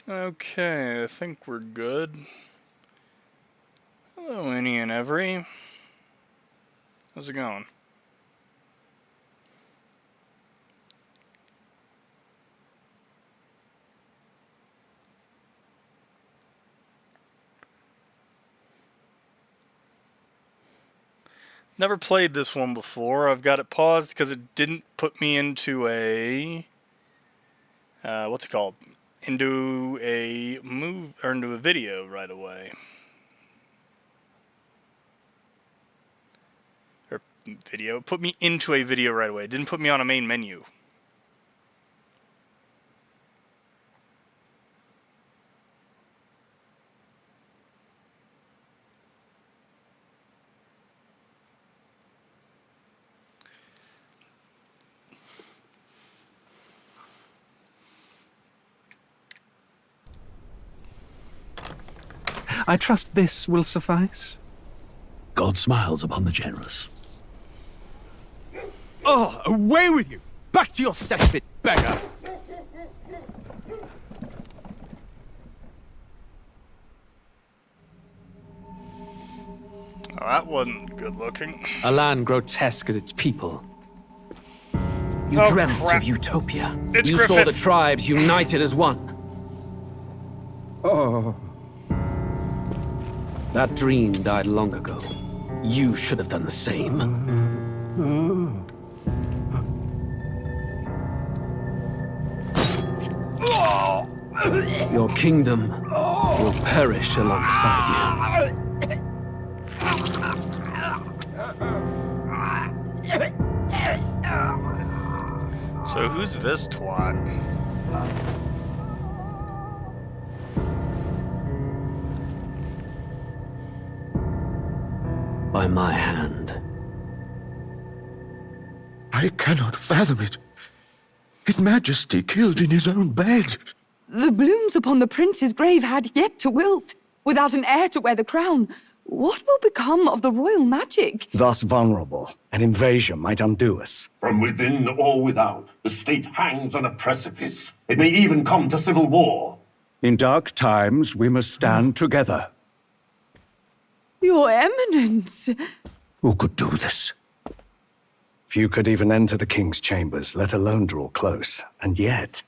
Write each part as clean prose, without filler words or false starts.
Okay, I think we're good. Hello, Any and Every. How's it going? Never played this one before. I've got it paused because it didn't put me into a... what's it called? Into a into a video right away. Or video. It put me into a video right away. It didn't put me on a main menu. I trust this will suffice. God smiles upon the generous. Oh, away with you! Back to your cesspit, beggar! Oh, that wasn't good looking. A land grotesque as its people. You Oh, dreamt crap. of utopia. It's You saw Griffith. the tribes united as one. Oh. That dream died long ago. You should have done the same. Your kingdom will perish alongside you. So who's this twat? By my hand. I cannot fathom it. His Majesty killed in his own bed. The blooms upon the prince's grave had yet to wilt. Without an heir to wear the crown, what will become of the royal magic? Thus vulnerable, an invasion might undo us. From within or without, the state hangs on a precipice. It may even come to civil war. In dark times, we must stand together. Your Eminence! Who could do this? Few could even enter the king's chambers, let alone draw close. And yet,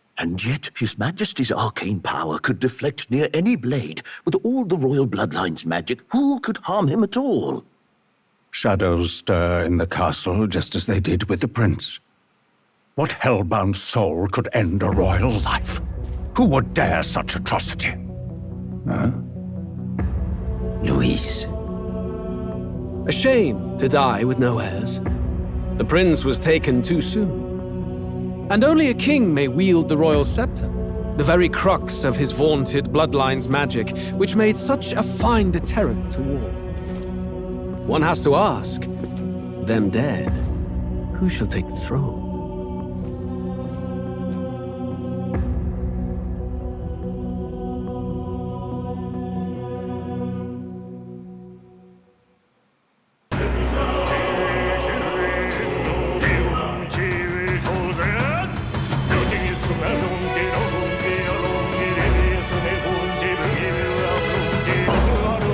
His Majesty's arcane power could deflect near any blade. With all the royal bloodline's magic, who could harm him at all? shadows stir in the castle just as they did with the prince. What hellbound soul could end a royal life? Who would dare such atrocity? Huh? Luis. A shame to die with no heirs. The prince was taken too soon. And only a king may wield the royal scepter, the very crux of his vaunted bloodline's magic, which made such a fine deterrent to war. One has to ask, them dead, who shall take the throne?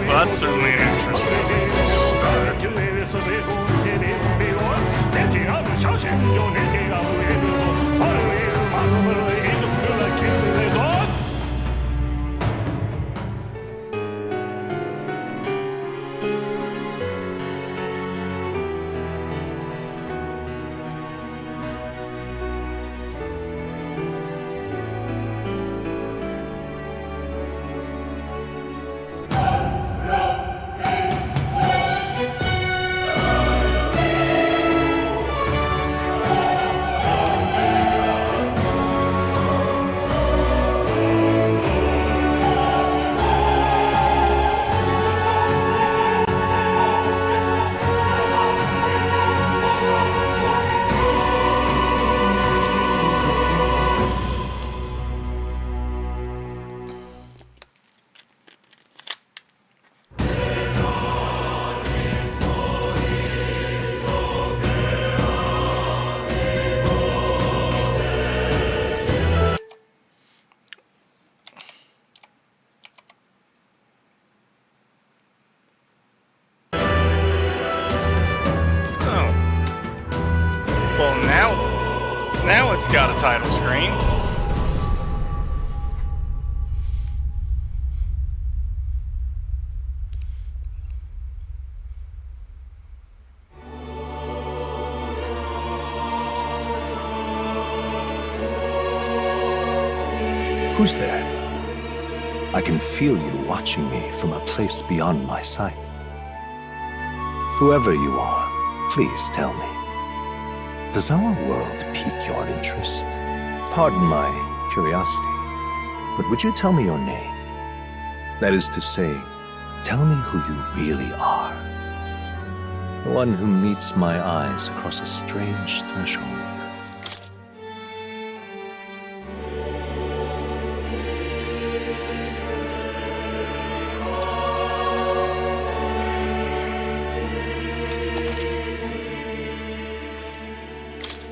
Well, that's certainly an interesting start. It's got a title screen. Who's there? I can feel you watching me from a place beyond my sight. Whoever you are, please tell me. Does our world pique your interest? Pardon my curiosity, but would you tell me your name? That is to say, tell me who you really are. The one who meets my eyes across a strange threshold.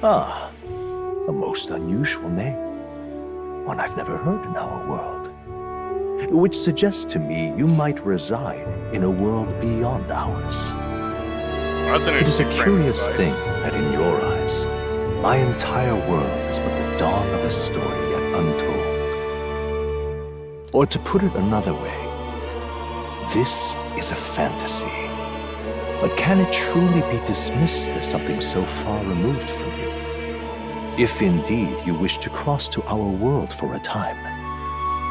Ah, a most unusual name. One I've never heard in our world. Which suggests to me you might reside in a world beyond ours. That's an It is a interesting curious framing thing device. that in your eyes, my entire world is but the dawn of a story yet untold. Or to put it another way, this is a fantasy. But can it truly be dismissed as something so far removed from you? If indeed you wish to cross to our world for a time,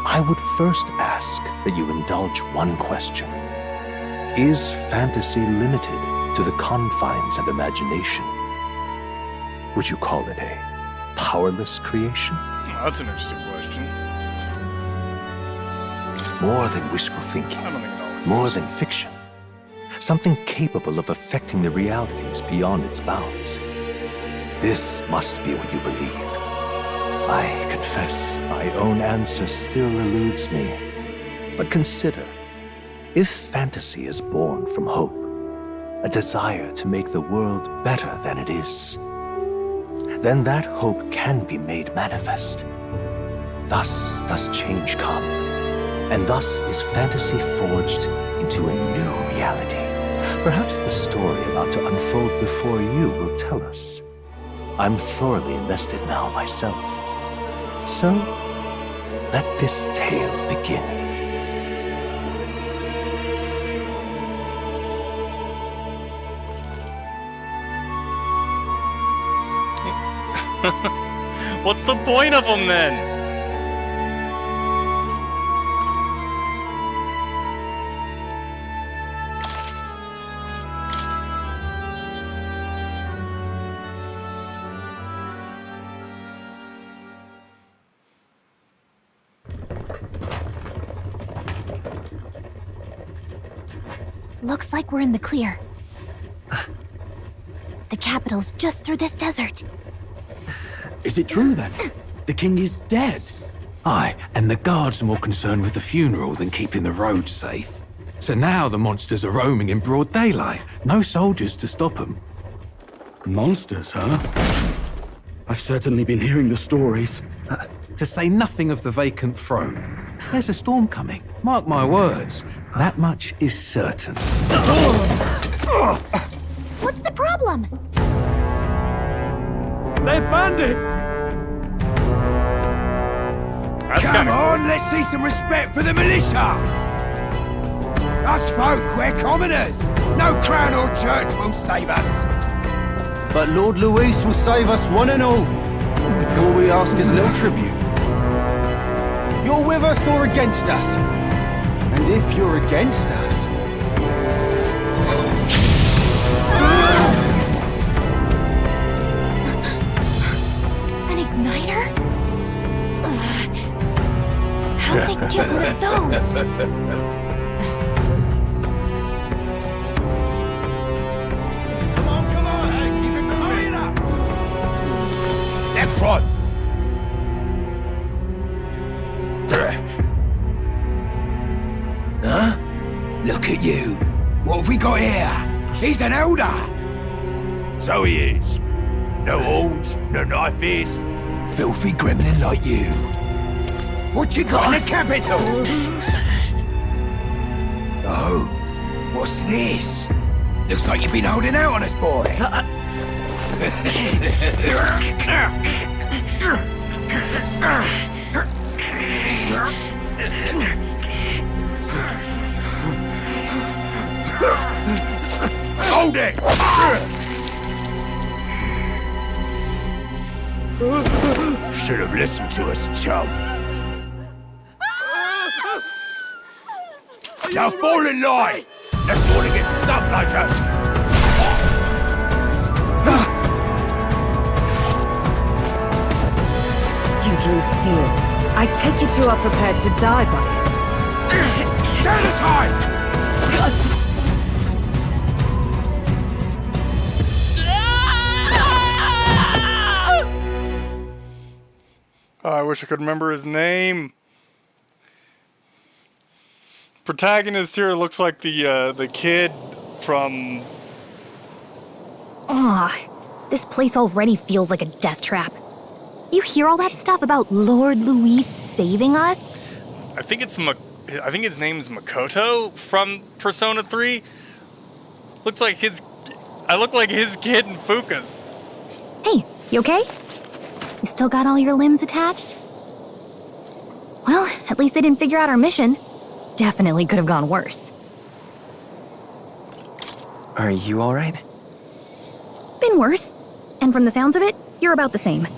I would first ask that you indulge one question. Is fantasy limited to the confines of imagination? Would you call it a powerless creation? Oh, that's an interesting question. More than wishful thinking, I don't think it always more is. than fiction. Something capable of affecting the realities beyond its bounds. This must be what you believe. I confess, my own answer still eludes me. But consider, if fantasy is born from hope, a desire to make the world better than it is, then that hope can be made manifest. Thus does change come, and thus is fantasy forged into a new reality. Perhaps the story about to unfold before you will tell us. I'm thoroughly invested now myself. So, let this tale begin. What's the point of them then? Looks like we're in the clear. The capital's just through this desert. Is it true then? The king is dead? Aye, and the guards are more concerned with the funeral than keeping the roads safe. So now the monsters are roaming in broad daylight. No soldiers to stop them. Monsters, huh? I've certainly been hearing the stories. To say nothing of the vacant throne. There's a storm coming, mark my words. That much is certain. What's the problem? They're bandits! That's Come kinda on, let's see some respect for the militia! Us folk, we're commoners! No crown or church will save us! But Lord Luis will save us one and all. All we ask is a little tribute. You're with us or against us? And if you're against us... An igniter? Ugh. How'd they get one of those? Come on, keep it moving! Hurry it up! Next one! Huh? Look at you! What have we got here? He's an elder! So he is. No horns, no knife ears. Filthy gremlin like you. What you got in the capital? Oh, what's this? Looks like you've been holding out on us, boy. Hold it! Should have listened to us, chum. Now fall in line! Let's want to get stuck like us! You drew steel. I take it you are prepared to die by it. Stand aside! Oh, I wish I could remember his name. Protagonist here looks like the kid from... Ugh, this place already feels like a death trap. You hear all that stuff about Lord Luis saving us? I think his name's Makoto from Persona 3. Looks like I look like his kid in Fuka's. Hey, you okay? You still got all your limbs attached? Well, at least they didn't figure out our mission. Definitely could have gone worse. Are you alright? Been worse. And from the sounds of it, you're about the same.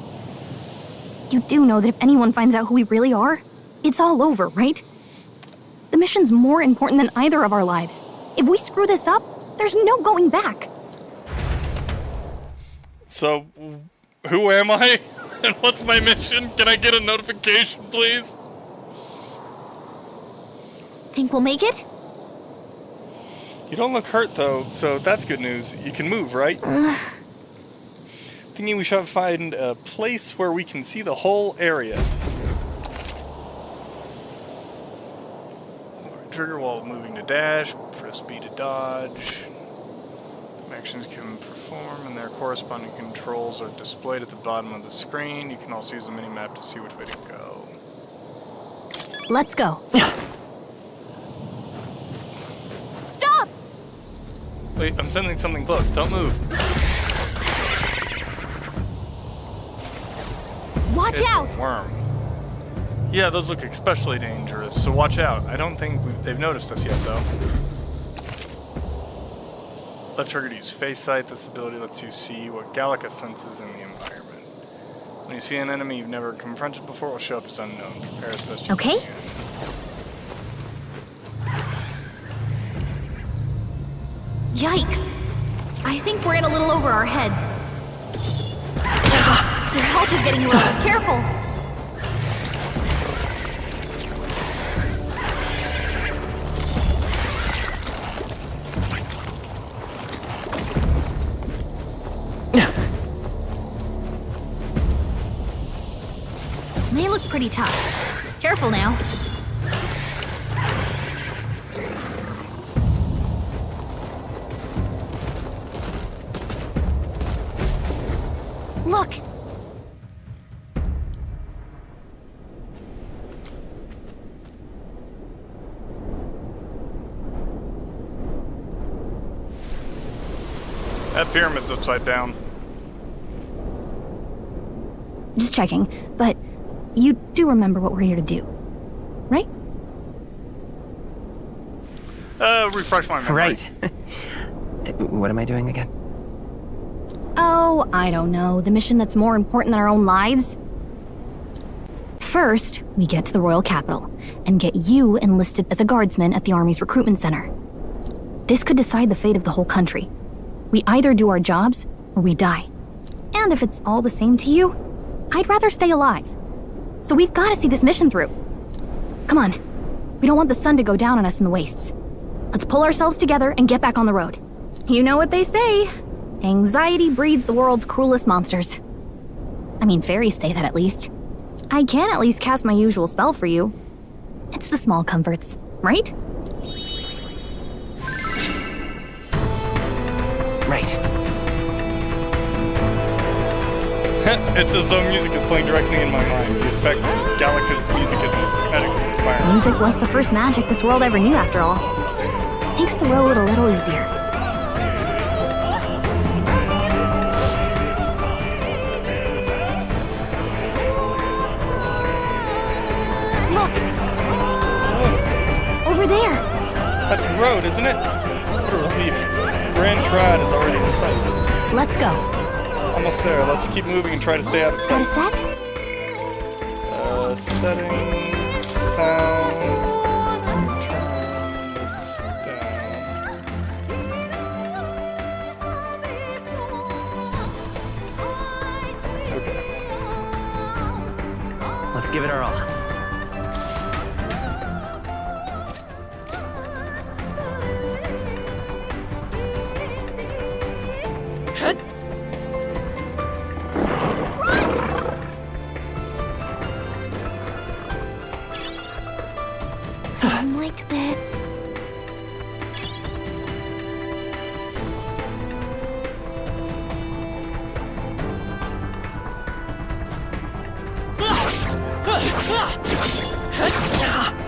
You do know that if anyone finds out who we really are, it's all over, right? The mission's more important than either of our lives. If we screw this up, there's no going back. So, who am I? And what's my mission? Can I get a notification, please? Think we'll make it? You don't look hurt, though, so that's good news. You can move, right? Thinking we should find a place where we can see the whole area. Trigger while moving to dash, press B to dodge. Actions can perform and their corresponding controls are displayed at the bottom of the screen. You can also use the mini-map to see which way to go. Let's go. Stop! Wait, I'm sending something close. Don't move. Watch out! It's a worm. Yeah, those look especially dangerous, so watch out. I don't think they've noticed us yet, though. Left trigger to use face sight. This ability lets you see what Gallica senses in the environment. When you see an enemy you've never confronted before, it will show up as unknown. Prepare as best you Okay. can. Yikes! I think we're in a little over our heads. Your health is getting low. Careful! They look pretty tough. Careful now. Look! That pyramid's upside down. Just checking, but you do remember what we're here to do, right? Refresh my memory. Right. What am I doing again? Oh, I don't know. The mission that's more important than our own lives? First, we get to the royal capital and get you enlisted as a guardsman at the army's recruitment center. This could decide the fate of the whole country. We either do our jobs or we die. And if it's all the same to you, I'd rather stay alive. So we've got to see this mission through. Come on. We don't want the sun to go down on us in the wastes. Let's pull ourselves together and get back on the road. You know what they say. Anxiety breeds the world's cruelest monsters. I mean, fairies say that at least. I can at least cast my usual spell for you. It's the small comforts, right? Right. It's as though music is playing directly in my mind. The effect of Gallica's music is inspiring. Music was the first magic this world ever knew, after all. Makes the road a little easier. That's a road, isn't it? What a relief. Grand Trad is already in sight. Let's go. Almost there. Let's keep moving and try to stay out of Got a sight. sec? Settings, sound. Turn this down. Okay. Let's give it our all. Don't like this.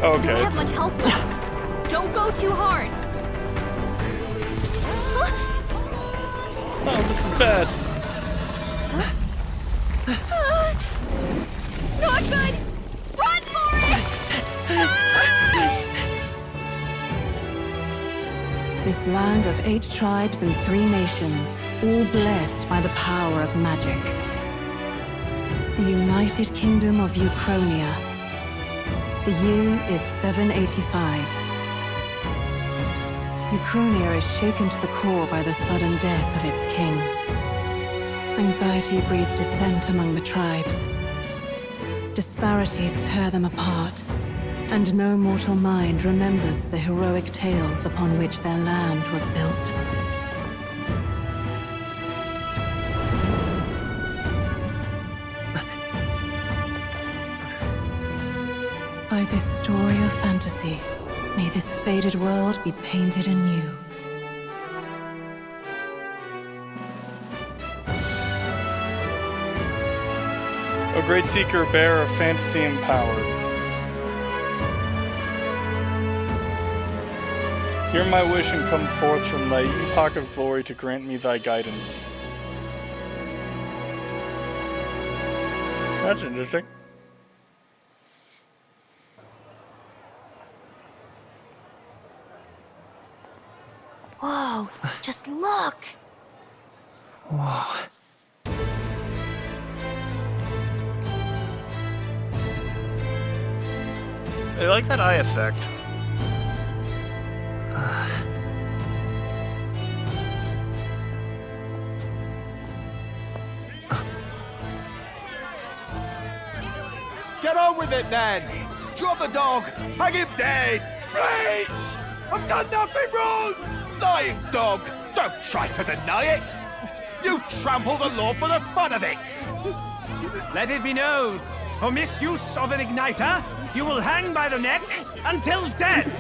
Okay. Don't have much health left. Don't go too hard. Oh, this is bad. Not good. Run for it. This land of 8 tribes and 3 nations, all blessed by the power of magic. The United Kingdom of Ukronia. The year is 785. Ukronia is shaken to the core by the sudden death of its king. Anxiety breeds dissent among the tribes. Disparities tear them apart, and no mortal mind remembers the heroic tales upon which their land was built. By this story of fantasy, may this faded world be painted anew. A great seeker, bearer of fantasy and power. Hear my wish and come forth from thy epoch of glory to grant me thy guidance. That's interesting. Whoa, just look. Whoa. I like that eye effect. Get on with it, then! Drop the dog! Hang him dead! Please! I've done nothing wrong! Lying dog! Don't try to deny it! You trample the law for the fun of it! Let it be known, for misuse of an igniter, you will hang by the neck until dead!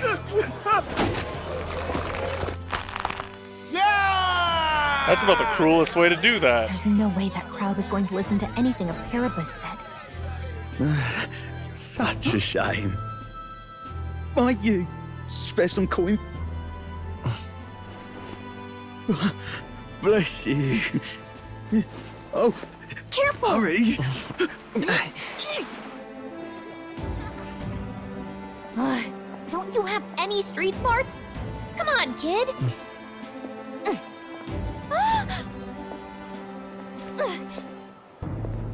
Yeah! That's about the cruelest way to do that. There's no way that crowd was going to listen to anything a Paribus said. Such a shame. Might you spare some coin? Bless you. Oh, careful! Hurry! Don't you have any street smarts? Come on, kid!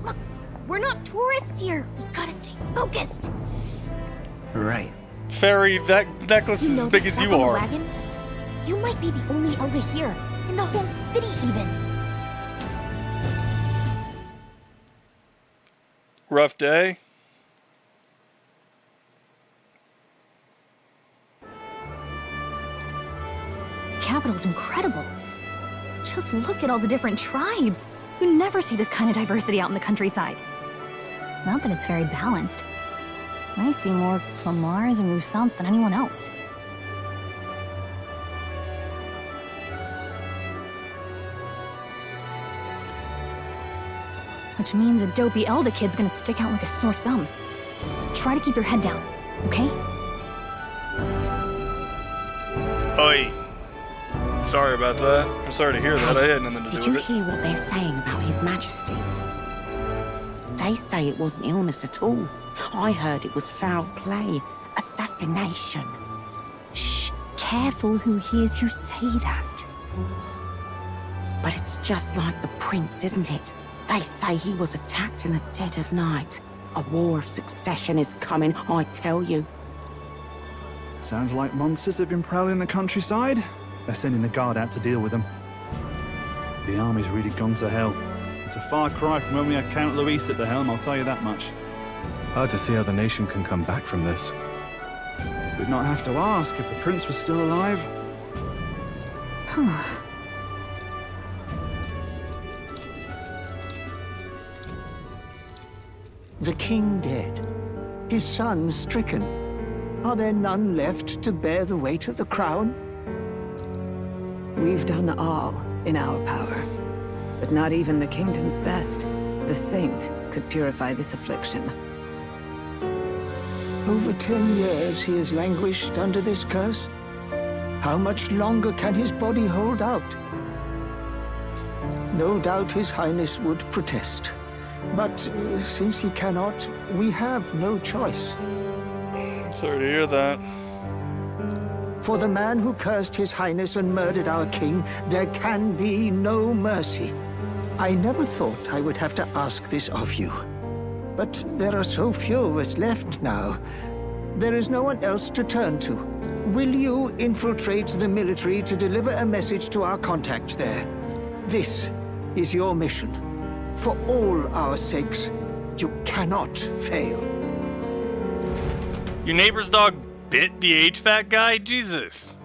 Look, we're not tourists here. We gotta stay focused. Right. Fairy, that necklace is as big as you are. Wagon? You might be the only elder here, in the whole city even. Rough day. Capital's incredible. Just look at all the different tribes. You never see this kind of diversity out in the countryside. Not that it's very balanced. I see more Clamars and Roussants than anyone else. Which means a dopey elder kid's gonna stick out like a sore thumb. Try to keep your head down, okay? Oi. Sorry about that. I'm sorry to hear that. I had nothing to Did do you with it. hear what they're saying about His Majesty? They say it wasn't illness at all. I heard it was foul play, assassination. Shh, careful who hears you say that. But it's just like the prince, isn't it? They say he was attacked in the dead of night. A war of succession is coming, I tell you. Sounds like monsters have been prowling the countryside. They're sending the guard out to deal with them. The army's really gone to hell. It's a far cry from when we had Count Luis at the helm, I'll tell you that much. Hard to see how the nation can come back from this. We'd not have to ask if the prince was still alive. The king dead, his son stricken. Are there none left to bear the weight of the crown? We've done all in our power, but not even the kingdom's best, the saint, could purify this affliction. Over 10 years he has languished under this curse. How much longer can his body hold out? No doubt His Highness would protest. But since he cannot, we have no choice. Sorry to hear that. For the man who cursed His Highness and murdered our king, there can be no mercy. I never thought I would have to ask this of you. But there are so few of us left now. There is no one else to turn to. Will you infiltrate the military to deliver a message to our contact there? This is your mission. For all our sakes, you cannot fail. Your neighbor's dog bit the HVAC guy? Jesus.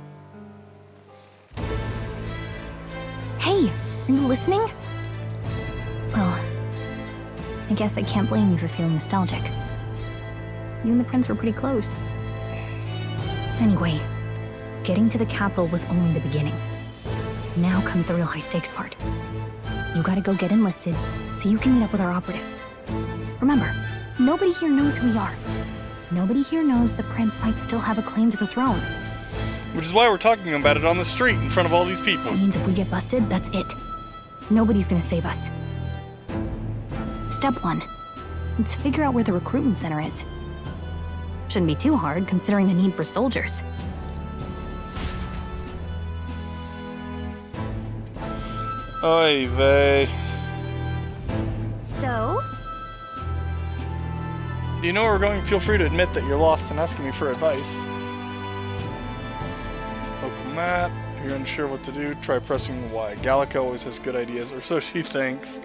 Hey, are you listening? Well, I guess I can't blame you for feeling nostalgic. You and the prince were pretty close. Anyway, getting to the capital was only the beginning. Now comes the real high-stakes part. You gotta go get enlisted, so you can meet up with our operative. Remember, nobody here knows who we are. Nobody here knows the prince might still have a claim to the throne. Which is why we're talking about it on the street in front of all these people. That means if we get busted, that's it. Nobody's gonna save us. Step 1. Let's figure out where the recruitment center is. Shouldn't be too hard, considering the need for soldiers. Oy vey. So? Do you know where we're going? Feel free to admit that you're lost and asking me for advice. Local map. If you're unsure what to do, try pressing Y. Gallica always has good ideas, or so she thinks.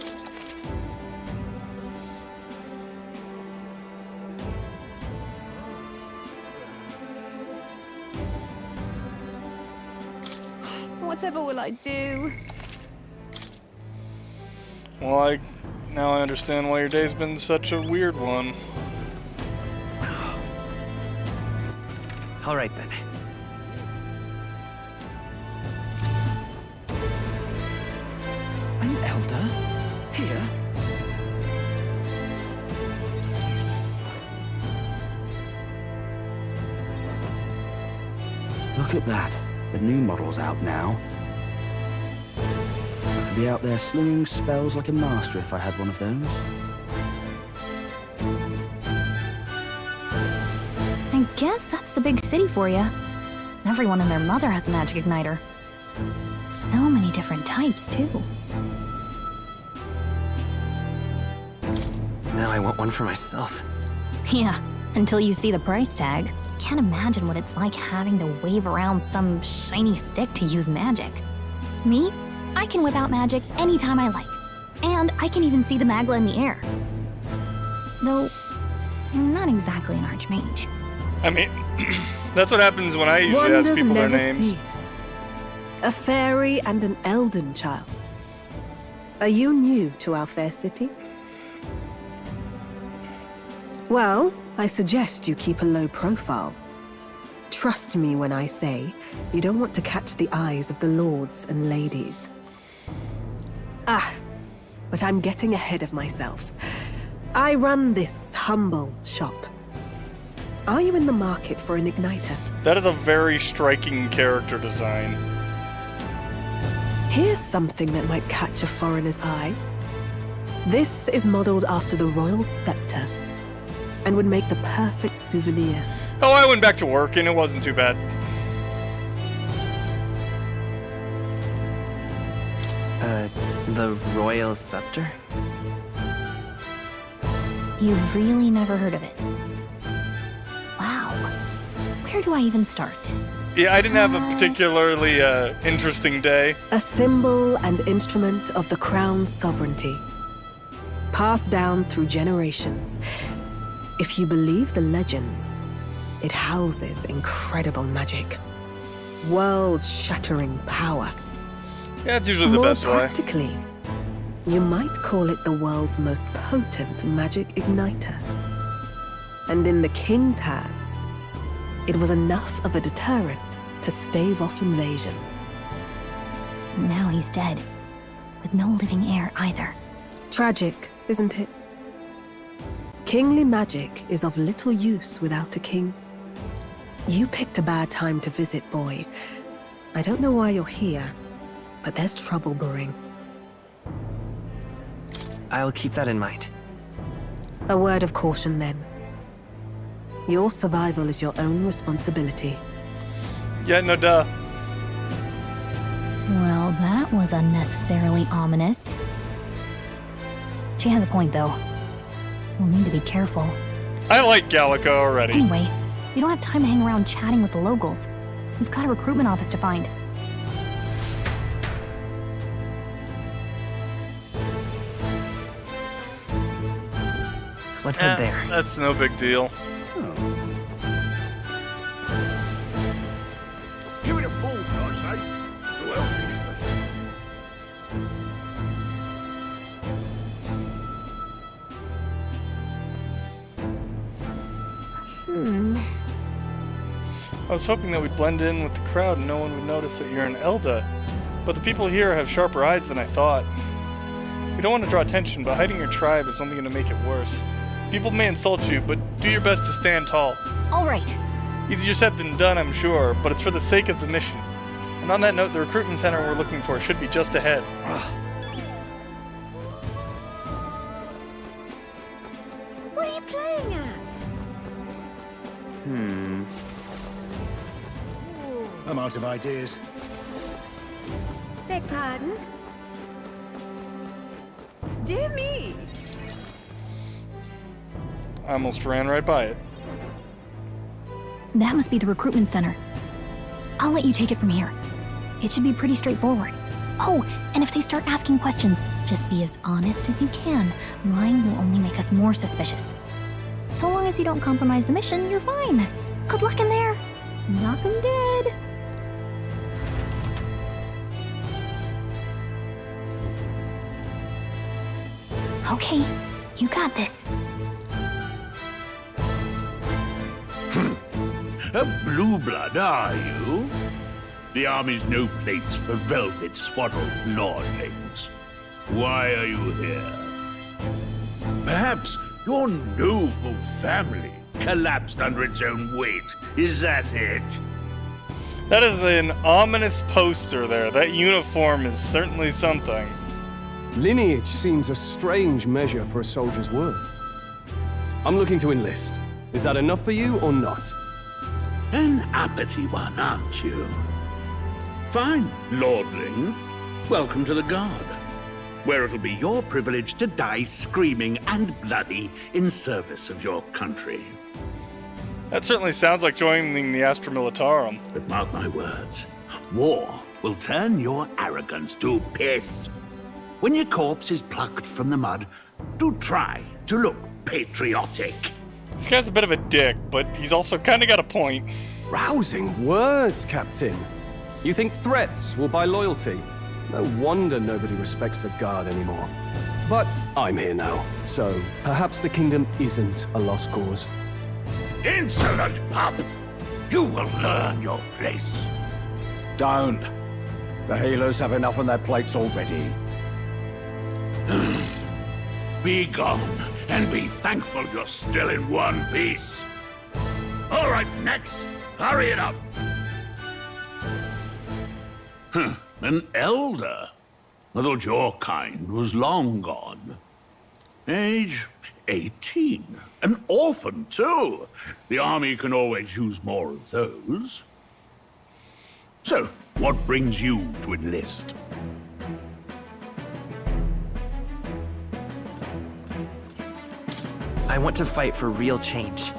Whatever will I do? Well, now I understand why your day's been such a weird one. All right then. An elder? Here? Look at that. The new model's out now. I could be out there slinging spells like a master if I had one of those. I guess that's the big city for you. Everyone and their mother has a magic igniter. So many different types, too. Now I want one for myself. Yeah, until you see the price tag. Can't imagine what it's like having to wave around some shiny stick to use magic. Me? I can whip out magic anytime I like. And I can even see the Magla in the air. Though, I'm not exactly an archmage. I mean, that's what happens when I usually ask people their names. Cease. A fairy and an Elden child. Are you new to our fair city? Well, I suggest you keep a low profile. Trust me when I say you don't want to catch the eyes of the lords and ladies. But I'm getting ahead of myself. I run this humble shop. Are you in the market for an igniter? That is a very striking character design. Here's something that might catch a foreigner's eye. This is modeled after the royal scepter and would make the perfect souvenir. Oh, I went back to work and it wasn't too bad. The royal scepter? You've really never heard of it. Wow. Where do I even start? Yeah, I didn't have a particularly interesting day. A symbol and instrument of the crown's sovereignty, passed down through generations. If you believe the legends, it houses incredible magic, world-shattering power. Yeah, it's usually the best way. More practically, you might call it the world's most potent magic igniter. And in the king's hands, it was enough of a deterrent to stave off invasion. Now he's dead, with no living heir either. Tragic, isn't it? Kingly magic is of little use without a king. You picked a bad time to visit, boy. I don't know why you're here, but there's trouble brewing. I'll keep that in mind. A word of caution, then. Your survival is your own responsibility. Yeah, no duh. Well, that was unnecessarily ominous. She has a point, though. We'll need to be careful. I like Gallica already. Anyway, we don't have time to hang around chatting with the locals. We've got a recruitment office to find. Let's head there. That's no big deal. Give it a full, I say. Who else can I was hoping that we'd blend in with the crowd and no one would notice that you're an Elda. But the people here have sharper eyes than I thought. We don't want to draw attention, but hiding your tribe is only going to make it worse. People may insult you, but do your best to stand tall. All right. Easier said than done, I'm sure, but it's for the sake of the mission. And on that note, the recruitment center we're looking for should be just ahead. What are you playing at? I'm out of ideas. Beg pardon? Dear me. I almost ran right by it. That must be the recruitment center. I'll let you take it from here. It should be pretty straightforward. Oh, and if they start asking questions, just be as honest as you can. Lying will only make us more suspicious. So long as you don't compromise the mission, you're fine. Good luck in there. Knock 'em dead. Okay, you got this. A blue blood, are you? The army's no place for velvet-swaddled lordlings. Why are you here? Perhaps your noble family collapsed under its own weight. Is that it? That is an ominous poster there. That uniform is certainly something. Lineage seems a strange measure for a soldier's worth. I'm looking to enlist. Is that enough for you or not? An uppity one, aren't you? Fine, lordling. Welcome to the Guard, where it'll be your privilege to die screaming and bloody in service of your country. That certainly sounds like joining the Astra Militarum. But mark my words, war will turn your arrogance to piss. When your corpse is plucked from the mud, do try to look patriotic. This guy's a bit of a dick, but he's also kind of got a point. Rousing words, Captain. You think threats will buy loyalty? No wonder nobody respects the Guard anymore. But I'm here now, so perhaps the kingdom isn't a lost cause. Insolent pup! You will learn your place. Don't. The healers have enough on their plates already. Be gone, and be thankful you're still in one piece. All right, next. Hurry it up. An elder? I thought your kind was long gone. Age 18. An orphan, too. The army can always use more of those. So, what brings you to enlist? I want to fight for real change.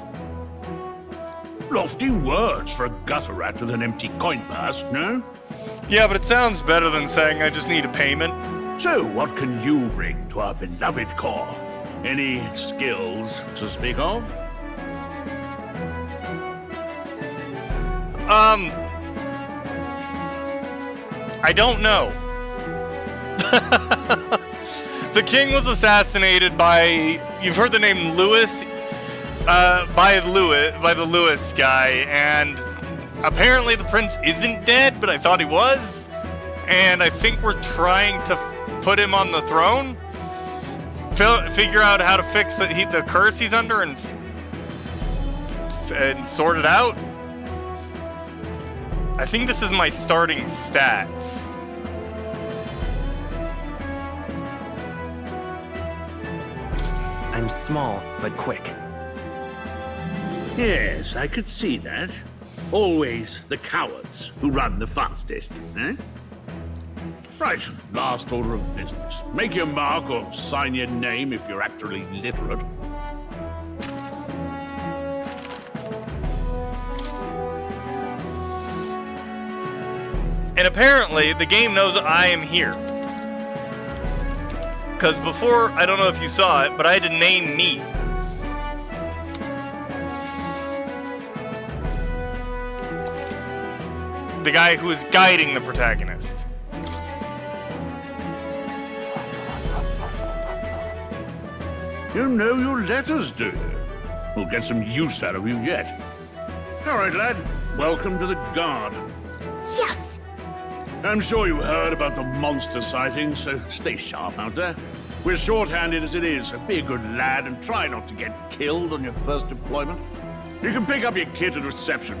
Lofty words for a gutter rat with an empty coin purse, no? Yeah, but it sounds better than saying I just need a payment. So, what can you bring to our beloved core? Any skills to speak of? I don't know. The king was assassinated by, you've heard the name Lewis? By the Lewis guy, and apparently the prince isn't dead, but I thought he was. And I think we're trying to put him on the throne. Figure out how to fix the curse he's under and sort it out. I think this is my starting stats. I'm small, but quick. Yes, I could see that. Always the cowards who run the fastest, eh? Right, last order of business. Make your mark or sign your name if you're actually literate. And apparently, the game knows I am here. Because before, I don't know if you saw it, but I had to name me. The guy who is guiding the protagonist. You know your letters, do you? We'll get some use out of you yet. All right, lad. Welcome to the Guard. Yes! I'm sure you heard about the monster sightings, so stay sharp out there. We're short-handed as it is, so be a good lad and try not to get killed on your first deployment. You can pick up your kit at reception.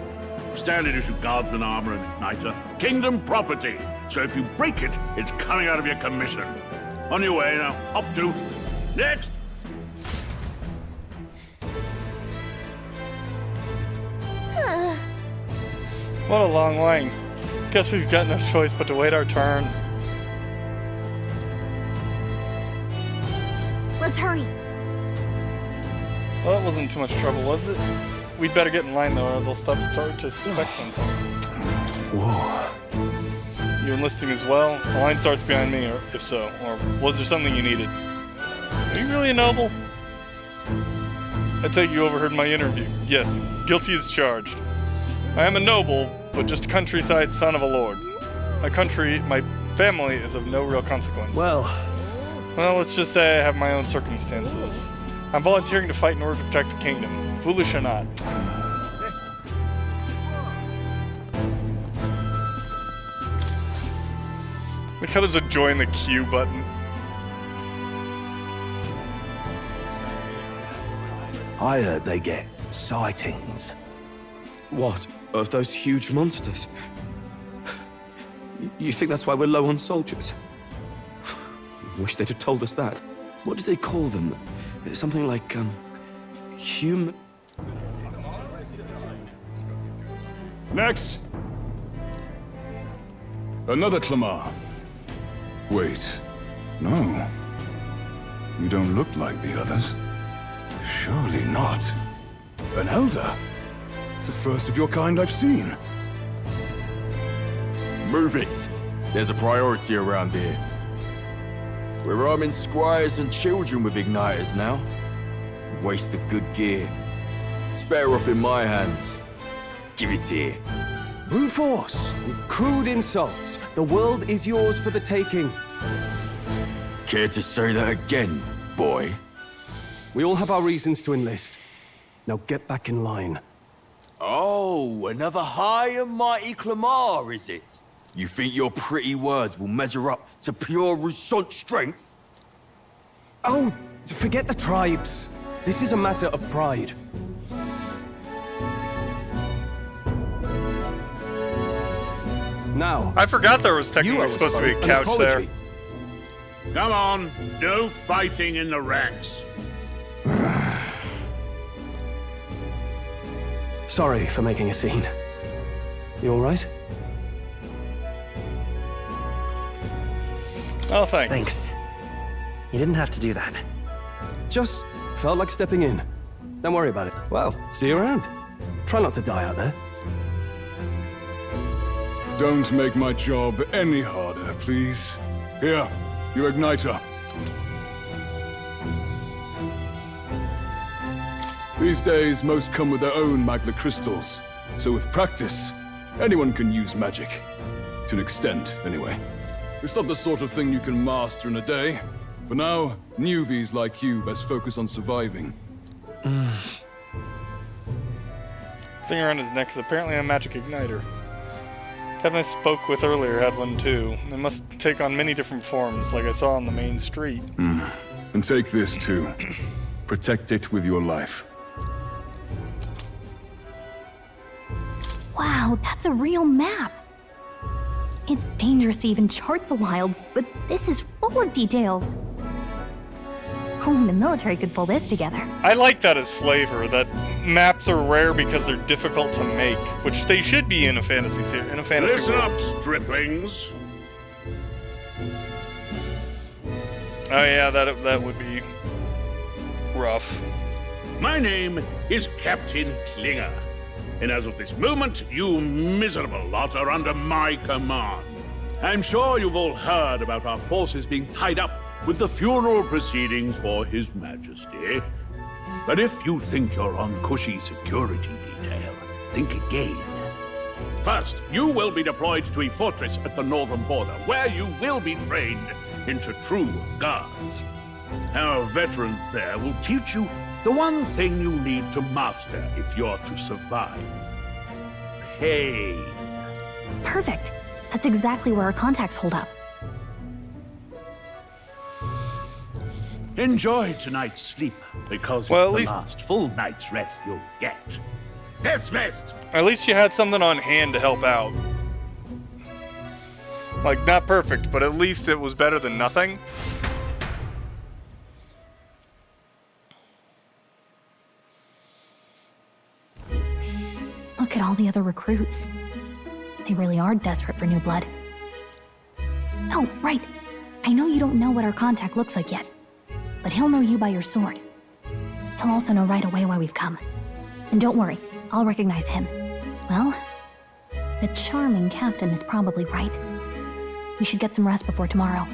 Standard issue guardsman armor and igniter. Kingdom property, so if you break it, it's coming out of your commission. On your way now. Up to. Next! What a long line. Guess we've got no choice but to wait our turn. Let's hurry. Well, that wasn't too much trouble, was it? We'd better get in line, though, or they'll start to suspect something. Whoa. You enlisting as well? The line starts behind me, or if so. Or was there something you needed? Are you really a noble? I take you overheard my interview. Yes, guilty as charged. I am a noble, but just a countryside son of a lord. My family is of no real consequence. Well, let's just say I have my own circumstances. I'm volunteering to fight in order to protect the kingdom, foolish or not. Look how there's a join the queue button. I heard they get sightings. What? Of those huge monsters? You think that's why we're low on soldiers? Wish they'd have told us that. What do they call them? Something like, human... Next! Another Clamar. Wait. No. You don't look like the others. Surely not. An elder? It's the first of your kind I've seen. Move it. There's a priority around here. We're arming squires and children with igniters now. Waste of good gear. It's better off in my hands. Give it here. Brute force. Crude insults. The world is yours for the taking. Care to say that again, boy? We all have our reasons to enlist. Now get back in line. Oh, another high and mighty Clamar, is it? You think your pretty words will measure up to pure Roussant strength? Oh, forget the tribes. This is a matter of pride. Now, I forgot there was technically supposed to be a couch there. Come on, no fighting in the ranks. Sorry for making a scene. You all right? Oh, thanks. Thanks. You didn't have to do that. Just Felt like stepping in. Don't worry about it. Well, see you around. Try not to die out there. Don't make my job any harder, please. Here, your igniter. These days, most come with their own magna crystals. So with practice, anyone can use magic. To an extent, anyway. It's not the sort of thing you can master in a day. For now, newbies like you best focus on surviving. Thing around his neck is apparently a magic igniter. Captain I spoke with earlier had one too. They must take on many different forms, like I saw on the main street. And take this too. Protect it with your life. Wow, that's a real map. It's dangerous to even chart the wilds, but this is full of details. Only the military could pull this together. I like that as flavor, that maps are rare because they're difficult to make, which they should be in a fantasy series. Listen up, striplings. Oh yeah, that would be rough. My name is Captain Klinger, and as of this moment, you miserable lot are under my command. I'm sure you've all heard about our forces being tied up with the funeral proceedings for His Majesty. But if you think you're on cushy security detail, think again. First, you will be deployed to a fortress at the northern border, where you will be trained into true guards. Our veterans there will teach you the one thing you need to master if you're to survive. Pain. Perfect. That's exactly where our contacts hold up. Enjoy tonight's sleep, because Well, it's at the least- last full night's rest you'll get. Dismissed! At least you had something on hand to help out. Like, not perfect, but at least it was better than nothing. Look at all the other recruits. They really are desperate for new blood. Oh, right. I know you don't know what our contact looks like yet, but he'll know you by your sword. He'll also know right away why we've come. And don't worry, I'll recognize him. Well, the charming captain is probably right. We should get some rest before tomorrow.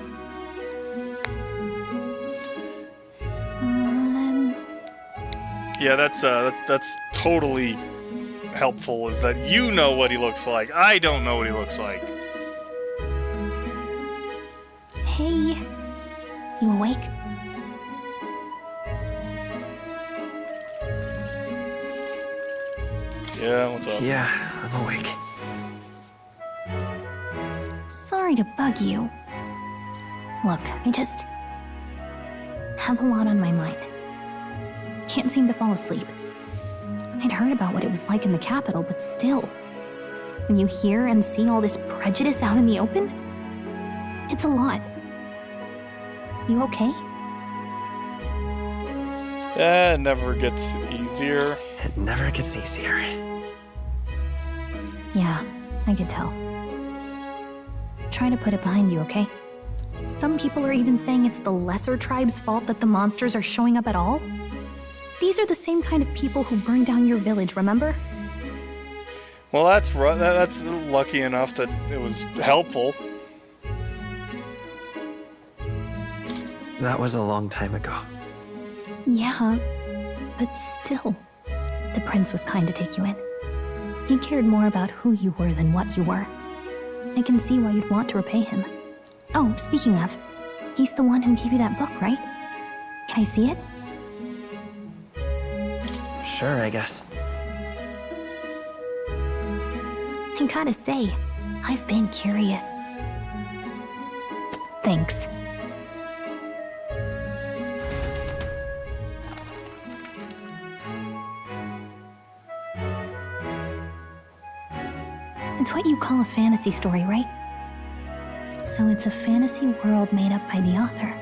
Yeah, that's totally helpful, is that you know what he looks like. I don't know what he looks like. Hey, you awake? Yeah, what's up? Yeah, I'm awake. Sorry to bug you. Look, I just have a lot on my mind. Can't seem to fall asleep. I'd heard about what it was like in the capital, but still, when you hear and see all this prejudice out in the open, it's a lot. You okay? It never gets easier. It never gets easier. Yeah, I could tell. Try to put it behind you, okay? Some people are even saying it's the lesser tribe's fault that the monsters are showing up at all. These are the same kind of people who burned down your village, remember? Well, that's lucky enough that it was helpful. That was a long time ago. Yeah, but still. The prince was kind to take you in. He cared more about who you were than what you were. I can see why you'd want to repay him. Oh, speaking of, he's the one who gave you that book, right? Can I see it? Sure, I guess. I gotta say, I've been curious. Thanks. It's what you call a fantasy story, right? So it's a fantasy world made up by the author.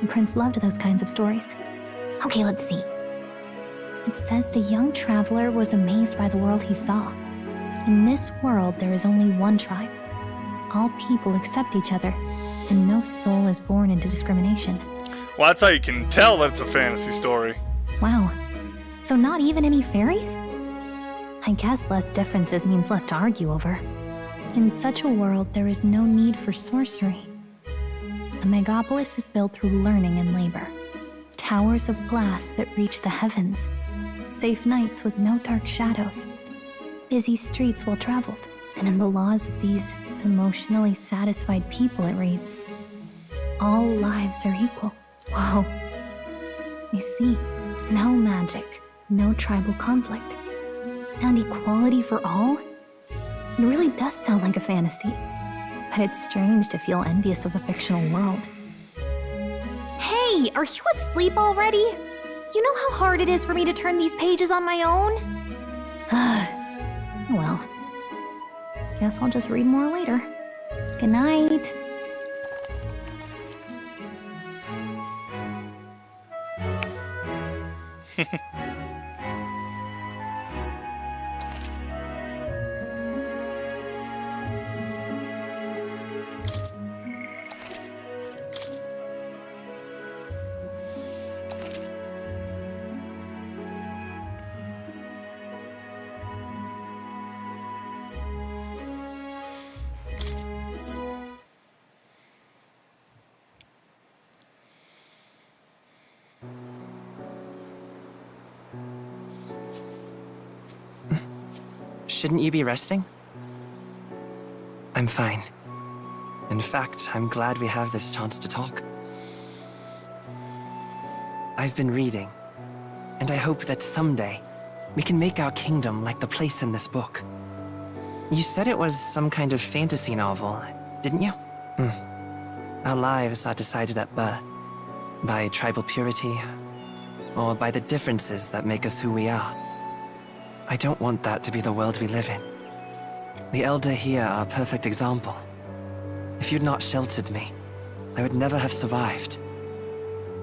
The prince loved those kinds of stories. Okay, let's see. It says the young traveler was amazed by the world he saw. In this world, there is only one tribe. All people accept each other, and no soul is born into discrimination. Well, that's how you can tell that it's a fantasy story. Wow. So not even any fairies? I guess less differences means less to argue over. In such a world, there is no need for sorcery. A megapolis is built through learning and labor. Towers of glass that reach the heavens. Safe nights with no dark shadows. Busy streets well traveled. And in the laws of these emotionally satisfied people, it reads, all lives are equal. Whoa. You see, no magic, no tribal conflict, and equality for all? It really does sound like a fantasy, but it's strange to feel envious of a fictional world. Hey, are you asleep already? You know how hard it is for me to turn these pages on my own? Well, guess I'll just read more later. Good night. Shouldn't you be resting? I'm fine. In fact, I'm glad we have this chance to talk. I've been reading, and I hope that someday we can make our kingdom like the place in this book. You said it was some kind of fantasy novel, didn't you? Our lives are decided at birth, by tribal purity, or by the differences that make us who we are. I don't want that to be the world we live in. The Elder here are a perfect example. If you'd not sheltered me, I would never have survived.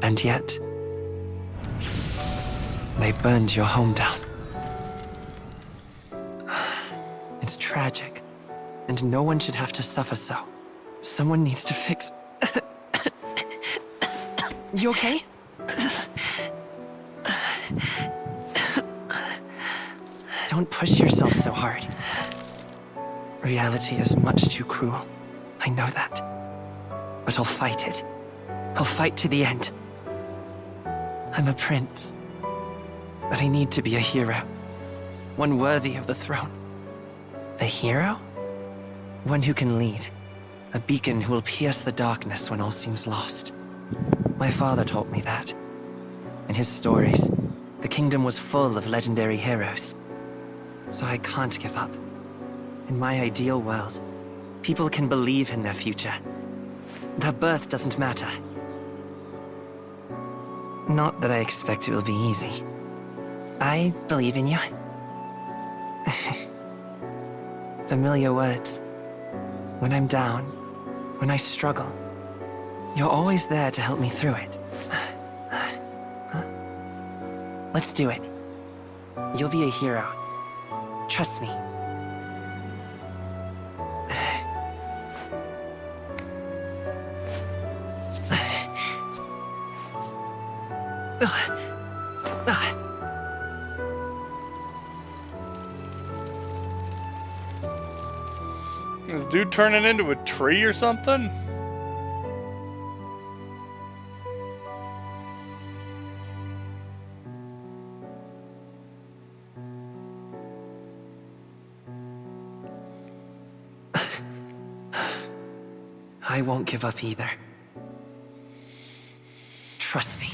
And yet, they burned your home down. It's tragic, and no one should have to suffer so. Someone needs to fix... You okay? Don't push yourself so hard. Reality is much too cruel. I know that. But I'll fight it. I'll fight to the end. I'm a prince. But I need to be a hero. One worthy of the throne. A hero? One who can lead. A beacon who will pierce the darkness when all seems lost. My father taught me that. In his stories, the kingdom was full of legendary heroes. So I can't give up. In my ideal world, people can believe in their future. Their birth doesn't matter. Not that I expect it will be easy. I believe in you. Familiar words. When I'm down, when I struggle, you're always there to help me through it. Let's do it. You'll be a hero. Trust me. Is this dude turning into a tree or something? I won't give up either. Trust me.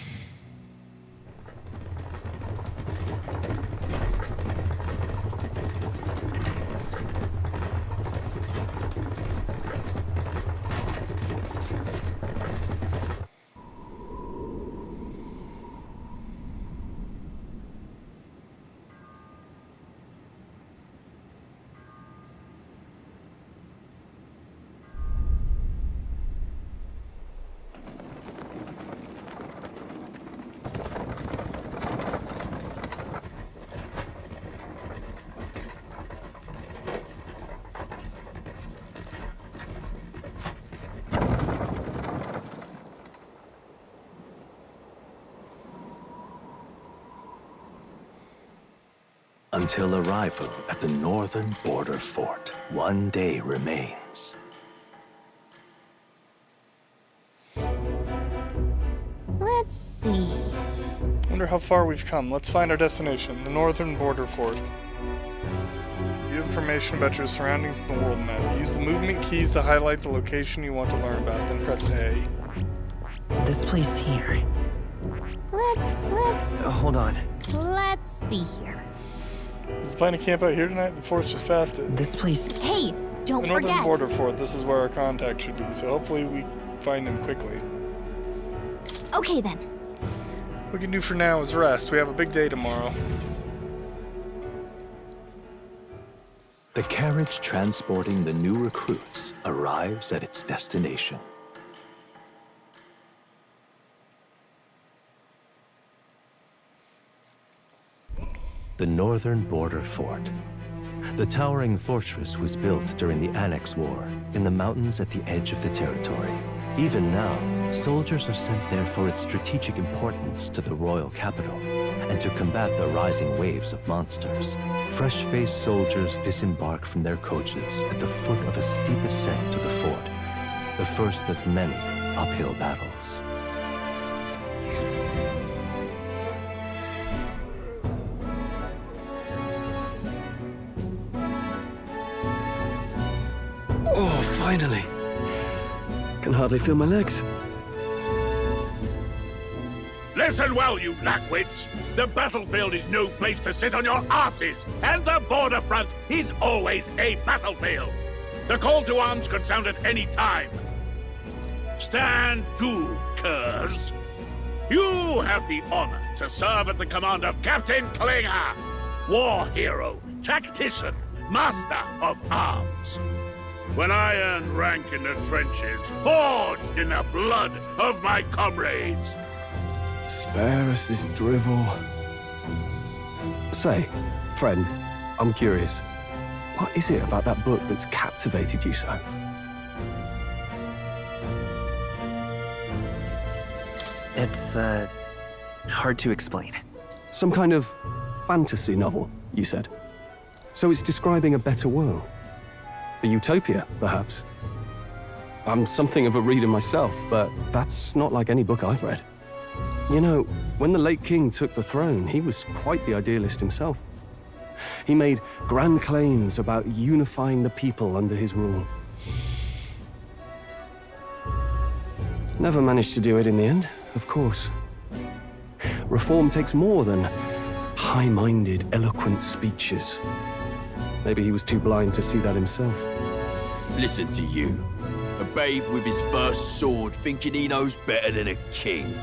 until arrival at the northern border fort. One day remains. Let's see. Wonder how far we've come. Let's find our destination, the northern border fort. View information about your surroundings in the world map. Use the movement keys to highlight the location you want to learn about, then press A. This place here. Let's Hold on. let's see here. Is the plan to camp out here tonight? The fort's just past it. This place. Hey, don't The northern forget. border fort, this is where our contact should be, so hopefully we find him quickly. Okay then. What we can do for now is rest. We have a big day tomorrow. The carriage transporting the new recruits arrives at its destination. The northern border fort. The towering fortress was built during the Annex War in the mountains at the edge of the territory. Even now, soldiers are sent there for its strategic importance to the royal capital and to combat the rising waves of monsters. Fresh-faced soldiers disembark from their coaches at the foot of a steep ascent to the fort, the first of many uphill battles. Oh, finally. Can hardly feel my legs. Listen well, you lackwits. The battlefield is no place to sit on your asses, and the border front is always a battlefield. The call to arms could sound at any time. Stand to, curs. You have the honor to serve at the command of Captain Klinger, war hero, tactician, master of arms. When I earned rank in the trenches, forged in the blood of my comrades. Spare us this drivel. Say, friend, I'm curious. What is it about that book that's captivated you so? It's, hard to explain. Some kind of fantasy novel, you said. So it's describing a better world. A utopia, perhaps. I'm something of a reader myself, but that's not like any book I've read. You know, when the late king took the throne, he was quite the idealist himself. He made grand claims about unifying the people under his rule. Never managed to do it in the end, of course. Reform takes more than high-minded, eloquent speeches. Maybe he was too blind to see that himself. Listen to you. A babe with his first sword thinking he knows better than a king.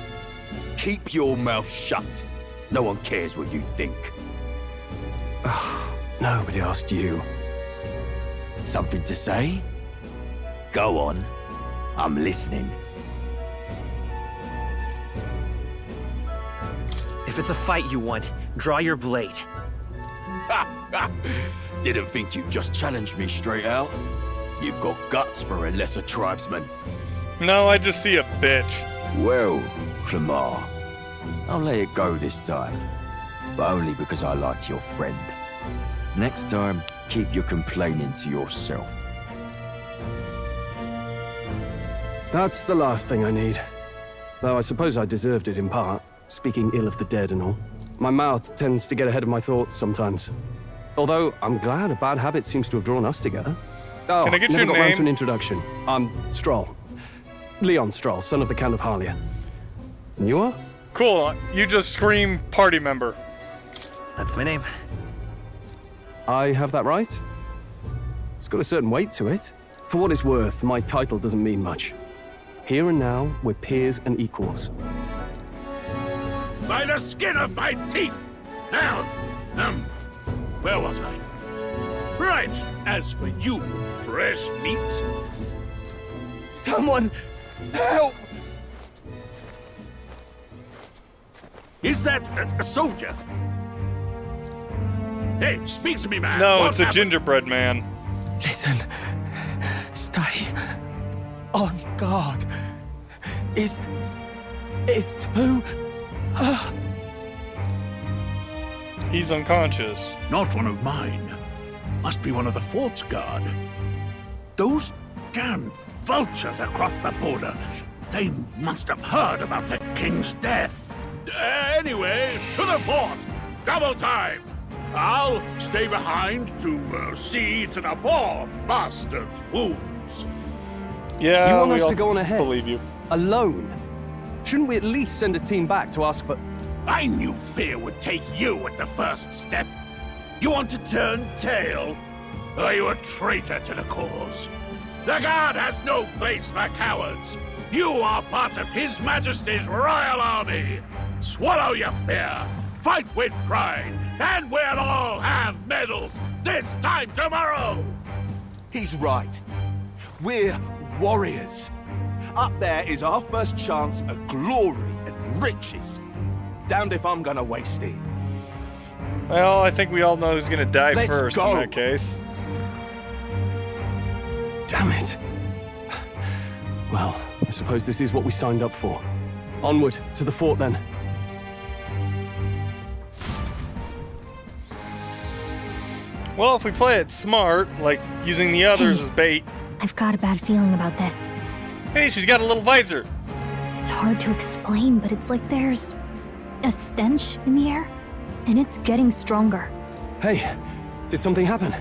Keep your mouth shut. No one cares what you think. Nobody asked you. Something to say? Go on. I'm listening. If it's a fight you want, draw your blade. Didn't think you'd just challenge me straight out. You've got guts for a lesser tribesman. No, I just see a bitch. Well, Clemar, I'll let it go this time. But only because I like your friend. Next time, keep your complaining to yourself. That's the last thing I need. Though I suppose I deserved it in part, speaking ill of the dead and all. My mouth tends to get ahead of my thoughts sometimes. Although, I'm glad a bad habit seems to have drawn us together. Oh, Can I get never your got round name? to an introduction. I'm Stroll. Leon Stroll, son of the Count of Harlia. And you are? Cool, you just scream party member. That's my name. I have that right? It's got a certain weight to it. For what it's worth, my title doesn't mean much. Here and now, we're peers and equals. By the skin of my teeth! Now, where was I? Right, as for you, fresh meat. Someone help! Is that a soldier? Hey, speak to me, man. No, What it's a happened? gingerbread man. Listen. Stay on guard. It's too... He's unconscious. Not one of mine. Must be one of the fort's guard. Those damn vultures across the border. They must have heard about the king's death. Anyway, to the fort. Double time. I'll stay behind to see to the poor bastard's wounds. Yeah, You want we us all to go on ahead? believe you. Alone? Shouldn't we at least send a team back to ask for... I knew fear would take you at the first step. You want to turn tail? Are you a traitor to the cause? The guard has no place for cowards. You are part of His Majesty's Royal Army. Swallow your fear. Fight with pride. And we'll all have medals this time tomorrow. He's right. We're warriors. Up there is our first chance at glory and riches. Damned if I'm gonna waste it. Well, I think we all know who's gonna die Let's first go. in that case. Damn it. Well, I suppose this is what we signed up for. Onward, to the fort then. Well, if we play it smart, like using the others as bait. I've got a bad feeling about this. Hey, she's got a little visor. It's hard to explain, but it's like there's a stench in the air, and it's getting stronger. Hey, did something happen?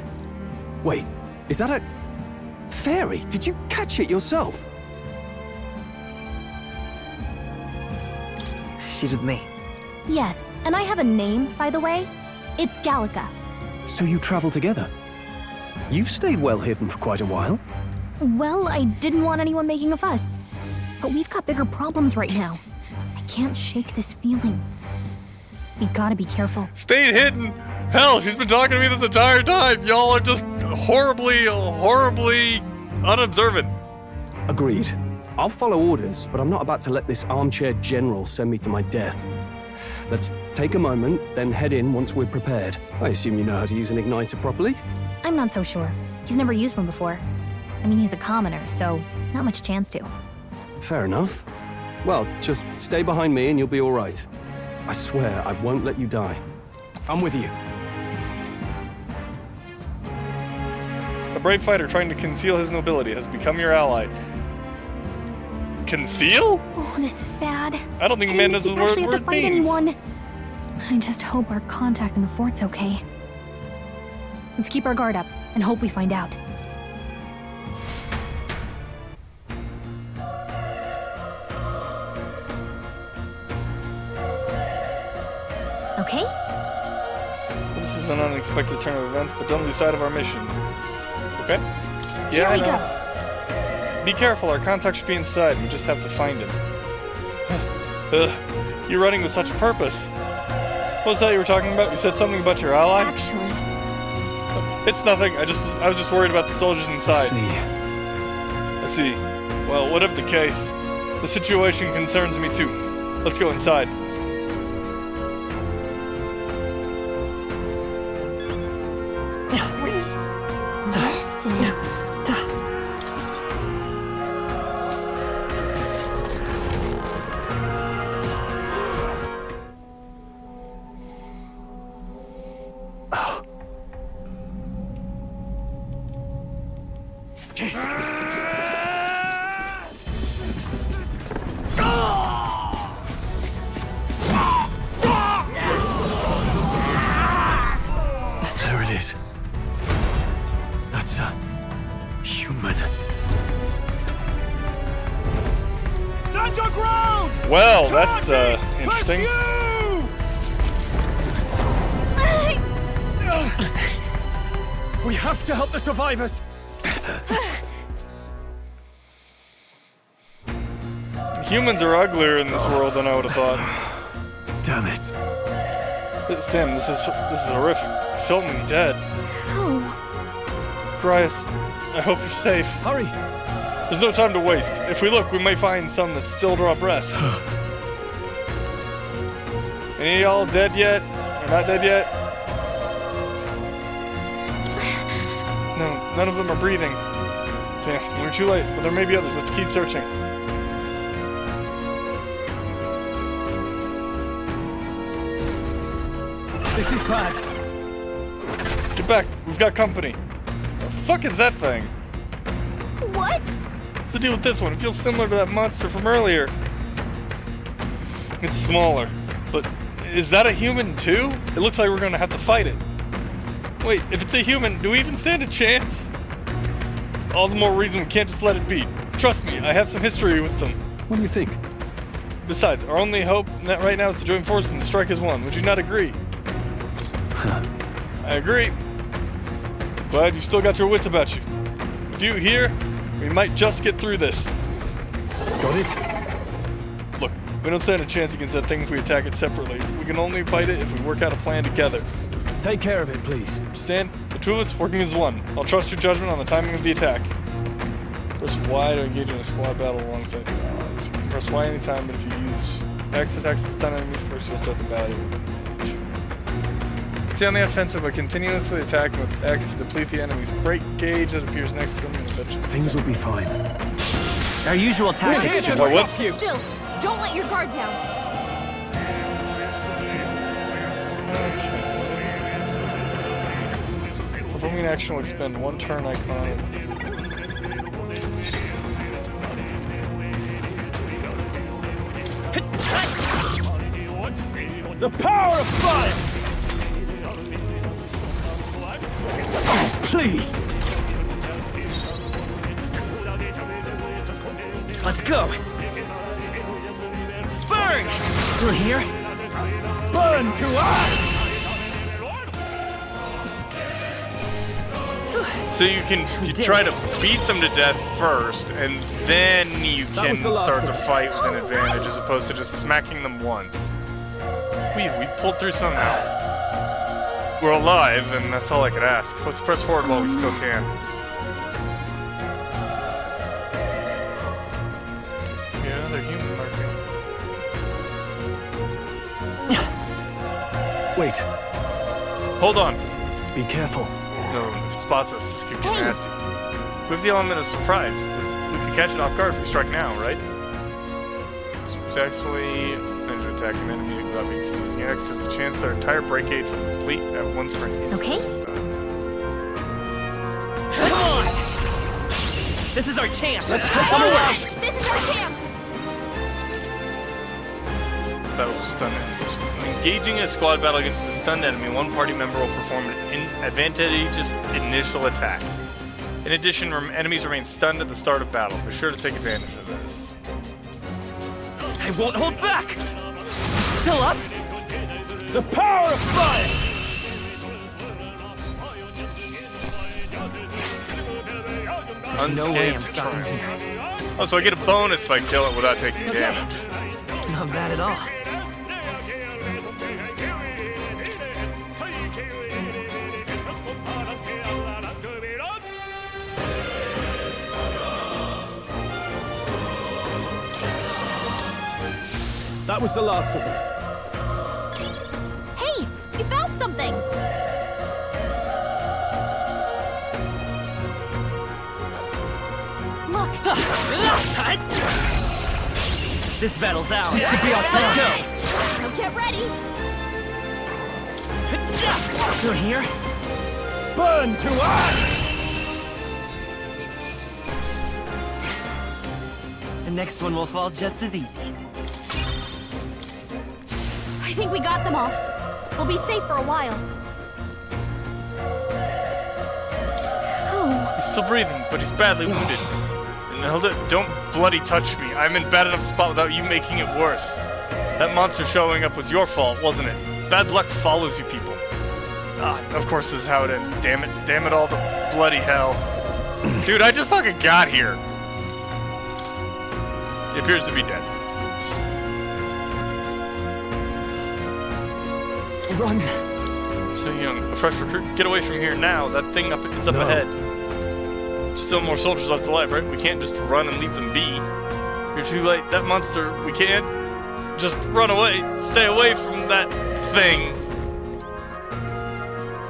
Wait, is that a... fairy? Did you catch it yourself? She's with me. Yes, and I have a name, by the way. It's Gallica. So you travel together? You've stayed well hidden for quite a while. Well, I didn't want anyone making a fuss. But we've got bigger problems right now. I can't shake this feeling. We gotta be careful. Stayed hidden. Hell, she's been talking to me this entire time. Y'all are just horribly unobservant. Agreed. I'll follow orders, but I'm not about to let this armchair general send me to my death. Let's take a moment, then head in once we're prepared. I assume you know how to use an igniter properly? I'm not so sure. He's never used one before. I mean, he's a commoner, so not much chance to. Fair enough. Well, just stay behind me and you'll be all right. I swear I won't let you die. I'm with you. A brave fighter trying to conceal his nobility has become your ally. Conceal? Oh, this is bad. I don't think man knows what actually have to word fight means. anyone. I just hope our contact in the fort's okay. Let's keep our guard up and hope we find out. Okay? This is an unexpected turn of events, but don't lose sight of our mission. Okay? Here Yeah, we I know. Be careful, our contact should be inside. We just have to find him. You're running with such purpose. What was that you were talking about? You said something about your ally? Actually, It's nothing. I was just worried about the soldiers inside. I see. Well, whatever the case, the situation concerns me too. Let's go inside. this is... There it is. That's a human. Stand your ground! Well, that's interesting. We have to help the survivors! Humans are uglier in this world than I would have thought. Damn it. Damn, this is horrific. So many dead. Oh. Grias, I hope you're safe. Hurry! There's no time to waste. If we look, we may find some that still draw breath. Any of y'all dead yet? Or not dead yet? No, none of them are breathing. Damn, we're too late, but there may be others. Let's keep searching. This is bad. Get back. We've got company. The fuck is that thing? What? What's the deal with this one? It feels similar to that monster from earlier. It's smaller. But is that a human too? It looks like we're gonna have to fight it. Wait, if it's a human, do we even stand a chance? All the more reason we can't just let it be. Trust me, I have some history with them. What do you think? Besides, our only hope right now is to join forces and strike as one. Would you not agree? I agree. Glad you still got your wits about you. With you here, we might just get through this. Got it? Look, we don't stand a chance against that thing if we attack it separately. We can only fight it if we work out a plan together. Take care of it, please. Understand? The two of us working as one. I'll trust your judgment on the timing of the attack. Press Y to engage in a squad battle alongside your allies. You can press Y anytime, but if you use X attacks to stun enemies first, you'll start the battle with advantage. Stay on the offensive by continuously attacking with X to deplete the enemy's break gauge that appears next to them and eventually Things will be fine. Our usual tactics. Whoops. Still, don't let your guard down. Performing an action will expend one turn icon. The power of fire! Oh, please! Let's go! Burn! Still here? Burn to us! So you try to beat them to death first, and then you can start to fight with an advantage as opposed to just smacking them once. We pulled through somehow. We're alive, and that's all I could ask. Let's press forward while we still can. Yeah, they're human marking. Wait. Hold on. Be careful. No, if it spots us, this could get nasty. We have the element of surprise. We could catch it off guard if we strike now, right? Successfully manage to attack an enemy without being seen using X. There's a chance their entire break gauge will complete at once for an instant stun. Come on! This is our chance! Let's get them away! This is our chance! Battles with stunned enemies. When engaging a squad battle against a stunned enemy, one party member will perform an advantageous initial attack. In addition, enemies remain stunned at the start of battle. Be sure to take advantage of this. I won't hold back! Still up? The power of fire! No way I'm Unscathed stopping triumph. here. Oh, so I get a bonus if I kill it without taking damage. Not bad at all. That was the last of them. Hey, we found something! Look! This battle's ours. This could be our chance. Let's Now get ready! go! Still here? Burn to us! The next one will fall just as easy. I think we got them all. We'll be safe for a while. Oh. He's still breathing, but he's badly wounded. And Hilda, don't bloody touch me. I'm in bad enough spot without you making it worse. That monster showing up was your fault, wasn't it? Bad luck follows you people. Ah, of course this is how it ends. Damn it all to bloody hell. Dude, I just fucking got here. He appears to be dead. Run. So young, a fresh recruit. Get away from here now. That thing is up ahead. Still more soldiers left alive, right? We can't just run and leave them be. You're too late. That monster, we can't just run away. Stay away from that thing.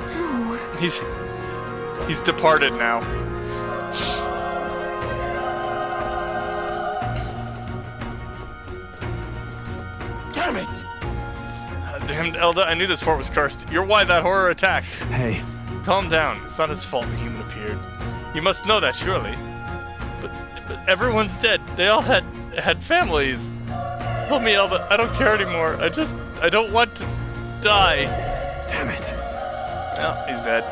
No. He's departed now. Damn it! Damned Elda, I knew this fort was cursed. You're why that horror attacked. Hey. Calm down. It's not his fault the human appeared. You must know that, surely. But everyone's dead. They all had families. Help me, Elda. I don't care anymore. I don't want to die. Damn it. Well, he's dead.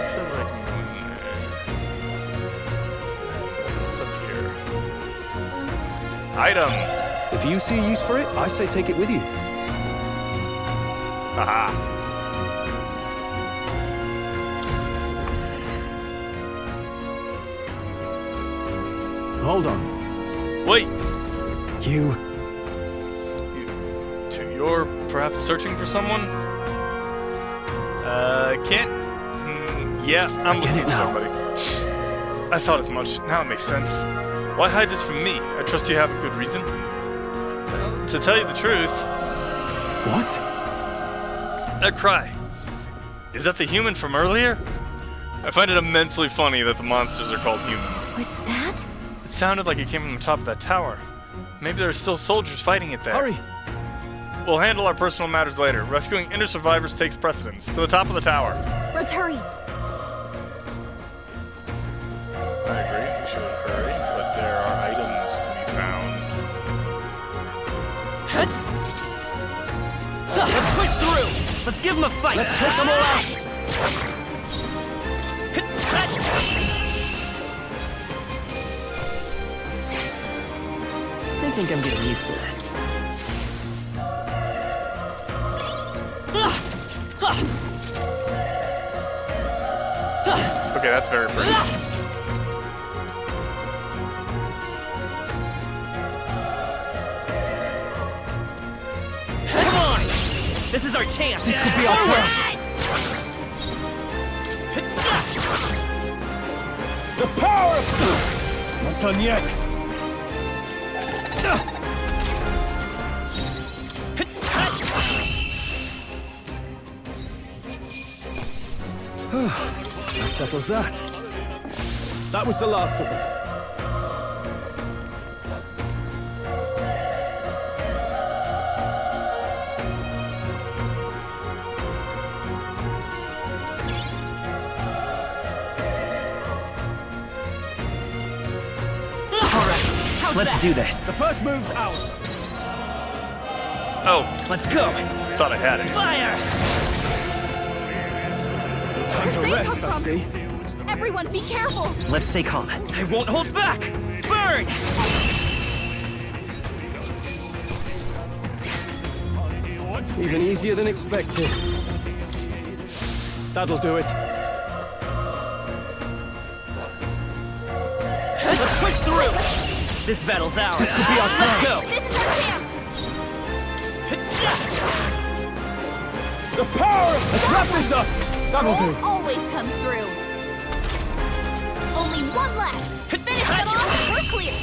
It says I can go in there. What's up here? Item. If you see a use for it, I say take it with you. Haha. Hold on. Wait. You're perhaps searching for someone? Can't. Yeah, I'm looking for somebody. I thought as much. Now it makes sense. Why hide this from me? I trust you have a good reason. Well, to tell you the truth. What? That cry. Is that the human from earlier? I find it immensely funny that the monsters are called humans. Was that? It sounded like it came from the top of that tower. Maybe there are still soldiers fighting it there. Hurry! We'll handle our personal matters later. Rescuing inner survivors takes precedence. To the top of the tower. Let's hurry. I agree, we should hurry, but there are items to be found. Let's push through! Let's give them a fight! Let's take them all out! I think I'm getting used to this. Okay, that's very pretty. Come on! This is our chance! This could be our chance! The power of... Not done yet! That settles that. That was the last of them. Let's do this. The first move's ours. Oh. Let's go. Thought I had it. Fire! Time to rest, I see. Everyone, be careful! Let's stay calm. I won't hold back! Burn! Even easier than expected. That'll do it. Let's push through! This battle's ours. This could be our chance. Let's go! This is our chance! The power of... Let's wrap this up! That'll do. Always comes through. Only one left. Finish them off and we're clear.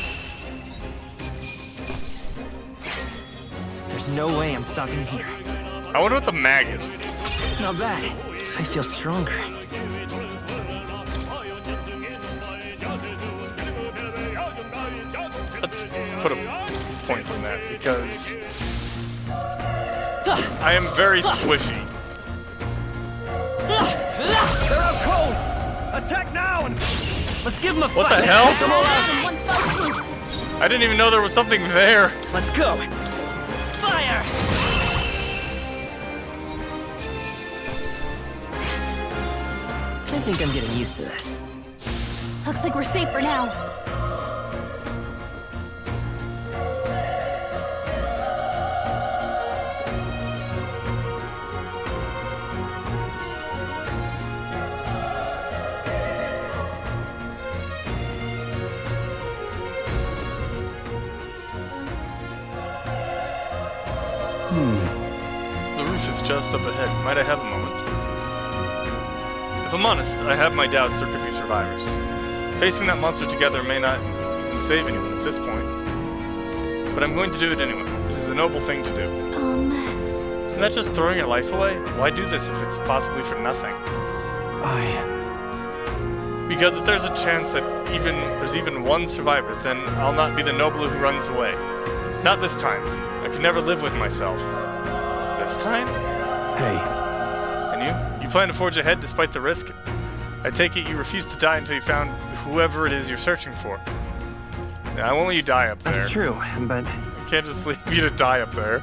There's no way I'm stopping here. I wonder what the mag is. Not bad. I feel stronger. Let's put a point on that because I am very squishy. They're out cold! Attack now and... Let's give them a What fight! the hell? Take them all out. I didn't even know there was something there. Let's go! Fire! I think I'm getting used to this. Looks like we're safe for now. The roof is just up ahead. Might I have a moment? If I'm honest, I have my doubts there could be survivors. Facing that monster together may not even save anyone at this point. But I'm going to do it anyway. It is a noble thing to do. Isn't that just throwing your life away? Why do this if it's possibly for nothing? Because if there's a chance that there's even one survivor, then I'll not be the noble who runs away. Not this time. I could never live with myself. This time? Hey. And you? You plan to forge ahead despite the risk? I take it you refuse to die until you found whoever it is you're searching for. I won't let you die up there. That's true, but... I can't just leave you to die up there.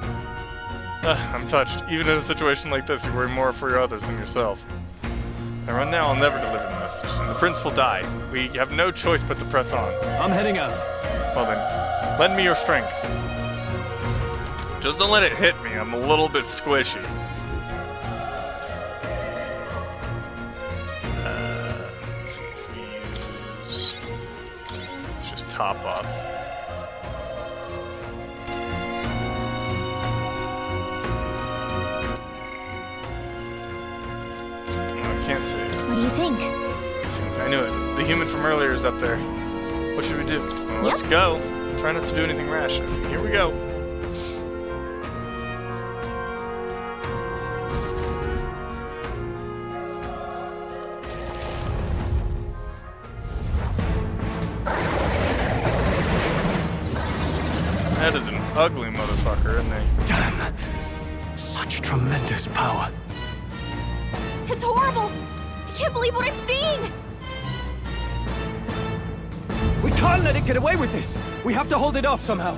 I'm touched. Even in a situation like this, you worry more for your others than yourself. If I run now, I'll never deliver the message, and the prince will die. We have no choice but to press on. I'm heading out. Well then, lend me your strength. Just don't let it hit me. I'm a little bit squishy. Let's see if we use... Let's just top off. I can't say it. What do you think? I knew it. The human from earlier is up there. What should we do? Well, let's go. Try not to do anything rash. Here we go. That is an ugly motherfucker, isn't he? Damn. Such tremendous power. It's horrible! I can't believe what I'm seeing! We can't let it get away with this. We have to hold it off somehow.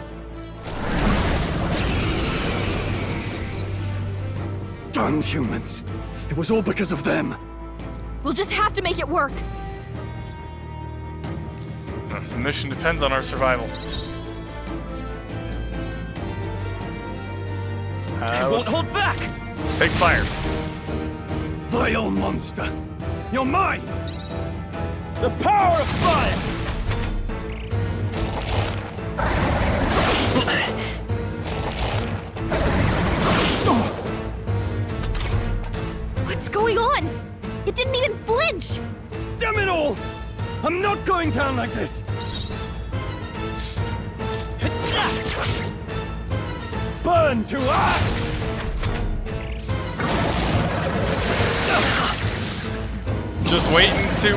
Darned humans. It was all because of them. We'll just have to make it work. The mission depends on our survival. I won't hold back! Take fire. Vile monster! You're mine! The power of fire! What's going on? It didn't even flinch! Damn it all! I'm not going down like this! Burn to ash! Just waiting to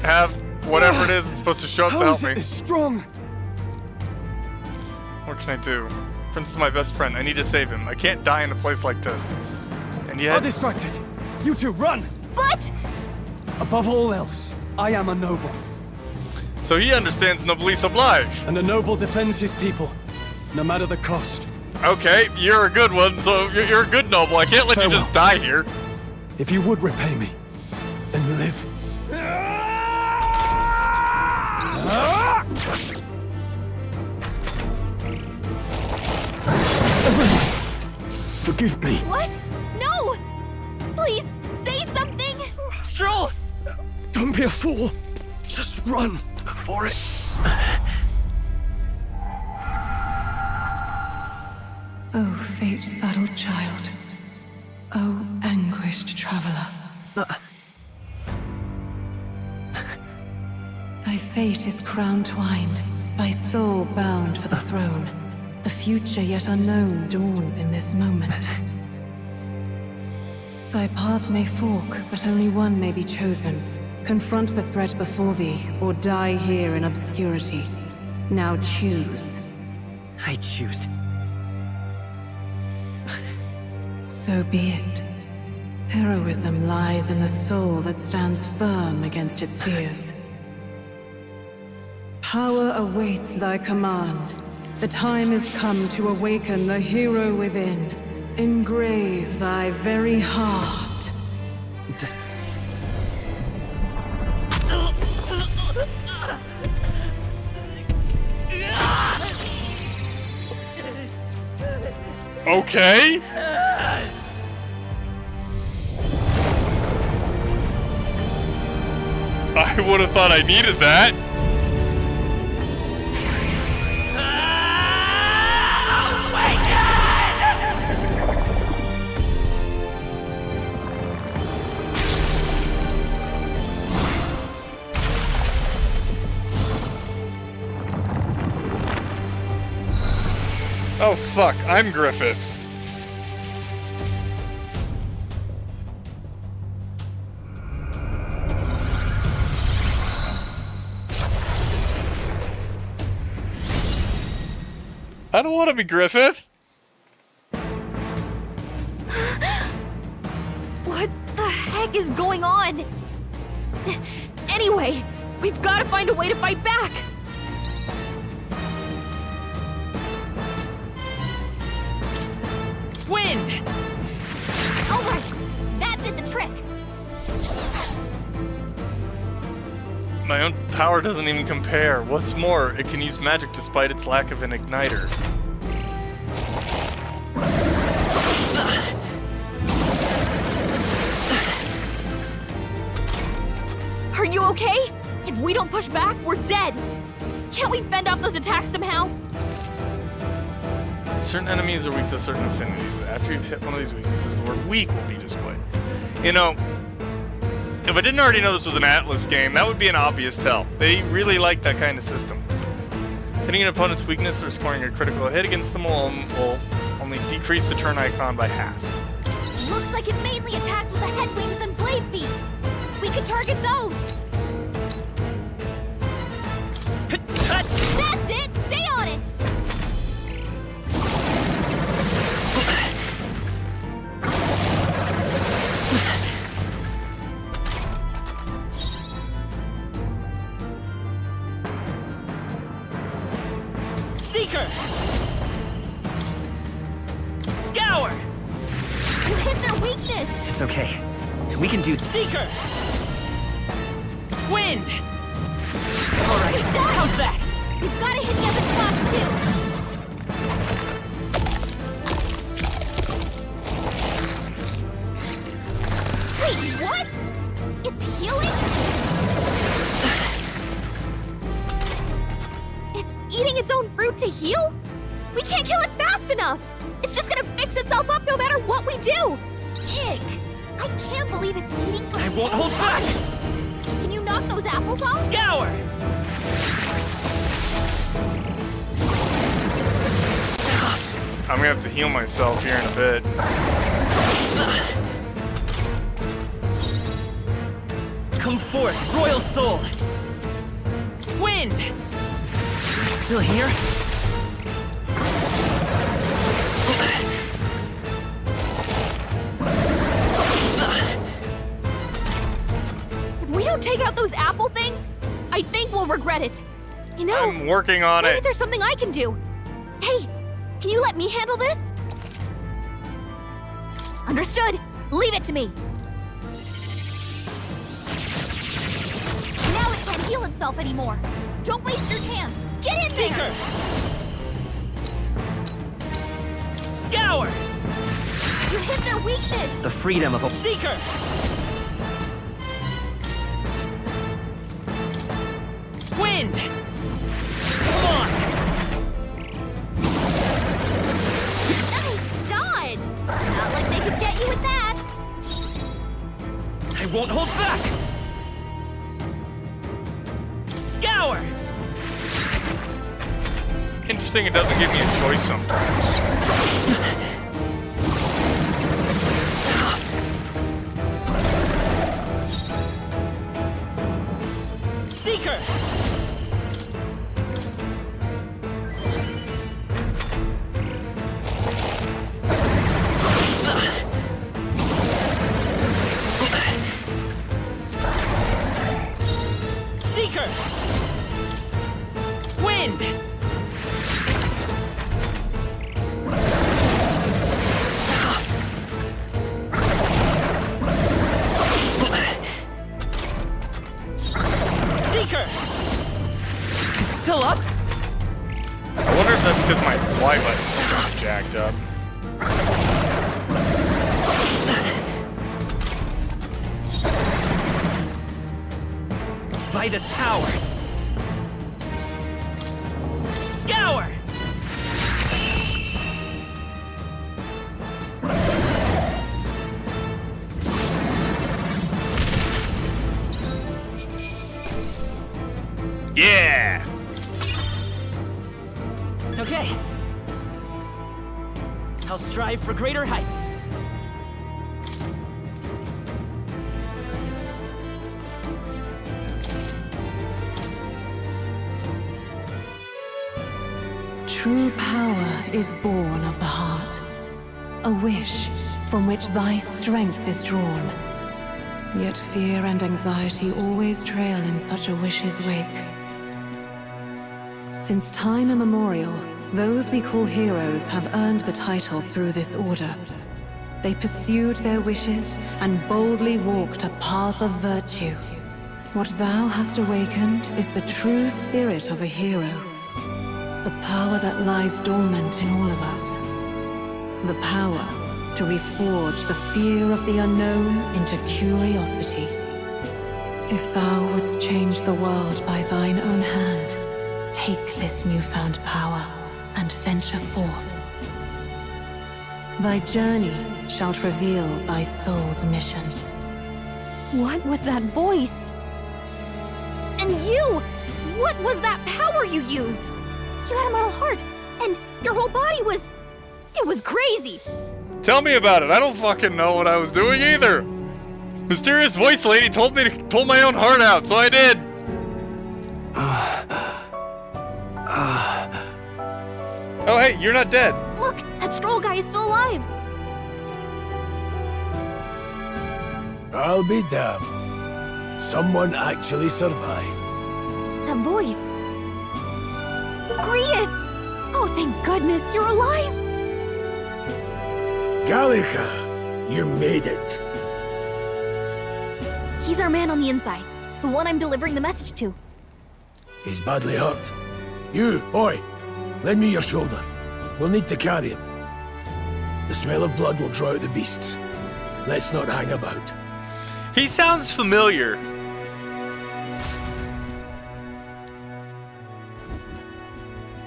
have whatever it is that's supposed to show up to help me. How is it strong? What can I do? Prince is my best friend. I need to save him. I can't die in a place like this. And yet... I'll distract it. You two, run! But... Above all else, I am a noble. So he understands noblesse oblige. And a noble defends his people, no matter the cost. Okay, you're a good one, so you're a good noble. I can't let you just die here. If you would repay me, then live. Forgive me. What? No! Please, say something! Stroll! Don't be a fool. Just run before it... Oh, fate-saddled child. Oh, anguished traveler. Thy fate is crown-twined, thy soul bound for the throne. The future yet unknown dawns in this moment. Thy path may fork, but only one may be chosen. Confront the threat before thee, or die here in obscurity. Now choose. I choose. So be it. Heroism lies in the soul that stands firm against its fears. Power awaits thy command. The time is come to awaken the hero within. Engrave thy very heart. Okay. I would have thought I needed that. Oh fuck, I'm Griffith. I don't want to be Griffith. What the heck is going on? Anyway, we've got to find a way to fight back. Wind! All right, that did the trick. My own power doesn't even compare. What's more, it can use magic despite its lack of an igniter. Are you okay? If we don't push back, we're dead. Can't we fend off those attacks somehow? Certain enemies are weak to certain affinities. After you've hit one of these weaknesses, the word weak will be displayed. You know, if I didn't already know this was an Atlas game, that would be an obvious tell. They really like that kind of system. Hitting an opponent's weakness or scoring a critical hit against them will only decrease the turn icon by half. Looks like it mainly attacks with the head wings and blade feet. We could target those. That's it! Stay on it! Seeker! Scour! You hit their weakness! It's okay. We can do Seeker! Wind! Alright, how's that? We've got to hit the other spots too. Wait, what? It's healing? It's eating its own fruit to heal? We can't kill it fast enough! It's just gonna fix itself up no matter what we do! Ick! I can't believe it's eating. I won't hold back! Can you knock those apples off? Scour! I'm gonna have to heal myself here in a bit. Come forth, Royal Soul! Wind! Still here? If we don't take out those apple things, I think we'll regret it. You know, I'm working on maybe it. there's something I can do. Hey, can you let me handle this? Understood. Leave it to me. Now it can't heal itself anymore. Don't waste your chance. Get in Seeker! there! Scour! You hit their weakness! The freedom of a Seeker! Wind! Come on! Nice dodge! Not like they could get you with that! I won't hold back! Scour! Interesting, it doesn't give me a choice sometimes. Seeker! Seeker! Wind! Seeker! Still up? I wonder if that's because my Y button's kind of jacked up. Vitus power! Scour! Yeah! Okay. I'll strive for greater heights. true power is born of the heart. A wish from which thy strength is drawn. Yet fear and anxiety always trail in such a wish's wake. Since time immemorial, those we call heroes have earned the title through this order. They pursued their wishes and boldly walked a path of virtue. What thou hast awakened is the true spirit of a hero. The power that lies dormant in all of us. The power to reforge the fear of the unknown into curiosity. If thou wouldst change the world by thine own hand, take this newfound power and venture forth. Thy journey shalt reveal thy soul's mission. What was that voice? And you! What was that power you used? You had a metal heart, and your whole body was... It was crazy! Tell me about it. I don't fucking know what I was doing either. Mysterious voice lady told me to pull my own heart out, so I did. Oh, hey, you're not dead. Look, that stroll guy is still alive. I'll be damned. Someone actually survived. That voice. Grius! Oh, thank goodness you're alive! Gallica, you made it. He's our man on the inside. The one I'm delivering the message to. He's badly hurt. You, boy, lend me your shoulder. We'll need to carry him. The smell of blood will draw out the beasts. Let's not hang about. He sounds familiar.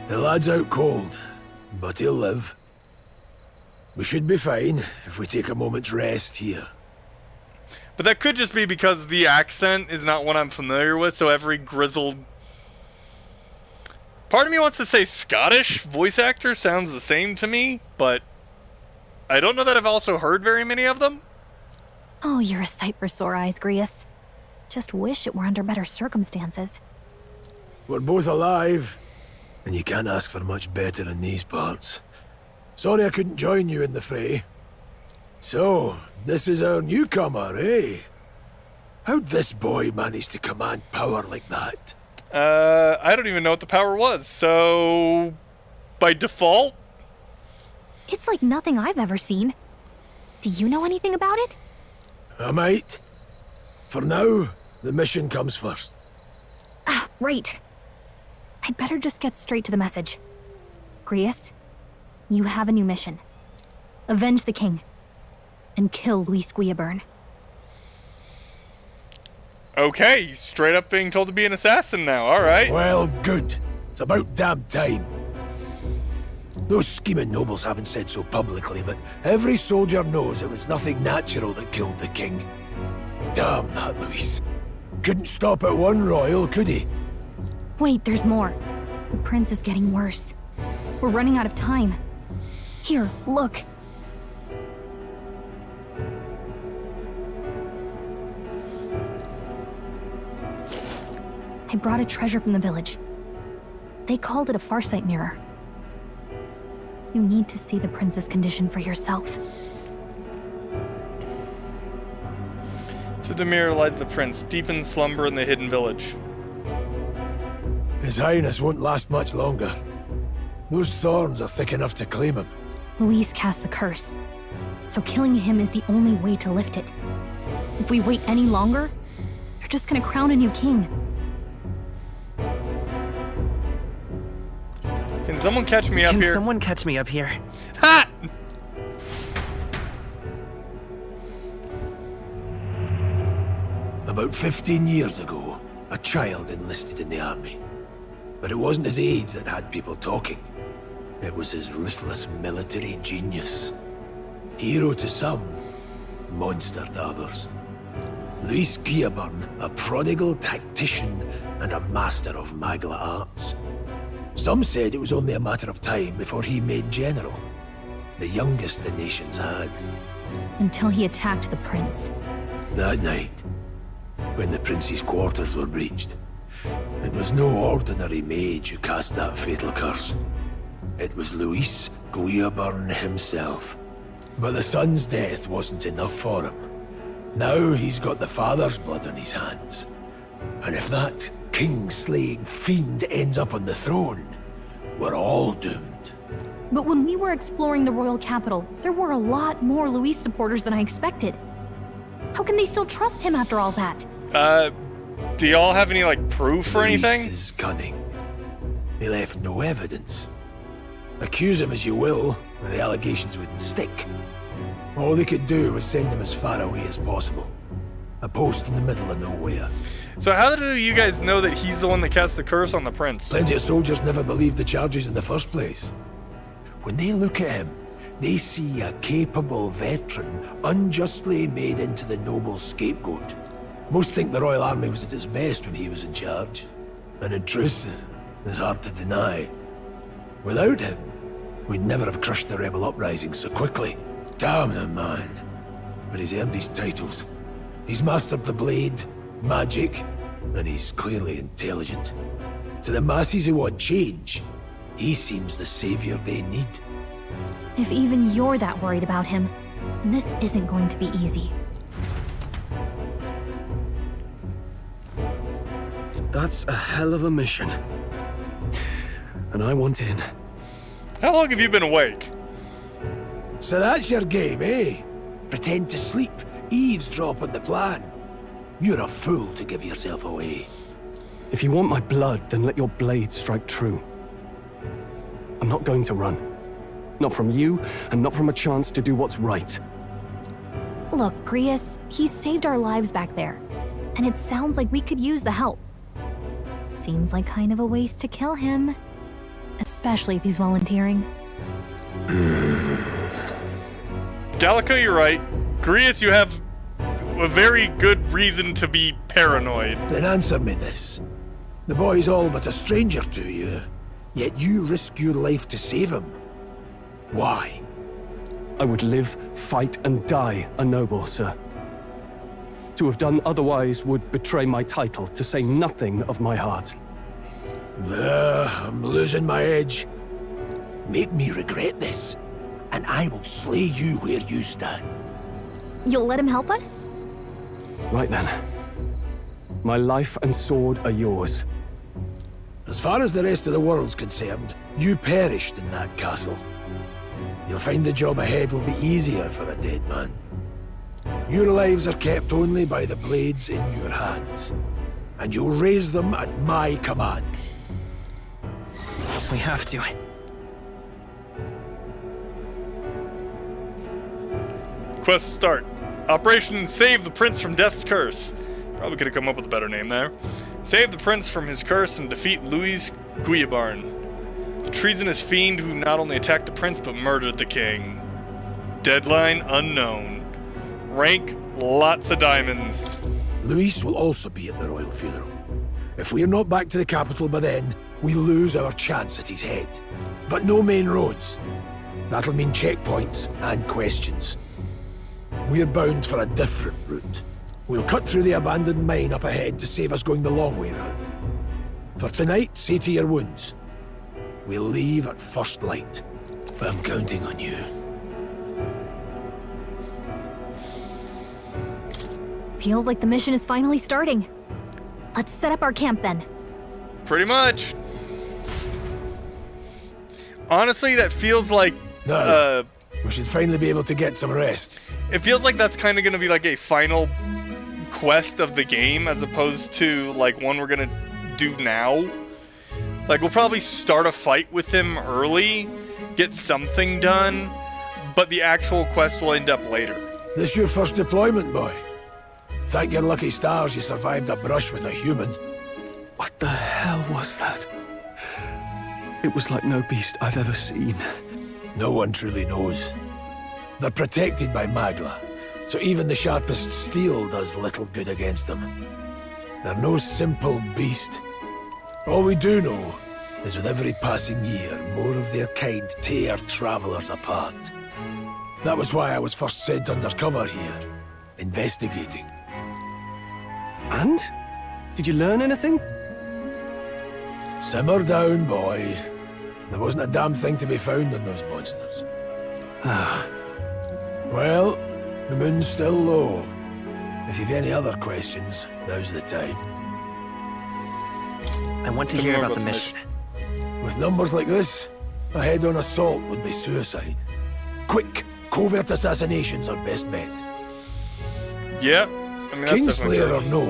The lad's out cold, but he'll live. We should be fine if we take a moment's rest here. But that could just be because the accent is not one I'm familiar with, so every grizzled... Part of me wants to say Scottish voice actor sounds the same to me, but I don't know that I've also heard very many of them. Oh, you're a sight for sore eyes, Grius. Just wish it were under better circumstances. We're both alive, and you can't ask for much better in these parts. Sorry I couldn't join you in the fray. So, this is our newcomer, eh? How'd this boy manage to command power like that? I don't even know what the power was, so... By default? It's like nothing I've ever seen. Do you know anything about it? I might. For now, the mission comes first. Ah, right. I'd better just get straight to the message. Grius, you have a new mission. Avenge the king. And kill Luis Guillaburn. Okay, straight up being told to be an assassin now, alright. Well, good. It's about damn time. Those scheming nobles haven't said so publicly, but every soldier knows it was nothing natural that killed the king. Damn that Luis. Couldn't stop at one royal, could he? Wait, there's more. The prince is getting worse. We're running out of time. Here, look. I brought a treasure from the village. They called it a farsight mirror. You need to see the prince's condition for yourself. Through the mirror lies the prince, deep in slumber in the hidden village. His Highness won't last much longer. Those thorns are thick enough to claim him. Luis cast the curse, so killing him is the only way to lift it. If we wait any longer, they're just gonna crown a new king. Can someone catch me up here? Can someone catch me up here? Ha! About 15 years ago, a child enlisted in the army. But it wasn't his age that had people talking. It was his ruthless military genius. Hero to some, monster to others. Luis Guillaburn, a prodigal tactician and a master of Magla arts. Some said it was only a matter of time before he made general. The youngest the nation's had. Until he attacked the prince. That night, when the prince's quarters were breached, it was no ordinary mage who cast that fatal curse. It was Luis Guillaburn himself. But the son's death wasn't enough for him. Now he's got the father's blood on his hands. And if that king-slaying fiend ends up on the throne, we're all doomed. But when we were exploring the royal capital, there were a lot more Luis supporters than I expected. How can they still trust him after all that? Do y'all have any, like, proof or anything? Luis is cunning. He left no evidence. Accuse him as you will, the allegations wouldn't stick. All they could do was send him as far away as possible. A post in the middle of nowhere. So how do you guys know that he's the one that cast the curse on the prince? Plenty of soldiers never believed the charges in the first place. When they look at him, they see a capable veteran unjustly made into the noble scapegoat. Most think the Royal Army was at its best when he was in charge. And in truth, it's hard to deny. Without him, we'd never have crushed the rebel uprising so quickly. Damn the man. But he's earned his titles. He's mastered the blade, magic, and he's clearly intelligent. To the masses who want change, he seems the savior they need. If even you're that worried about him, then this isn't going to be easy. That's a hell of a mission. And I want in. How long have you been awake? So that's your game, eh? Pretend to sleep, eavesdrop on the plan. You're a fool to give yourself away. If you want my blood, then let your blade strike true. I'm not going to run. Not from you, and not from a chance to do what's right. Look, Grius, he saved our lives back there. And it sounds like we could use the help. Seems like kind of a waste to kill him. Especially if he's volunteering. Gallica, you're right. Grius, you have a very good reason to be paranoid. Then answer me this. The boy's all but a stranger to you, yet you risk your life to save him. Why? I would live, fight, and die a noble, sir. To have done otherwise would betray my title, to say nothing of my heart. There, I'm losing my edge. Make me regret this, and I will slay you where you stand. You'll let him help us? Right then. My life and sword are yours. As far as the rest of the world's concerned, you perished in that castle. You'll find the job ahead will be easier for a dead man. Your lives are kept only by the blades in your hands, and you'll raise them at my command. We have to. Quest start. Operation Save the Prince from Death's Curse. Probably could have come up with a better name there. Save the Prince from his curse and defeat Luis Guillaburn, the treasonous fiend who not only attacked the prince but murdered the king. Deadline unknown. Rank lots of diamonds. Luis will also be at the royal funeral. If we're not back to the capital by then, we lose our chance at his head. But no main roads. That'll mean checkpoints and questions. We're bound for a different route. We'll cut through the abandoned mine up ahead to save us going the long way round. For tonight, see to your wounds. We'll leave at first light. I'm counting on you. Feels like the mission is finally starting. Let's set up our camp then. Pretty much. Honestly, that feels like... we should finally be able to get some rest. It feels like that's kind of going to be like a final quest of the game as opposed to like one we're going to do now. Like we'll probably start a fight with him early, get something done, but the actual quest will end up later. This your first deployment, boy? Thank your lucky stars you survived a brush with a human. What the hell was that? It was like no beast I've ever seen. No one truly knows. They're protected by Magla, so even the sharpest steel does little good against them. They're no simple beast. All we do know is with every passing year, more of their kind tear travelers apart. That was why I was first sent undercover here, investigating. And? Did you learn anything? Simmer down, boy. There wasn't a damn thing to be found on those monsters. Well, the moon's still low. If you've any other questions, now's the time. I want to hear about the mission. With numbers like this, a head-on assault would be suicide. Quick, covert assassinations are best bet. Yeah, I mean, Kingslayer or no,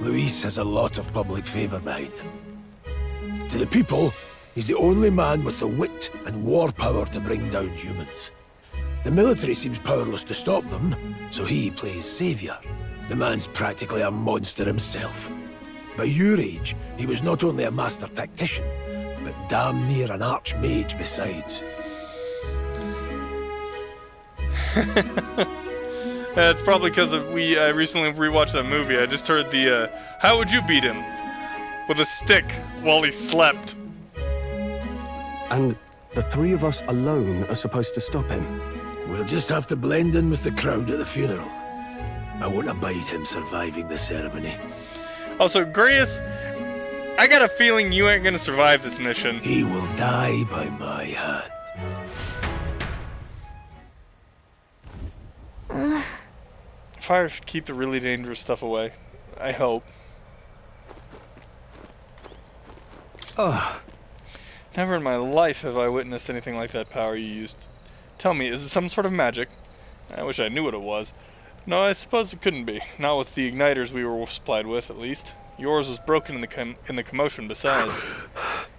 Luis has a lot of public favour behind him. To the people, he's the only man with the wit and war power to bring down humans. The military seems powerless to stop them, so he plays saviour. The man's practically a monster himself. By your age, he was not only a master tactician, but damn near an archmage besides. It's probably because I recently rewatched that movie. I just heard the, how would you beat him? With a stick while he slept. And the three of us alone are supposed to stop him. We'll just have to blend in with the crowd at the funeral. I won't abide him surviving the ceremony. Also, Grayus, I got a feeling you ain't gonna survive this mission. He will die by my hand. Fire should keep the really dangerous stuff away. I hope. Ugh. Never in my life have I witnessed anything like that power you used. Tell me, is it some sort of magic? I wish I knew what it was. No, I suppose it couldn't be. Not with the igniters we were supplied with, at least. Yours was broken in the commotion besides.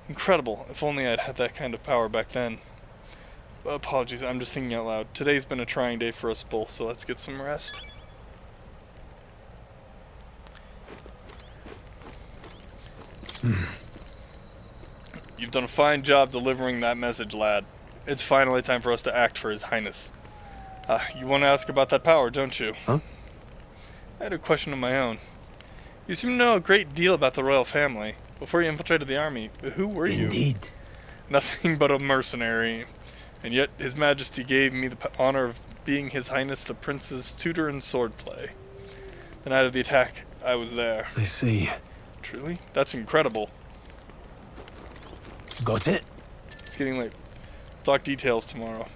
Incredible. If only I'd had that kind of power back then. Apologies, I'm just thinking out loud. Today's been a trying day for us both, so let's get some rest. You've done a fine job delivering that message, lad. It's finally time for us to act for His Highness. You want to ask about that power, don't you? Huh? I had a question of my own. You seem to know a great deal about the royal family. Before you infiltrated the army, who were you? Indeed. Nothing but a mercenary. And yet, His Majesty gave me the honor of being His Highness the Prince's tutor in swordplay. The night of the attack, I was there. I see. Truly? That's incredible. Got it? It's getting late. Talk details tomorrow.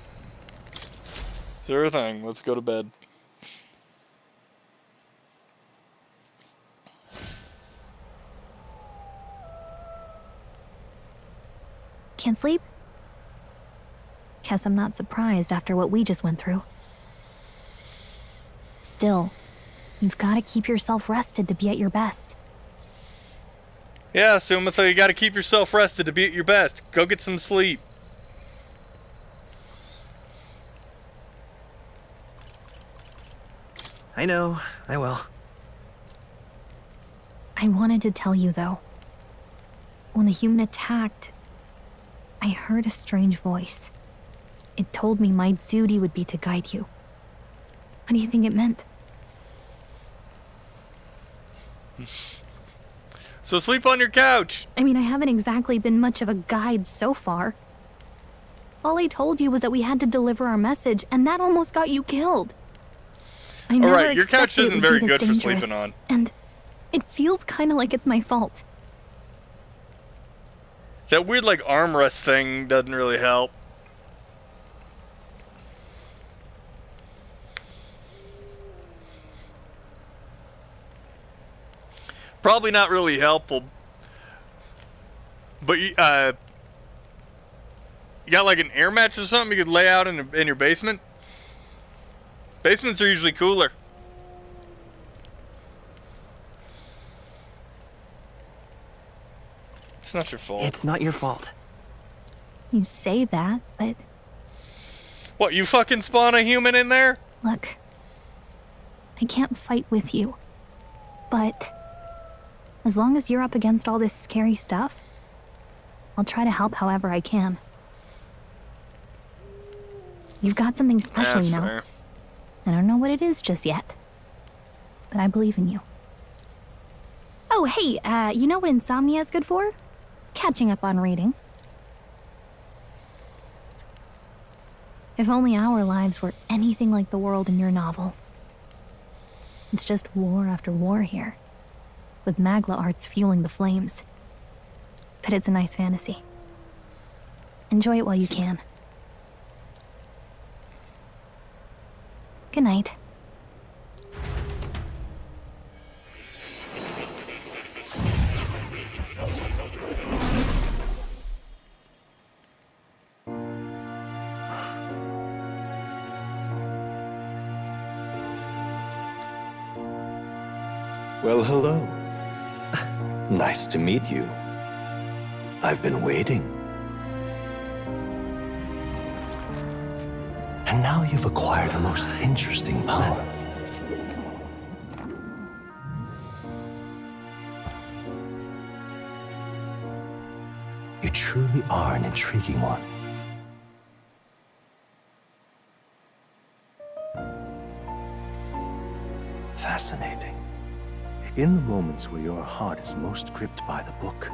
Sure thing. Let's go to bed. Can't sleep? Guess I'm not surprised after what we just went through. Still, you've got to keep yourself rested to be at your best. Yeah, Sumitha, you gotta keep yourself rested to be at your best. Go get some sleep. I know, I will. I wanted to tell you, though. When the human attacked, I heard a strange voice. It told me my duty would be to guide you. What do you think it meant? So sleep on your couch. I mean, I haven't exactly been much of a guide so far. All I told you was that we had to deliver our message, and that almost got you killed. I never Alright, your couch expected it isn't would very be this good for sleeping dangerous, on. And it feels kind of like it's my fault. That weird, like, armrest thing doesn't really help. Probably not really helpful. But you got like an air mattress or something you could lay out in your basement? Basements are usually cooler. It's not your fault. It's not your fault. You say that, but What, you fucking spawn a human in there? look, I can't fight with you. But as long as you're up against all this scary stuff, I'll try to help however I can. You've got something special, That's you know. fair. I don't know what it is just yet, but I believe in you. Oh, hey, you know what insomnia is good for? Catching up on reading. If only our lives were anything like the world in your novel. It's just war after war here, with Magla arts fueling the flames. But it's a nice fantasy. Enjoy it while you can. Good night. Well, hello. Nice to meet you. I've been waiting. And now you've acquired a most interesting power. You truly are an intriguing one. Fascinating. In the moments where your heart is most gripped by the book,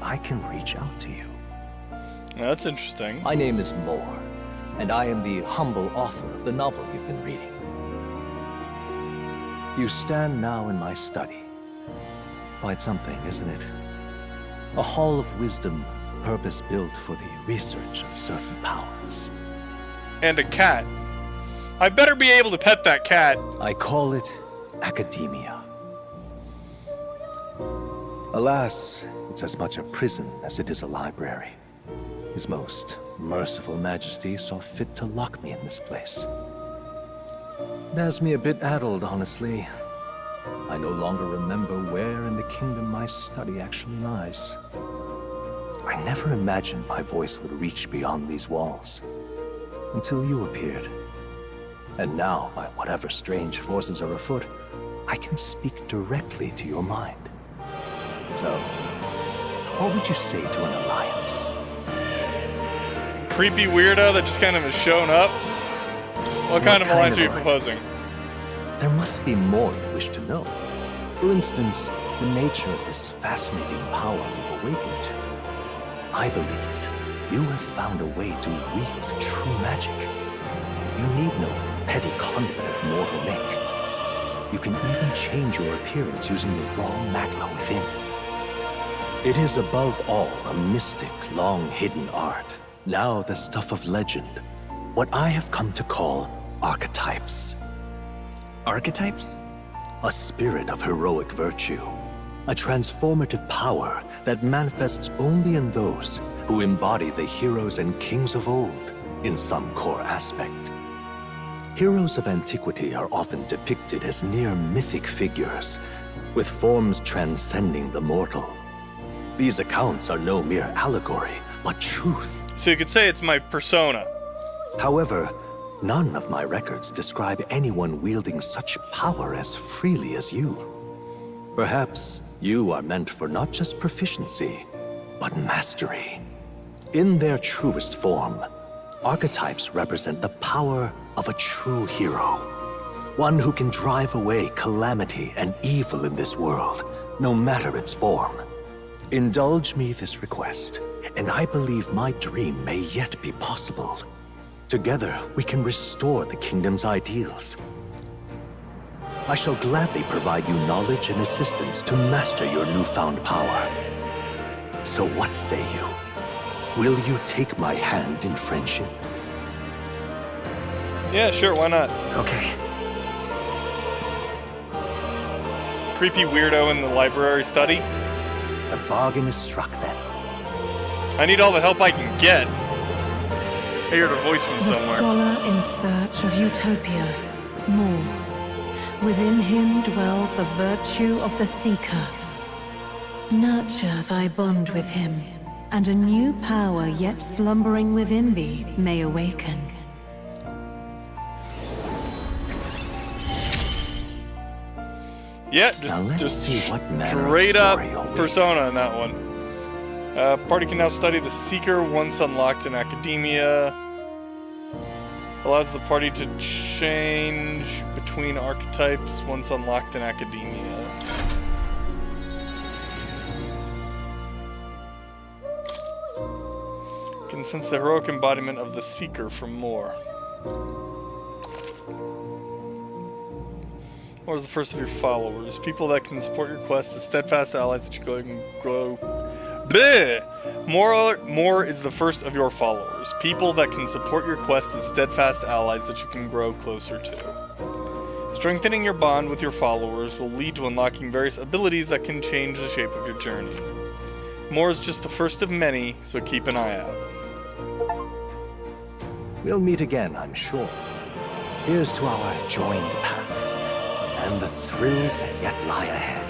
I can reach out to you. That's interesting. My name is Moore, and I am the humble author of the novel you've been reading. You stand now in my study. Quite something, isn't it? A hall of wisdom, purpose-built for the research of certain powers. And a cat. I better be able to pet that cat. I call it academia. Alas, it's as much a prison as it is a library. His most merciful majesty saw fit to lock me in this place. It has me a bit addled, honestly. I no longer remember where in the kingdom my study actually lies. I never imagined my voice would reach beyond these walls, until you appeared. And now, by whatever strange forces are afoot, I can speak directly to your mind. So, what would you say to an alliance? Creepy weirdo that just kind of has shown up? What kind of alliance are you proposing? There must be more you wish to know. For instance, the nature of this fascinating power you've awakened to. I believe you have found a way to wield true magic. You need no petty conduit of mortal make. You can even change your appearance using the raw magma within. It is above all a mystic, long-hidden art, now the stuff of legend, what I have come to call archetypes. Archetypes? A spirit of heroic virtue, a transformative power that manifests only in those who embody the heroes and kings of old in some core aspect. Heroes of antiquity are often depicted as near mythic figures, with forms transcending the mortal. These accounts are no mere allegory, but truth. So you could say it's my persona. However, none of my records describe anyone wielding such power as freely as you. Perhaps you are meant for not just proficiency, but mastery. In their truest form, archetypes represent the power of a true hero. One who can drive away calamity and evil in this world, no matter its form. Indulge me this request, and I believe my dream may yet be possible. Together, we can restore the kingdom's ideals. I shall gladly provide you knowledge and assistance to master your newfound power. So what say you? Will you take my hand in friendship? Yeah, sure, why not? Okay. Creepy weirdo in the library study. The bargain is struck then. I need all the help I can get. I heard a voice from The somewhere. scholar in search of utopia, more. Within him dwells the virtue of the seeker. Nurture thy bond with him, and a new power yet slumbering within thee may awaken. Yeah, Now let's just see what manner of straight up story you'll persona in that one. Party can now study the Seeker once unlocked in Academia. Allows the party to change between archetypes once unlocked in Academia. Can sense the heroic embodiment of the Seeker from more. Or is the first of your followers? People that can support your quest, the steadfast allies that you Bleh! More is the first of your followers, people that can support your quest as steadfast allies that you can grow closer to. Strengthening your bond with your followers will lead to unlocking various abilities that can change the shape of your journey. More is just the first of many, so keep an eye out. We'll meet again, I'm sure. Here's to our joined path, and the thrills that yet lie ahead.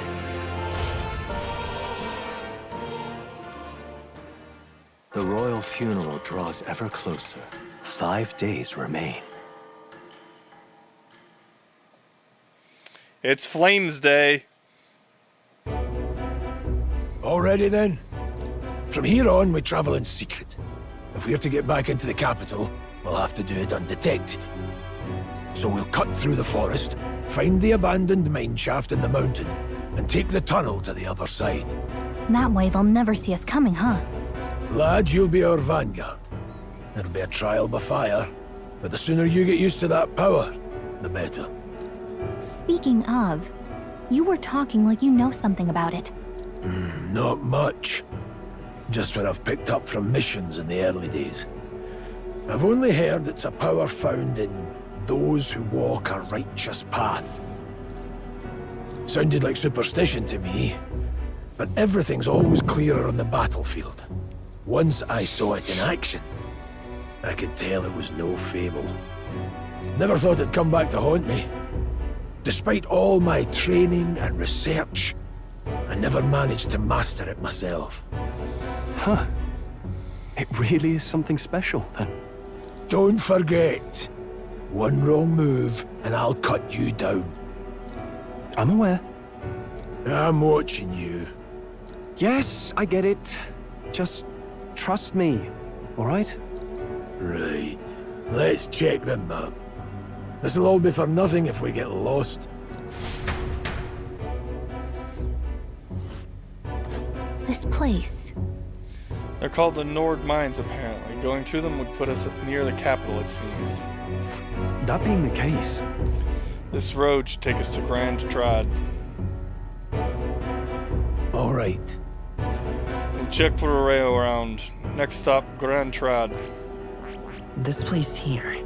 The royal funeral draws ever closer. 5 days remain. It's Flames Day. Already then? From here on, we travel in secret. If we're to get back into the capital, we'll have to do it undetected. So we'll cut through the forest, find the abandoned mine shaft in the mountain, and take the tunnel to the other side. That way they'll never see us coming, huh? Lad, you'll be our vanguard. It'll be a trial by fire, but the sooner you get used to that power, the better. Speaking of, you were talking like you know something about it. Not much. Just what I've picked up from missions in the early days. I've only heard it's a power found in those who walk a righteous path. Sounded like superstition to me, but everything's always clearer on the battlefield. Once I saw it in action, I could tell it was no fable. Never thought it'd come back to haunt me. Despite all my training and research, I never managed to master it myself. Huh. It really is something special, then. Don't forget, one wrong move and I'll cut you down. I'm aware. I'm watching you. Yes, I get it. Just trust me, all right? Right. Let's check the map. This'll all be for nothing if we get lost. This place. They're called the Nord Mines, apparently. Going through them would put us near the capital, it seems. That being the case... This road should take us to Grand Trad. All right. We'll check for a rail around. Next stop, Grand Trad. This place here.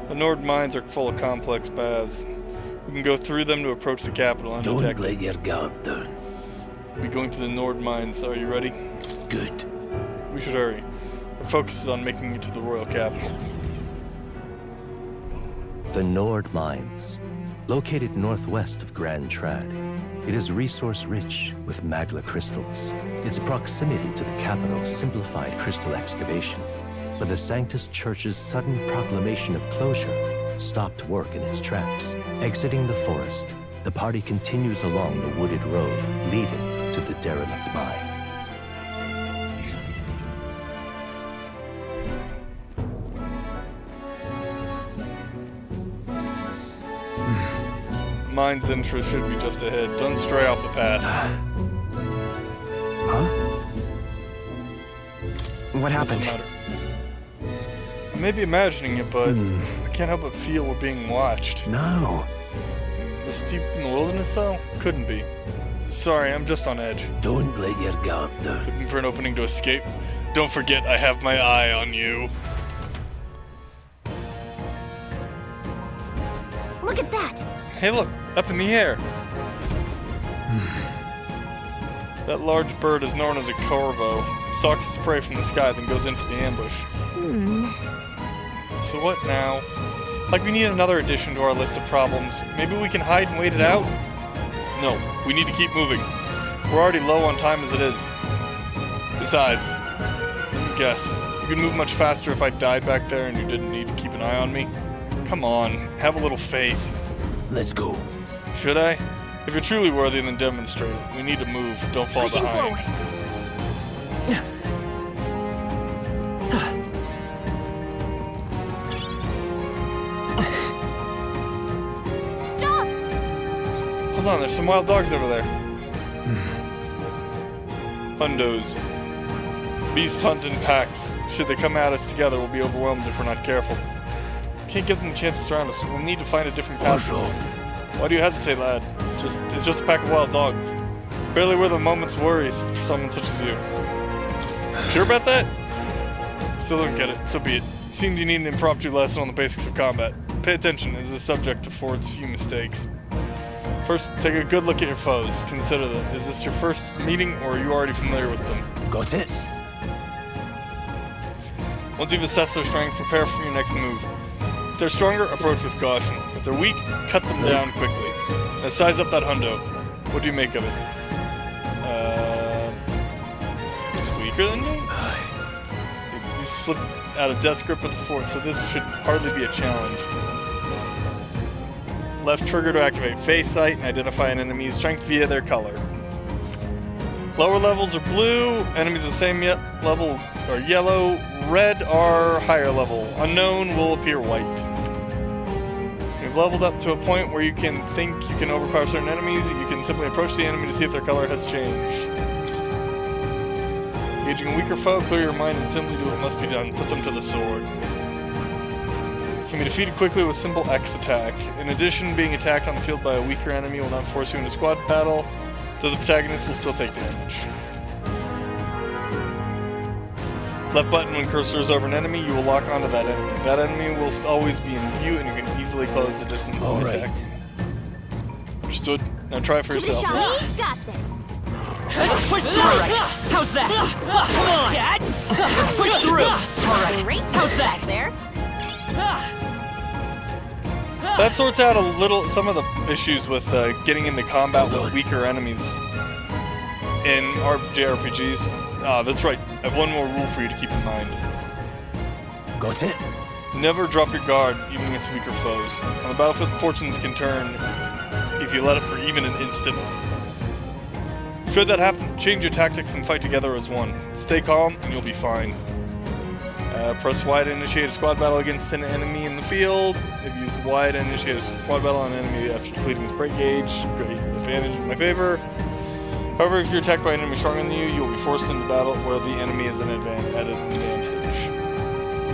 The Nord Mines are full of complex paths. We can go through them to approach the capital undetected. Don't let your guard down. We'll be going to the Nord Mines. Are you ready? Good. We should hurry. Our focus is on making it to the royal capital. The Nord Mines. Located northwest of Grand Trad, it is resource-rich with magla crystals. Its proximity to the capital simplified crystal excavation, but the Sanctus Church's sudden proclamation of closure stopped work in its tracks. Exiting the forest, the party continues along the wooded road leading to the derelict mine. Mine's interest should be just ahead. Don't stray off the path. Huh? What What's happened? the matter? I may be imagining it, but I can't help but feel we're being watched. No. This deep in the wilderness, though? Couldn't be. Sorry, I'm just on edge. Don't let your guard down. Looking for an opening to escape. Don't forget, I have my eye on you. Look at that! Hey, look, up in the air. That large bird is known as a corvo. It stalks its prey from the sky, then goes in for the ambush. So what now? Like we need another addition to our list of problems. Maybe we can hide and wait it out? No, we need to keep moving. We're already low on time as it is. Besides, let me guess, you could move much faster if I died back there and you didn't need to keep an eye on me? Come on, have a little faith. Let's go. Should I? If you're truly worthy, then demonstrate it. We need to move. Don't fall Pushing behind. Stop! Hold on, there's some wild dogs over there. Hundos. Beasts hunt in packs. Should they come at us together, we'll be overwhelmed if we're not careful. Can't give them a chance to surround us. We'll need to find a different path. Why do you hesitate, lad? It's just a pack of wild dogs. Barely worth a moment's worries for someone such as you. Sure about that? Still don't get it, so be it. Seems you need an impromptu lesson on the basics of combat. Pay attention, as the subject affords few mistakes. First, take a good look at your foes. Consider them. Is this your first meeting, or are you already familiar with them? Got it? Once you've assessed their strength, prepare for your next move. If they're stronger, approach with caution. If they're weak, cut them down quickly. Now size up that hundo. What do you make of it? It's weaker than you? You slipped out of death's grip with the fort, so this should hardly be a challenge. Left trigger to activate face sight and identify an enemy's strength via their color. Lower levels are blue, enemies of the same level are yellow, red are higher level, unknown will appear white. You've leveled up to a point where you can think you can overpower certain enemies. You can simply approach the enemy to see if their color has changed. Engaging a weaker foe, clear your mind and simply do what must be done. Put them to the sword. Can be defeated quickly with simple X attack. In addition, being attacked on the field by a weaker enemy will not force you into squad battle, though the protagonist will still take damage. Left button when cursor is over an enemy, you will lock onto that enemy. That enemy will always be in view and you can easily close the distance when attacked. Understood? Now try it for yourself. He's got this. Push through! How's that? Come on! Push through! Alright, how's that? There. That sorts out some of the issues with getting into combat with weaker enemies in JRPGs. That's right. I have one more rule for you to keep in mind. Got it? Never drop your guard, even against weaker foes. On the battlefield, fortunes can turn if you let it for even an instant. Should that happen, change your tactics and fight together as one. Stay calm, and you'll be fine. Press Y to initiate a squad battle against an enemy in the field. If you use Y to initiate a squad battle on an enemy after depleting his break gauge, great advantage in my favor. However, if you're attacked by an enemy stronger than you, you will be forced into battle where the enemy is at an advantage.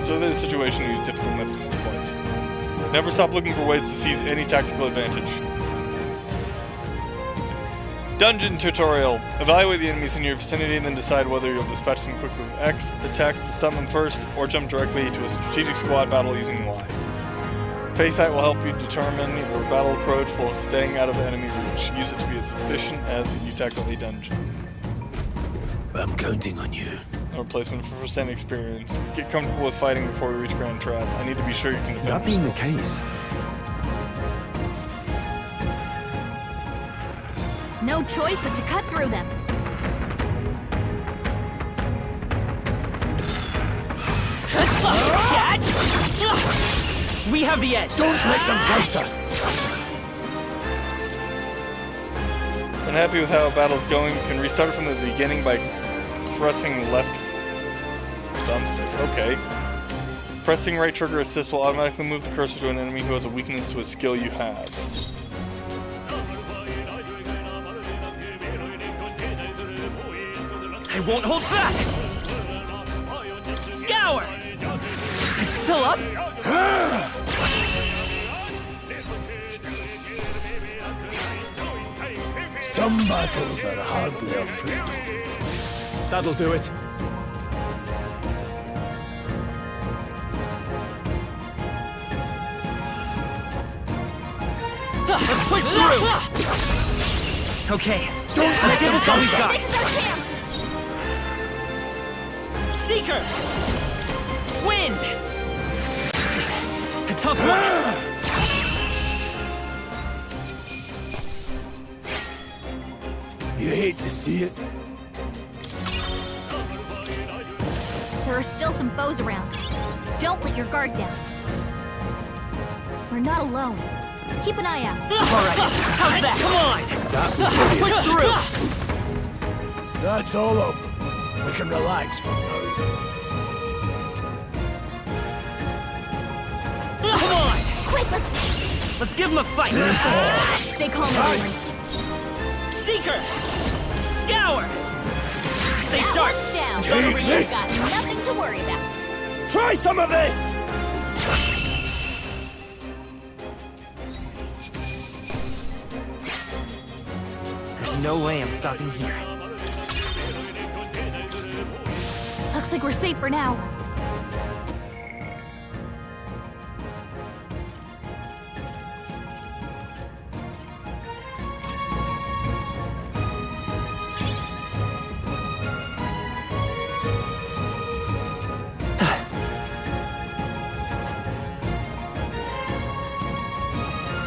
So in this situation, use difficult methods to fight. Never stop looking for ways to seize any tactical advantage. Dungeon tutorial. Evaluate the enemies in your vicinity and then decide whether you'll dispatch them quickly with X attacks to stun them first, or jump directly to a strategic squad battle using Y. Face sight will help you determine your battle approach while staying out of enemy reach. Use it to be as efficient as you tackle a dungeon. I'm counting on you. No replacement for first-hand experience. Get comfortable with fighting before we reach Grand Trap. I need to be sure you can defend That being the yourself. case, No choice but to cut through them. We have the edge. Don't let them counter. When happy with how a battle's going, you can restart from the beginning by pressing left thumbstick. Okay. Pressing right trigger assist will automatically move the cursor to an enemy who has a weakness to a skill you have. I won't hold back! Scour! Still up? Some battles are hardly a friend. that'll do it. Let's push through! Okay, let's give this all we've got. This is our chance. Seeker! Wind! A tough one! You hate to see it. There are still some foes around. Don't let your guard down. We're not alone. Keep an eye out. Alright, how's that? Come on! Push through! That's all over. We can relax for now. Come on! Quick, Let's give him a fight! stay calm, everyone. Seeker! Scour! Stay That sharp! one's down. Take You've this! got nothing to worry about. Try some of this! There's no way I'm stopping here. Looks like we're safe for now.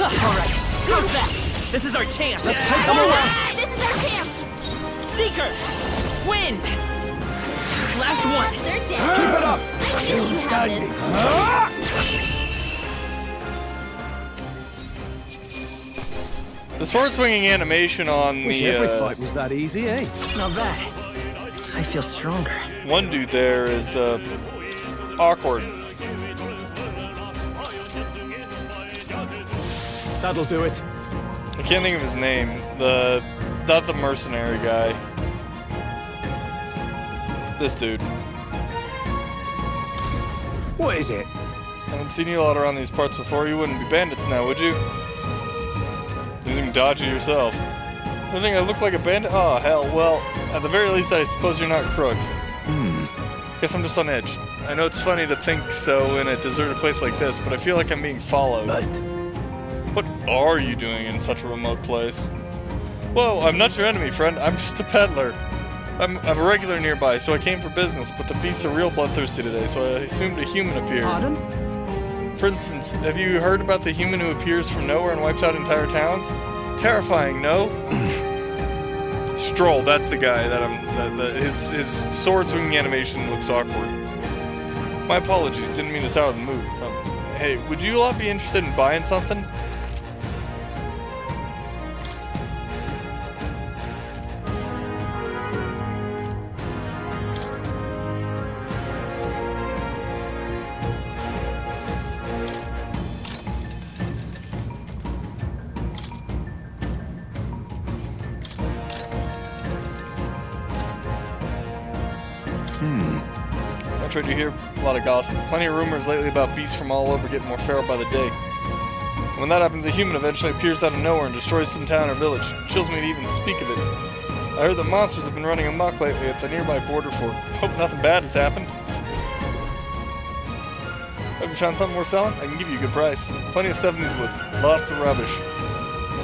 Alright, how's that? This is our chance! Let's take them away! This is our chance! Seeker! Wind! Last one! They're dead! Keep it up! I knew you had this. The sword swinging animation on Wish the every fight was that easy, eh? Not bad. I feel stronger. one dude there is awkward. That'll do it. I can't think of his name. Not the mercenary guy. This dude. What is it? I haven't seen you a lot around these parts before. You wouldn't be bandits now, would you? You seem dodgy yourself. You think I look like a bandit? Oh, hell. Well, at the very least, I suppose you're not crooks. Guess I'm just on edge. I know it's funny to think so in a deserted place like this, but I feel like I'm being followed. What are you doing in such a remote place? Whoa, I'm not your enemy, friend. I'm just a peddler. I'm a regular nearby, so I came for business, but the beasts are real bloodthirsty today, so I assumed a human appeared. Pardon? For instance, have you heard about the human who appears from nowhere and wipes out entire towns? Terrifying, no? Stroll, that's the guy that his sword swinging animation looks awkward. My apologies, didn't mean to sour the mood. Hey, would you lot be interested in buying something? I tried to hear a lot of gossip. Plenty of rumors lately about beasts from all over getting more feral by the day. When that happens, a human eventually appears out of nowhere and destroys some town or village. Chills me to even speak of it. I heard that monsters have been running amok lately at the nearby border fort. Hope nothing bad has happened. Have you found something worth selling? I can give you a good price. Plenty of stuff in these woods. Lots of rubbish.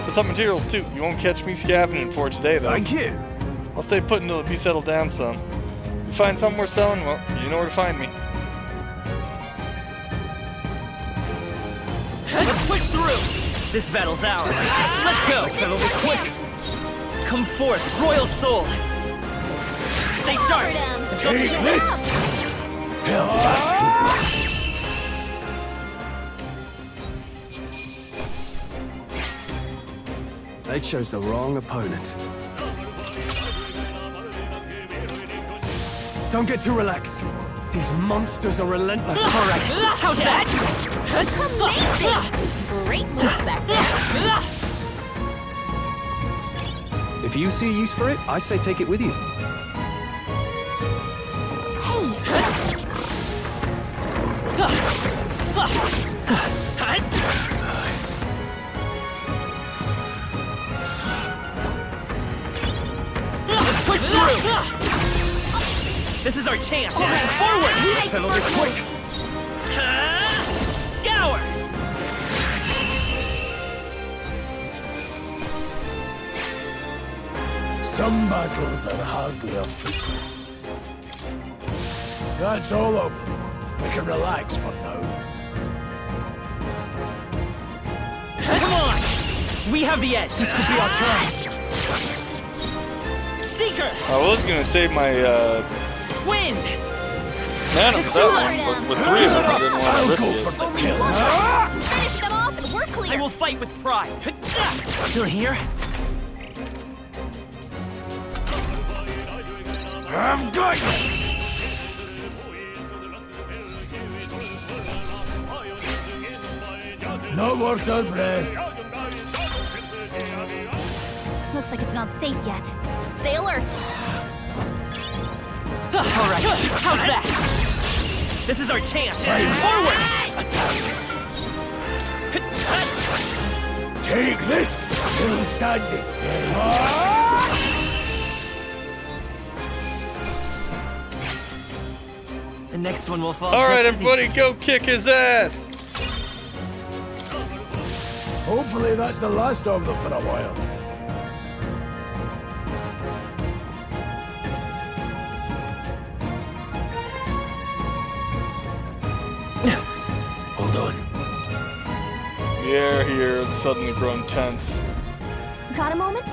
But some materials too. You won't catch me scavenging for it today, though. Thank you. I'll stay put until it be settled down some. If you find something worth selling, well, you know where to find me. Let's push through! This battle's ours. Let's go! Settle this quick! Come forth, royal soul! Stay sharp! Take this! Hell back too much! They chose the wrong opponent. Don't get too relaxed. These monsters are relentless. All right, how's that? Amazing! Great moves back there. If you see a use for it, I say take it with you. Let's push through! This is our chance! Forward! Settle this quick! Scour! Some battles are hardly a secret. That's all over. We can relax for now. Come on! We have the edge! This could be our chance. Seeker! I was gonna save my Wind! mana for that one, but with 3 of them I didn't want to risk it. Only one. Finish them off and we're clear. I will fight with pride. Still here? I've got you! No worth our breath. Looks like it's not safe yet. Stay alert. All right, how's that? This is our chance. Forward! Take this! Still standing. next one will fall. All right, just as everybody, go kick his ass. Hopefully that's the last of them for a while. Hold on. The air here has suddenly grown tense. Got a moment?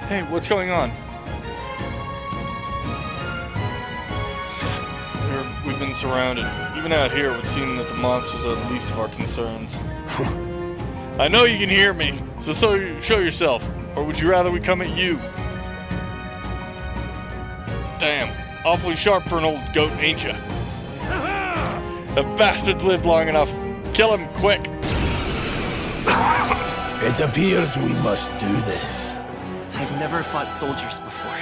Hey, what's going on? We've been surrounded. Even out here, it would seem that the monsters are the least of our concerns. I know you can hear me, so show yourself. Or would you rather we come at you? Damn, awfully sharp for an old goat, ain't ya? The bastard's lived long enough. Kill him quick. It appears we must do this. I've never fought soldiers before,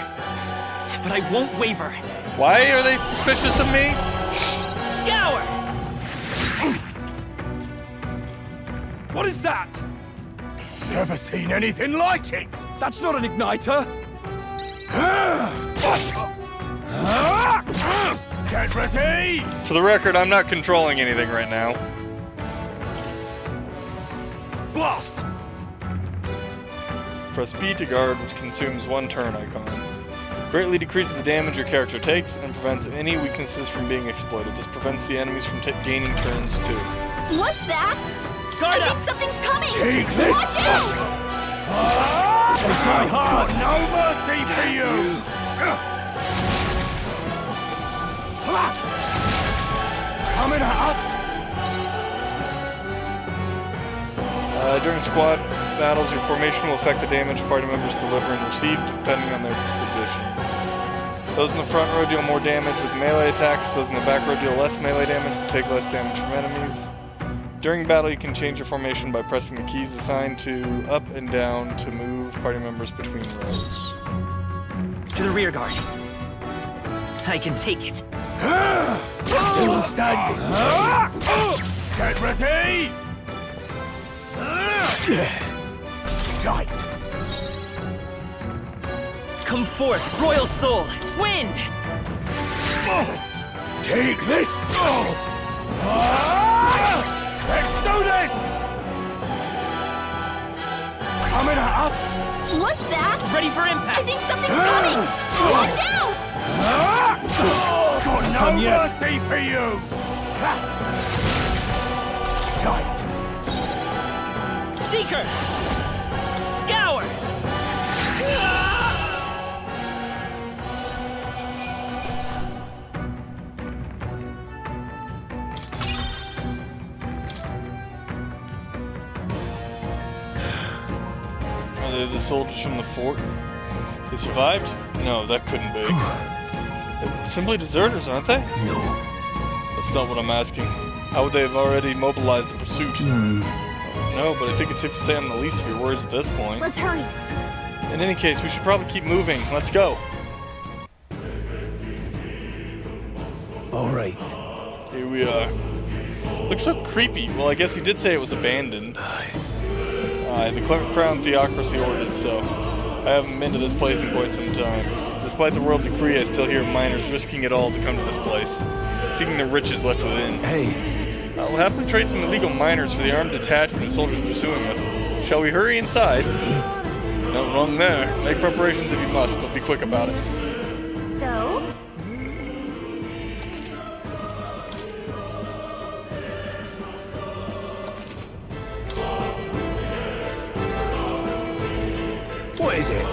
but I won't waver. Why are they suspicious of me? Scour! What is that? Never seen anything like it. That's not an igniter. Get ready! For the record, I'm not controlling anything right now. Blast! Press B to guard, which consumes one turn icon. Greatly decreases the damage your character takes and prevents any weaknesses from being exploited. This prevents the enemies from gaining turns too. What's that? Guard I up! think something's coming! Take this! Watch out! I've got no mercy for you! Coming at us! During squad battles, your formation will affect the damage party members deliver and receive, depending on their position. Those in the front row deal more damage with melee attacks. Those in the back row deal less melee damage, but take less damage from enemies. During battle, you can change your formation by pressing the keys assigned to up and down to move party members between rows. To the rear guard. I can take it. Still standing. Get ready! Shite! Come forth, Royal Soul! Wind! Take this! Let's do this! Coming at us! What's that? Ready for impact! I think something's coming! Watch out! Got no mercy for you! Shite! Seeker! Scour! Are they the soldiers from the fort? They survived? No, that couldn't be. They're simply deserters, aren't they? No. That's not what I'm asking. How would they have already mobilized the pursuit? No, but I think it's safe to say I'm the least of your worries at this point. Let's hurry. In any case, we should probably keep moving. Let's go. All right. Here we are. Looks so creepy. Well, I guess you did say it was abandoned. The Crown Theocracy ordered so. I haven't been to this place in quite some time. Despite the royal decree, I still hear miners risking it all to come to this place, seeking the riches left within. Hey. I'll happily trade some illegal miners for the armed detachment of soldiers pursuing us. Shall we hurry inside? No, wrong there. Make preparations if you must, but be quick about it. So? What is it?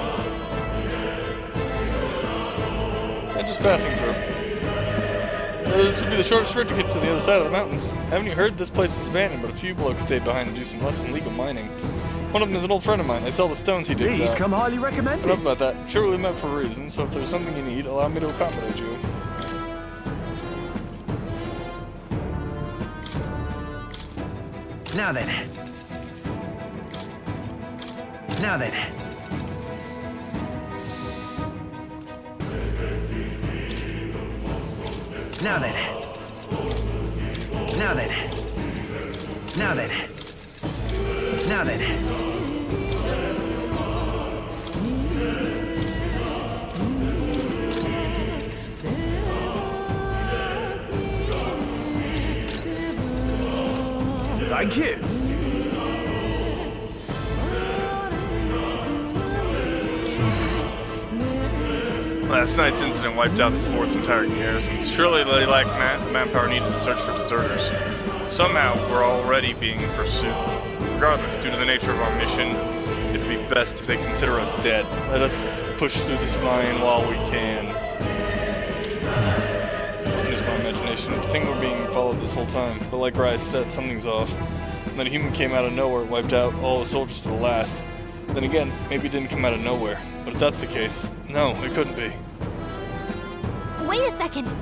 I'm just passing through. This would be the shortest route to get to the other side of the mountains. Haven't you heard? This place was abandoned, but a few blokes stayed behind to do some less than legal mining. One of them is an old friend of mine. I sell the stones he digs Please out. come highly recommended. Enough about that. Surely meant for a reason, so if there's something you need, allow me to accommodate you. Now then. Now then. Now then. Now then. Now then. Now then. Thank you. Last night's incident wiped out the fort's entire garrison. Surely they lacked manpower needed to search for deserters. Somehow, we're already being pursued. Regardless, due to the nature of our mission, it'd be best if they consider us dead. Let us push through this mine while we can. It's just my imagination. I think we're being followed this whole time. But like Rise said, something's off. And then a human came out of nowhere, wiped out all the soldiers to the last. Then again, maybe it didn't come out of nowhere. But if that's the case, no, it couldn't be. Wait a second.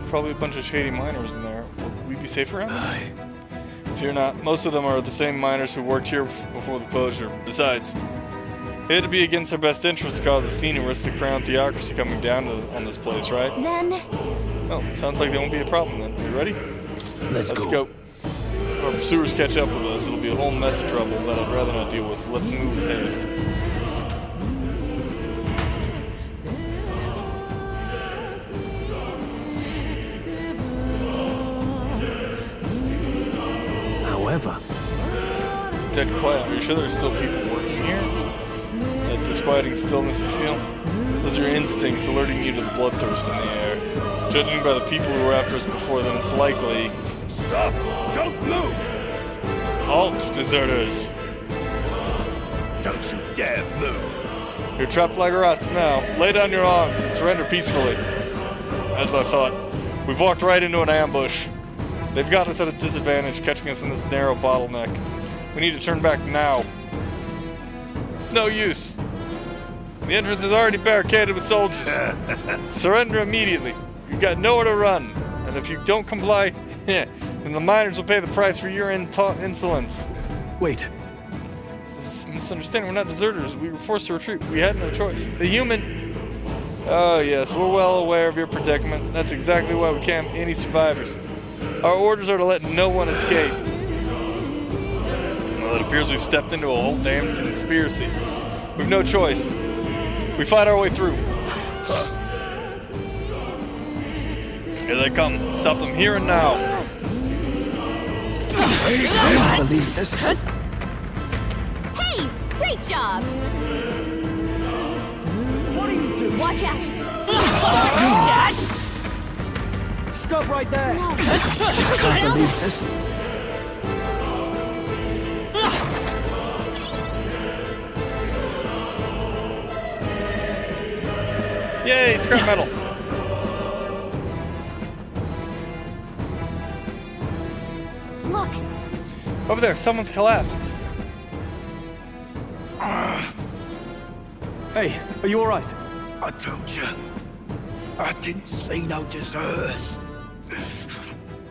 Probably a bunch of shady miners in there. Would we be safe around them? Fear not. Most of them are the same miners who worked here before the closure. Besides, it'd be against their best interest to cause a scene and risk the crown theocracy coming down on this place, right? Then... Oh, sounds like there won't be a problem then. You ready? Let's go. If our pursuers catch up with us, it'll be a whole mess of trouble that I'd rather not deal with. Let's move with haste. However, it's dead quiet. Are you sure there's still people working here? That disquieting stillness you feel? Those are your instincts alerting you to the bloodthirst in the air. Judging by the people who were after us before, then it's likely... Stop! Don't move! Halt, deserters! Don't you dare move! You're trapped like rats now. Lay down your arms and surrender peacefully. As I thought, we've walked right into an ambush. They've got us at a disadvantage, catching us in this narrow bottleneck. We need to turn back now. It's no use. The entrance is already barricaded with soldiers. Surrender immediately. You've got nowhere to run. And if you don't comply, then the miners will pay the price for your insolence. Wait. This is a misunderstanding. We're not deserters. We were forced to retreat. We had no choice. A human... Oh yes, we're well aware of your predicament. That's exactly why we can't have any survivors. Our orders are to let no one escape. Well, it appears we've stepped into a whole damned conspiracy. We've no choice. We fight our way through. Here they come. Stop them here and now. I can't believe this. Hey! Great job! What are you doing? Watch out! Stop right there! I can't believe this. Yay, scrap metal. Look! Over there, someone's collapsed. Hey, are you alright? I told you. I didn't see no deserters.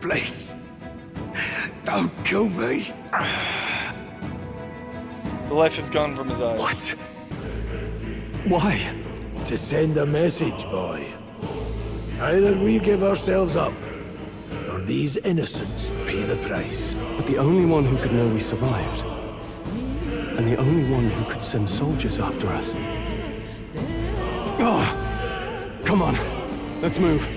Please. Don't kill me. The life is gone from his eyes. What? Why? To send a message, boy. Either we give ourselves up, or these innocents pay the price. But the only one who could know we survived, and the only one who could send soldiers after us. Oh, come on, let's move.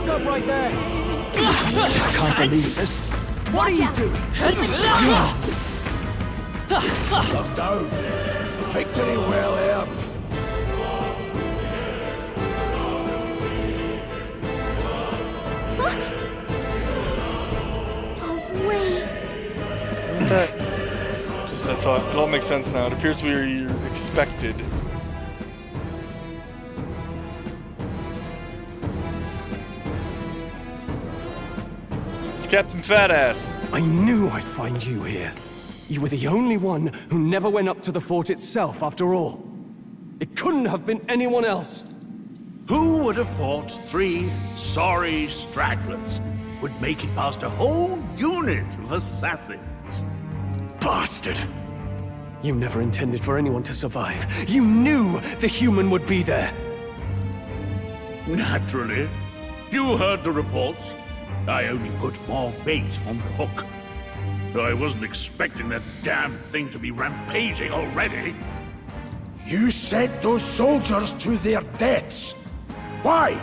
Stop right there! I can't believe this. What are you doing? Look down. Victory well earned. No way! Isn't that just I thought? It all makes sense now. It appears we are expected. It's Captain Fatass. I knew I'd find you here. You were the only one who never went up to the fort itself, after all. It couldn't have been anyone else. Who would have thought 3 sorry stragglers would make it past a whole unit of assassins? Bastard! You never intended for anyone to survive. You knew the human would be there. Naturally. You heard the reports. I only put more bait on the hook. I wasn't expecting that damn thing to be rampaging already. You sent those soldiers to their deaths. Why?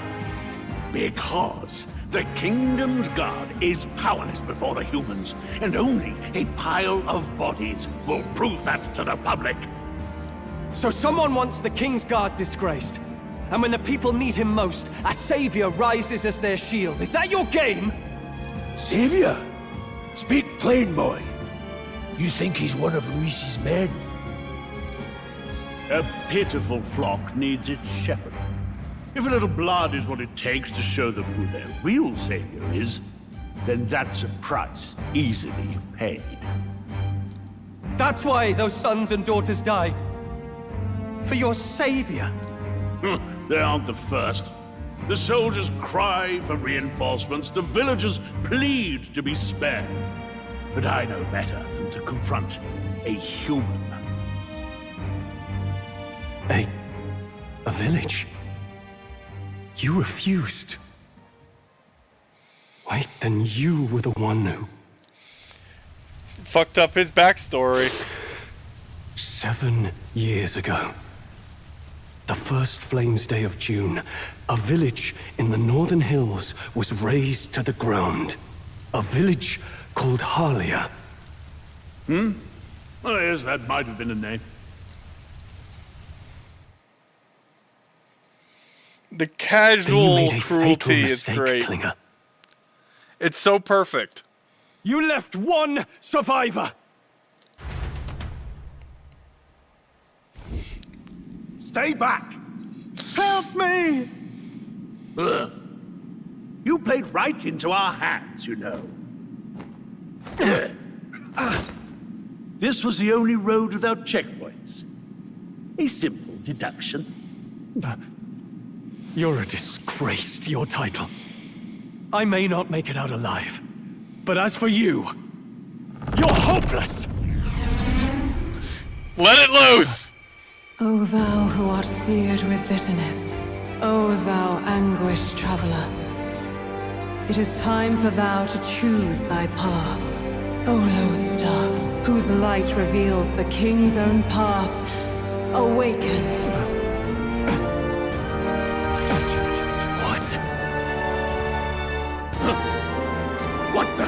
Because the kingdom's guard is powerless before the humans, and only a pile of bodies will prove that to the public. So someone wants the King's Guard disgraced. And when the people need him most, a savior rises as their shield. Is that your game? Savior? Speak plain, boy. You think he's one of Luis's men? A pitiful flock needs its shepherd. If a little blood is what it takes to show them who their real savior is, then that's a price easily paid. That's why those sons and daughters died. For your savior. They aren't the first. The soldiers cry for reinforcements, the villagers plead to be spared. But I know better than to confront a human. A village? You refused. Wait, then you were the one who... Fucked up his backstory. 7 years ago. The first Flames Day of June, a village in the northern hills was razed to the ground. A village called Harlia. Well, yes, that might have been a name. The casual made a fatal cruelty is mistake, great. Klinger. It's so perfect. You left one survivor! Stay back! Help me! You played right into our hands, you know. This was the only road without checkpoints. A simple deduction. You're a disgrace to your title. I may not make it out alive, but as for you, you're hopeless! Let it loose! O thou who art seared with bitterness, O thou anguished traveler, it is time for thou to choose thy path. O lodestar, whose light reveals the king's own path, awaken. What the?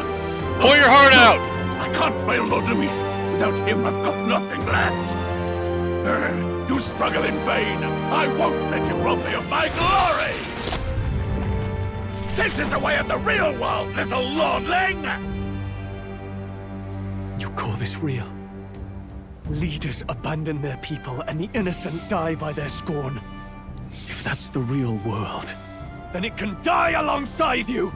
Pull your heart out! I can't fail Lord Luis. Without him, I've got nothing left. You struggle in vain. I won't let you rob me of my glory! This is the way of the real world, little lordling! You call this real? Leaders abandon their people and the innocent die by their scorn. If that's the real world, Then it can die alongside you!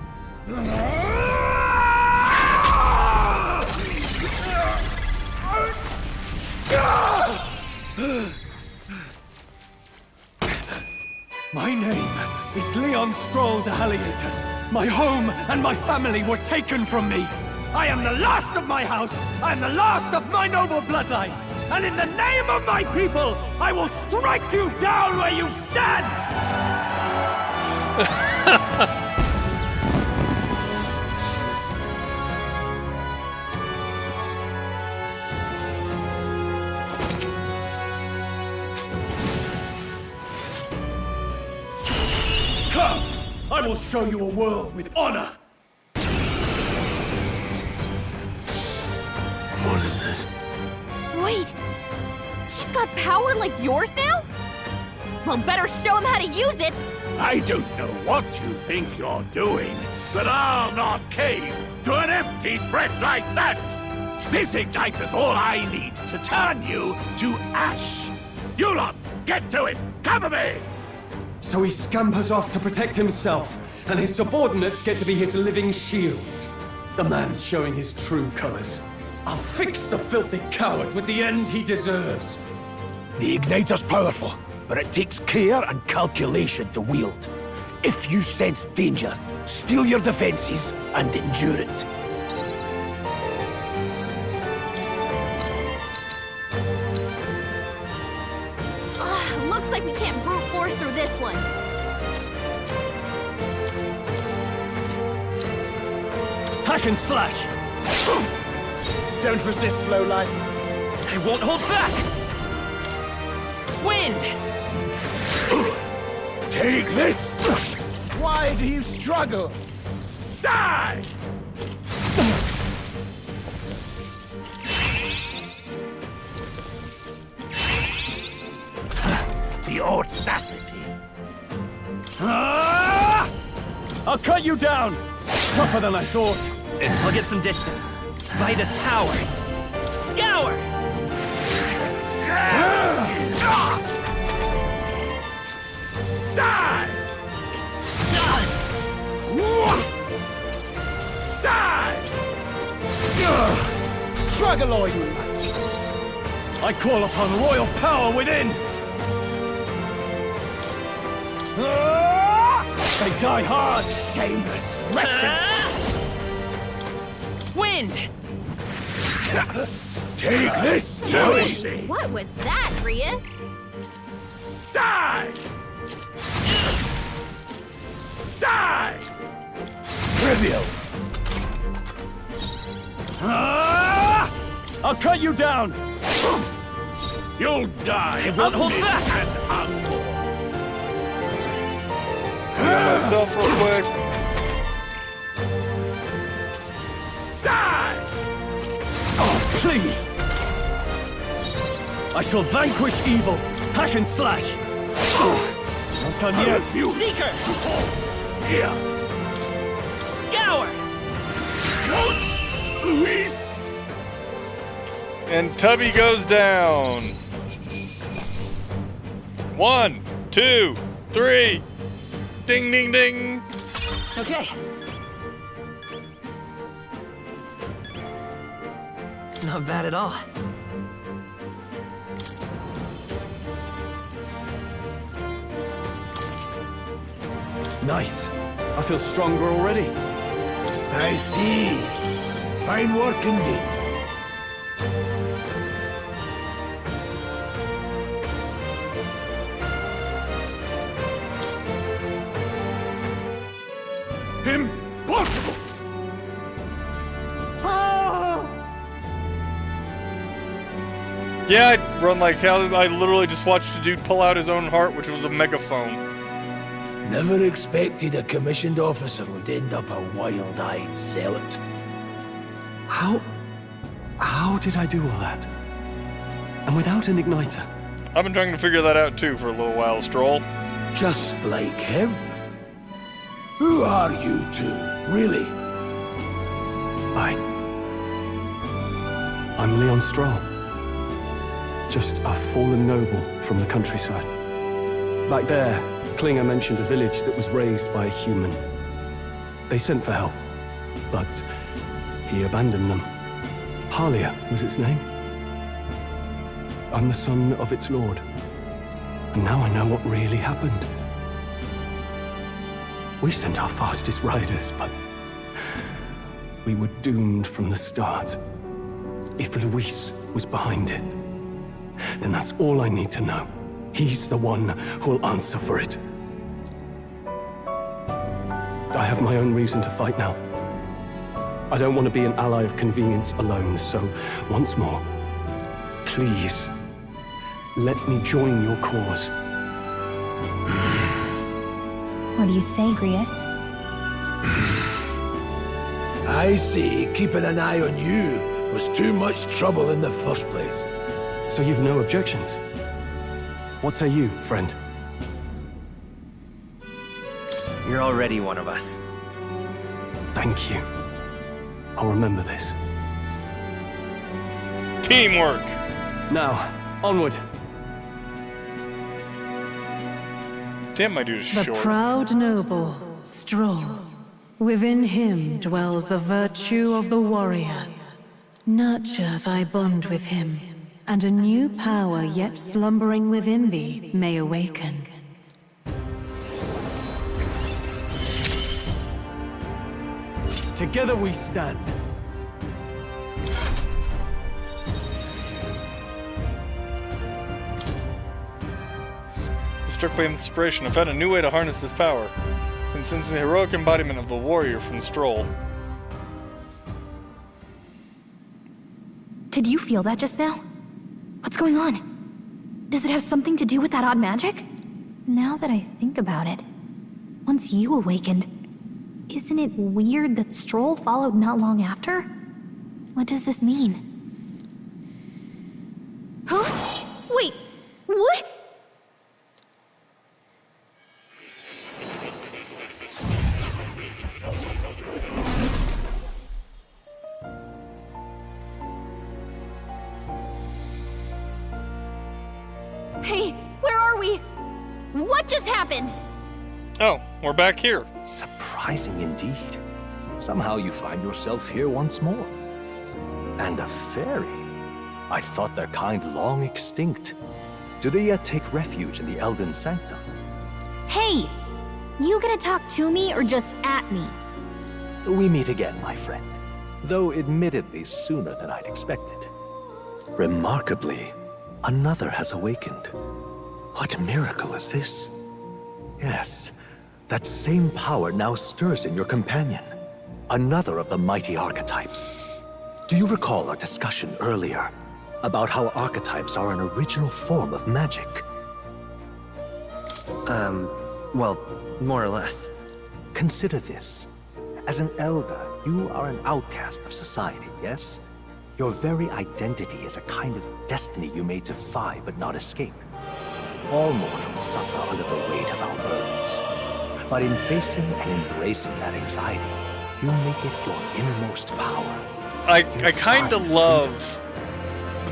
My name is Leon Stroll de Halietas. My home and my family were taken from me. I am the last of my house. I am the last of my noble bloodline. And in the name of my people, I will strike you down where you stand! Come! I will show you a world with honor! what is this? Wait! He's got power like yours now? Well, better show him how to use it! I don't know what you think you're doing, but I'll not cave to an empty threat like that! This igniter's all I need to turn you to ash! You lot, get to it! Cover me! So he scampers off to protect himself, and his subordinates get to be his living shields. The man's showing his true colors. I'll fix the filthy coward with the end he deserves. The igniter's powerful, but it takes care and calculation to wield. If you sense danger, steel your defenses and endure it. Looks like we can't brute force through this one. Hack and slash! Don't resist, lowlife. I won't hold back! Wind! Take this! Why do you struggle? Die! The audacity! I'll cut you down! Tougher than I thought. I'll get some distance. By this power. Scour! Die! Die! Struggle all you like. I call upon royal power within! They die hard, shameless wretches! Wind! Take this! Too easy! What was that, Grius? Die! Die! Trivial! I'll cut you down! You'll die! It won't hold back! And unborn. Heal myself real quick. Die! Oh, please! I shall vanquish evil, hack and slash! Not done I yet! refuse Seeker! to fall. Here! Scour! Luis! And Tubby goes down. 1, 2, 3. Ding, ding, ding. Okay. Not bad at all. Nice. I feel stronger already. I see. Fine work indeed. Impossible! Yeah, I'd run like hell. I literally just watched a dude pull out his own heart, which was a megaphone. Never expected a commissioned officer would end up a wild-eyed zealot. How did I do all that? And without an igniter? I've been trying to figure that out too for a little while, Stroll. Just like him. Who are you two, really? I'm Leon Stroll. Just a fallen noble from the countryside. Back there, Klinger mentioned a village that was raised by a human. They sent for help, but he abandoned them. Halia was its name. I'm the son of its lord. And now I know what really happened. We sent our fastest riders, but we were doomed from the start. If Luis was behind it, then that's all I need to know. He's the one who'll answer for it. I have my own reason to fight now. I don't want to be an ally of convenience alone, so once more, please, let me join your cause. What do you say, Grius? I see keeping an eye on you was too much trouble in the first place. So you've no objections? What say you, friend? You're already one of us. Thank you. I'll remember this. Teamwork! Now, onward. Damn, my dude is The short. proud noble, Stroll. Within him dwells the virtue of the warrior. Nurture thy bond with him, and a new power yet slumbering within thee may awaken. Together we stand. Struck by inspiration, I found a new way to harness this power. And since the heroic embodiment of the warrior from Stroll. Did you feel that just now? What's going on? Does it have something to do with that odd magic? Now that I think about it, once you awakened, isn't it weird that Stroll followed not long after? What does this mean? Huh? Wait, what? Hey, where are we? What just happened? Oh, we're back here. Surprising indeed. Somehow you find yourself here once more. And a fairy. I thought their kind long extinct. Do they yet take refuge in the Elden Sanctum? Hey! You gonna talk to me or just at me? We meet again, my friend. Though admittedly sooner than I'd expected. Remarkably, another has awakened. What miracle is this? Yes, that same power now stirs in your companion. Another of the mighty archetypes. Do you recall our discussion earlier about how archetypes are an original form of magic? Well, more or less. Consider this. As an elder, you are an outcast of society, yes? Your very identity is a kind of destiny you may defy but not escape. All mortals suffer under the weight of our burdens. But in facing and embracing that anxiety, you make it your innermost power. I kind of love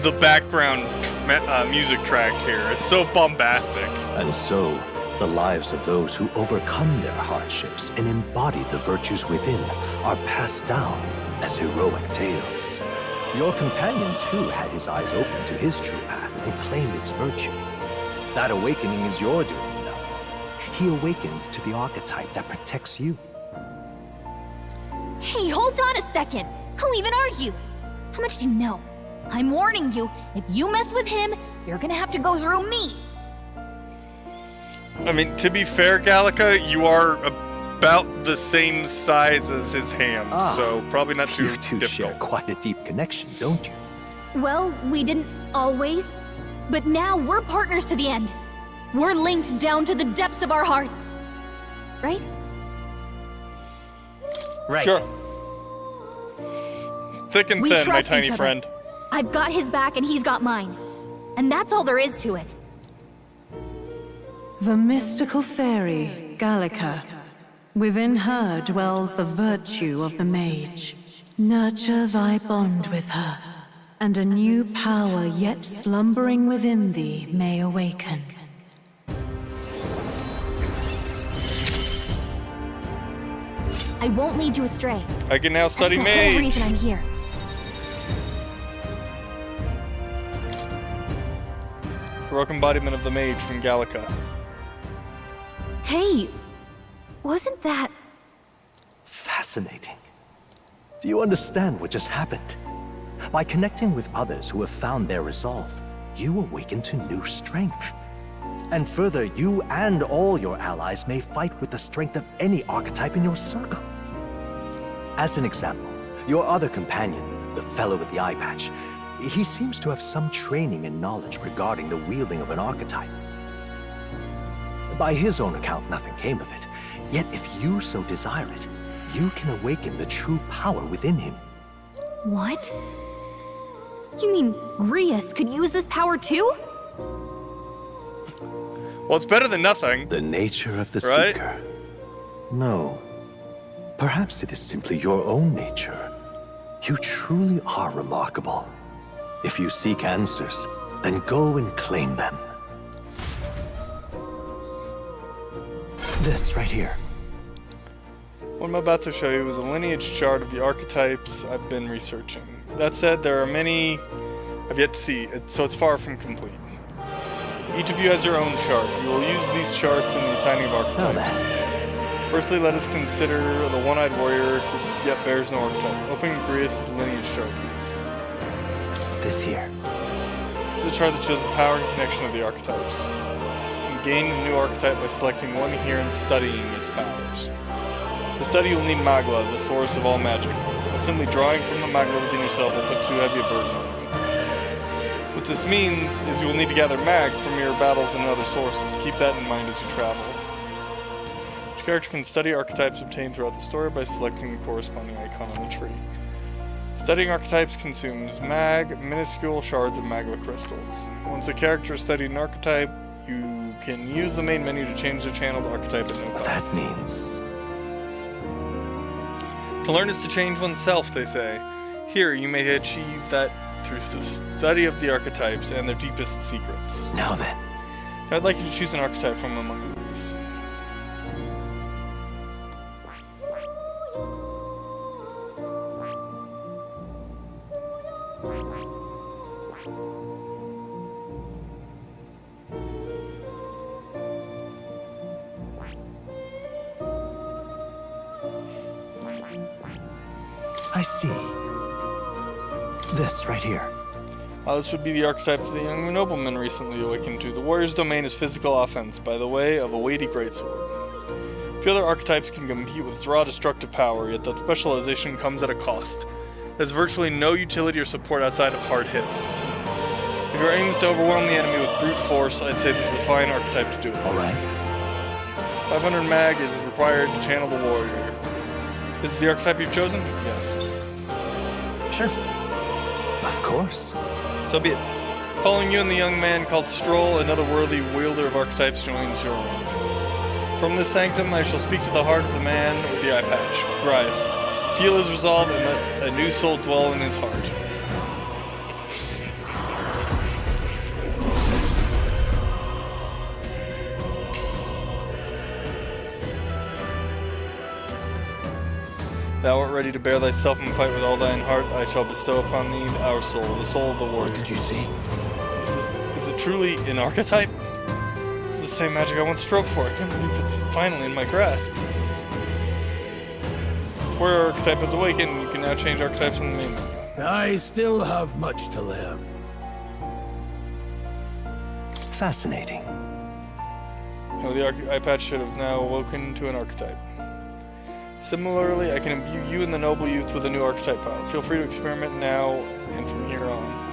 the background music track here. It's so bombastic. And so, the lives of those who overcome their hardships and embody the virtues within are passed down as heroic tales. Your companion, too, had his eyes open to his true path and claimed its virtue. That awakening is your doing, you know. He awakened to the archetype that protects you. Hey, hold on a second! Who even are you? How much do you know? I'm warning you, if you mess with him, you're gonna have to go through me! I mean, to be fair, Gallica, you are about the same size as his hand, so probably not too difficult. You two share quite a deep connection, don't you? Well, we didn't always, but now we're partners to the end. We're linked down to the depths of our hearts. Right? Right. Sure. Thick and We thin, my trust tiny each other. friend. I've got his back and he's got mine. And that's all there is to it. The mystical fairy, Gallica. Within her dwells the virtue of the mage. Nurture thy bond with her, and a new power yet slumbering within thee may awaken. I won't lead you astray. I can now study That's the whole mage. reason I'm here. Heroic embodiment of the mage from Gallica. Hey, wasn't that... Fascinating. Do you understand what just happened? By connecting with others who have found their resolve, you awaken to new strength. And further, you and all your allies may fight with the strength of any archetype in your circle. As an example, your other companion, the fellow with the eye patch, he seems to have some training and knowledge regarding the wielding of an archetype. By his own account, nothing came of it. Yet if you so desire it, you can awaken the true power within him. What? You mean Grius could use this power too? Well, it's better than nothing. The nature of the right? seeker. No. Perhaps it is simply your own nature. You truly are remarkable. If you seek answers, then go and claim them. This right here. What I'm about to show you is a lineage chart of the archetypes I've been researching. That said, there are many I've yet to see, so it's far from complete. Each of you has your own chart. You will use these charts in the assigning of archetypes. Firstly, let us consider the one-eyed warrior who yet bears no archetype. Open Grius' lineage chart, please. This here. This is the chart that shows the power and connection of the archetypes. You can gain a new archetype by selecting one here and studying its powers. To study, you'll need Magla, the source of all magic. But simply drawing from the Magla within yourself will put too heavy a burden on you. With this means is you will need to gather mag from your battles and other sources. Keep that in mind as you travel. Each character can study archetypes obtained throughout the story by selecting the corresponding icon on the tree. Studying archetypes consumes mag, minuscule shards of magma crystals. Once a character has studied an archetype, you can use the main menu to change the channeled archetype at no cost. That means... To learn is to change oneself, they say. Here, you may achieve that through the study of the archetypes and their deepest secrets. Now then. I'd like you to choose an archetype from among these. I see. This right here. This would be the archetype of the young nobleman recently awakened to. The warrior's domain is physical offense by the way of a weighty greatsword. Few other archetypes can compete with its raw destructive power, yet that specialization comes at a cost. There's virtually no utility or support outside of hard hits. If your aim is to overwhelm the enemy with brute force, I'd say this is a fine archetype to do it. Alright. 500 mag is required to channel the warrior. This is the archetype you've chosen? Yes. Sure. Of course. So be it. Following you and the young man called Stroll, another worthy wielder of archetypes joins your ranks. From this sanctum, I shall speak to the heart of the man with the eye patch, Grias. Feel his resolve and let a new soul dwell in his heart. Thou art ready to bear thyself and fight with all thine heart. I shall bestow upon thee our soul, the soul of the warrior. What did you see? Is it truly an archetype? This is the same magic I once strove for. I can't believe it's finally in my grasp. Warrior archetype has awakened. You can now change archetypes from the main menu. I still have much to learn. Fascinating. No, the eye patch should have now awoken to an archetype. Similarly, I can imbue you and the noble youth with a new archetype power. Feel free to experiment now and from here on.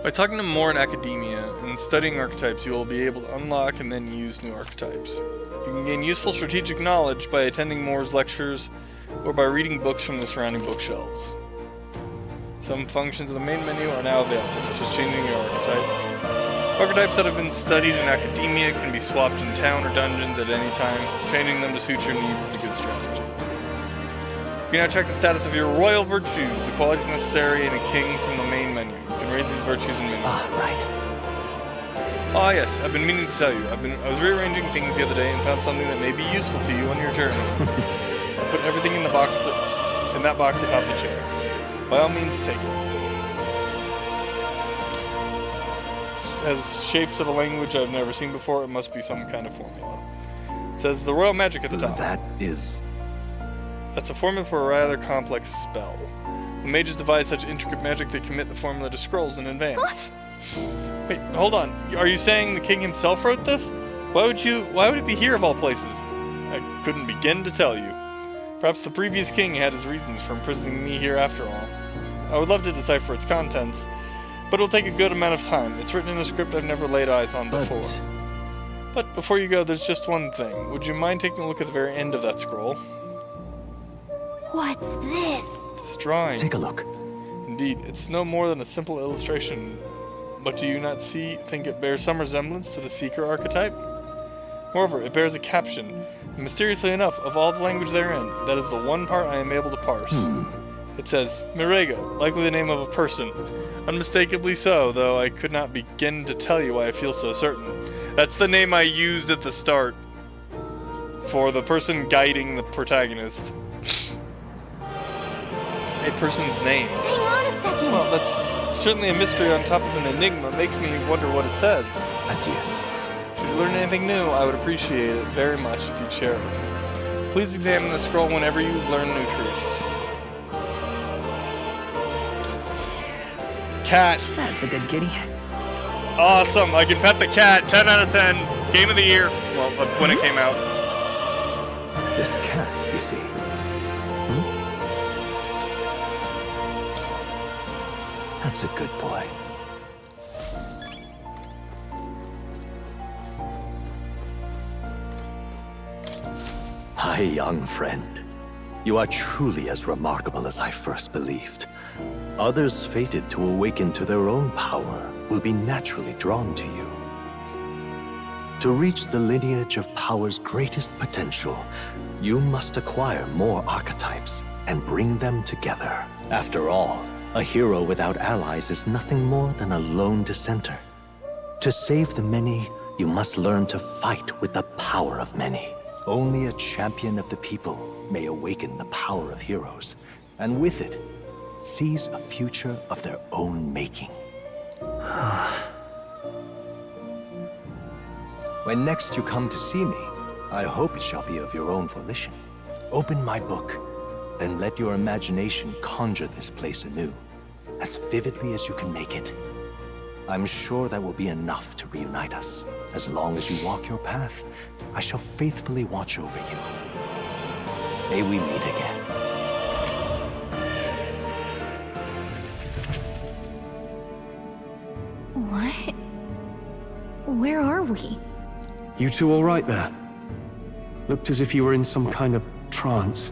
By talking to more in academia and studying archetypes, you will be able to unlock and then use new archetypes. You can gain useful strategic knowledge by attending Moore's lectures or by reading books from the surrounding bookshelves. Some functions of the main menu are now available, such as changing your archetype. Archetypes that have been studied in academia can be swapped in town or dungeons at any time. Changing them to suit your needs is a good strategy. You can now check the status of your royal virtues, the qualities necessary in a king from the main menu. You can raise these virtues in many ways. Right. Ah, yes, I've been meaning to tell you. I was rearranging things the other day and found something that may be useful to you on your journey. I put everything in that box atop the chair. By all means, take it. It has shapes of a language I've never seen before. It must be some kind of formula. It says the royal magic at the top. That's a formula for a rather complex spell. The mages devise such intricate magic they commit the formula to scrolls in advance. Wait, hold on. Are you saying the king himself wrote this? Why would it be here of all places? I couldn't begin to tell you. Perhaps the previous king had his reasons for imprisoning me here after all. I would love to decipher its contents, but it'll take a good amount of time. It's written in a script I've never laid eyes on before. But before you go, there's just one thing. Would you mind taking a look at the very end of that scroll? What's this? This drawing. Take a look. Indeed, it's no more than a simple illustration. But do you not think it bears some resemblance to the Seeker archetype? Moreover, it bears a caption. Mysteriously enough, of all the language therein, that is the one part I am able to parse. It says, Mirego, likely the name of a person. Unmistakably so, though I could not begin to tell you why I feel so certain. That's the name I used at the start for the person guiding the protagonist. a person's name? Hang on a second. Well, that's certainly a mystery on top of an enigma. Makes me wonder what it says. Adieu. Should you learn anything new, I would appreciate it very much if you'd share it with me. Please examine the scroll whenever you've learned new truths. Cat. That's a good kitty. Awesome. I can pet the cat. 10 out of 10. Game of the year. Well, when it came out. This cat, you see. That's a good boy. Hi, young friend. You are truly as remarkable as I first believed. Others fated to awaken to their own power will be naturally drawn to you. To reach the lineage of power's greatest potential, you must acquire more archetypes and bring them together. After all, a hero without allies is nothing more than a lone dissenter. To save the many, you must learn to fight with the power of many. Only a champion of the people may awaken the power of heroes, and with it, seize a future of their own making. When next you come to see me, I hope it shall be of your own volition. Open my book, then let your imagination conjure this place anew, as vividly as you can make it. I'm sure that will be enough to reunite us. As long as you walk your path, I shall faithfully watch over you. May we meet again. What? Where are we? You two all right there? Looked as if you were in some kind of trance.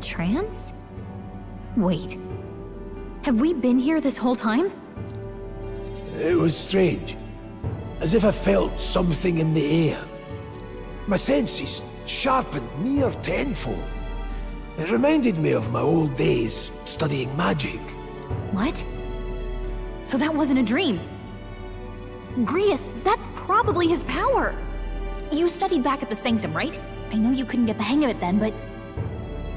Trance? Wait. Have we been here this whole time? It was strange. As if I felt something in the air. My senses sharpened near tenfold. It reminded me of my old days studying magic. What? So that wasn't a dream. Grius, that's probably his power. You studied back at the Sanctum, right? I know you couldn't get the hang of it then, but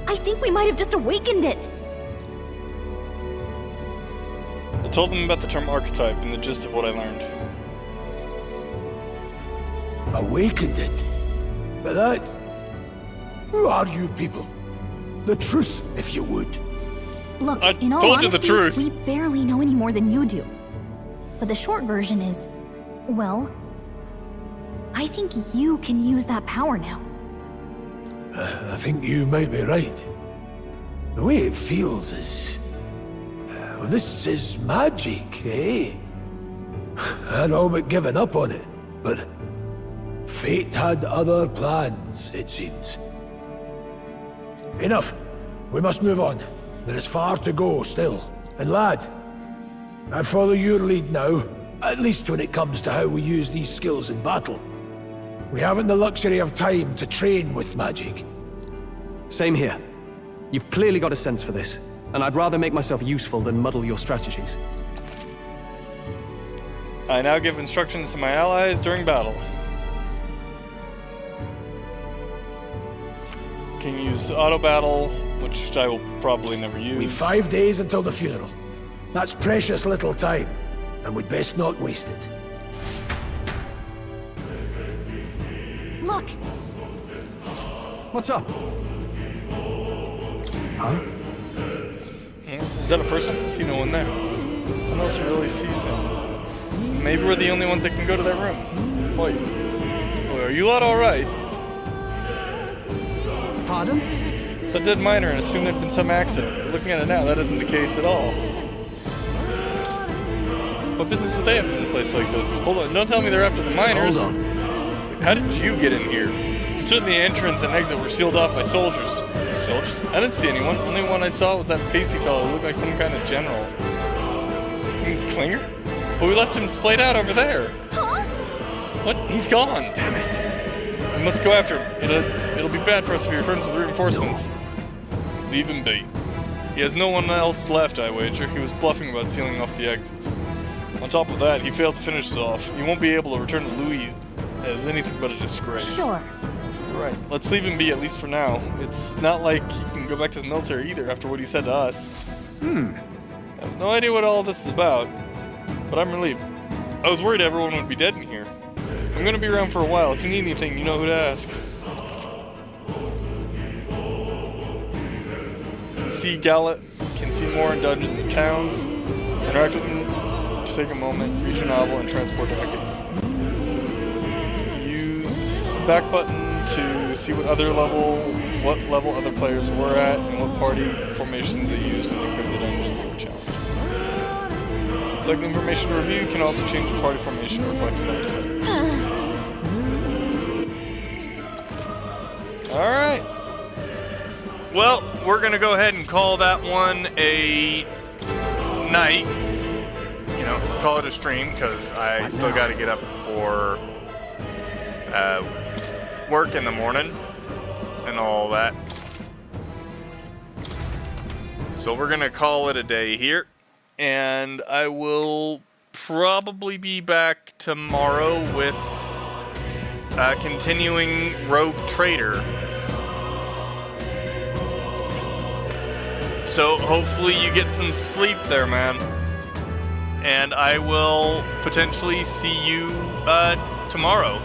I think we might have just awakened it. I told them about the term archetype and the gist of what I learned. Awakened it? But that... Who are you people? The truth, if you would. Look, I in all told you honesty, the truth. we barely know any more than you do. But the short version is, well, I think you can use that power now. I think you might be right. The way it feels is... Well, this is magic, eh? I'd all but given up on it, but... Fate had other plans, it seems. Enough. We must move on. There is far to go still. And lad, I follow your lead now, at least when it comes to how we use these skills in battle. We haven't the luxury of time to train with magic. Same here. You've clearly got a sense for this, and I'd rather make myself useful than muddle your strategies. I now give instructions to my allies during battle. Can use auto battle, which I will probably never use. We've 5 days until the funeral. That's precious little time, and we'd best not waste it. Look! What's up? Huh? Is that a person? I see no one there. No one else really sees him. Maybe we're the only ones that can go to that room. Wait. Are you lot alright? Pardon? So I did miner and assumed there'd been some accident. Looking at it now, that isn't the case at all. What business would they have in a place like this? Hold on, don't tell me they're after the miners. Hold on. How did you get in here? I'm certain the entrance and exit were sealed off by soldiers. Soldiers? I didn't see anyone. Only one I saw was that pacey fellow who looked like some kind of general. Klinger? But we left him splayed out over there. Huh? What? He's gone. Damn it. We must go after him. It'll be bad for us if he returns with reinforcements. No. Leave him be. He has no one else left, I wager. He was bluffing about sealing off the exits. On top of that, he failed to finish us off. He won't be able to return to Louis as anything but a disgrace. Sure. Right. Let's leave him be, at least for now. It's not like he can go back to the military either after what he said to us. I have no idea what all this is about, but I'm relieved. I was worried everyone would be dead in here. I'm gonna be around for a while. If you need anything, you know who to ask. Can see more in dungeons and towns. Interact with them to take a moment, read your novel, and transport to Academy. Use the back button to see what level other players were at and what party formations they used when they cleared the dungeon they were challenged. Select the information to review can also change the party formation reflecting other players. Alright. Well, we're gonna go ahead and call that one a night. You know, call it a stream, because I still gotta get up for work in the morning and all that. So we're gonna call it a day here, and I will probably be back tomorrow with continuing Rogue Trader. So hopefully you get some sleep there, man. And I will potentially see you tomorrow.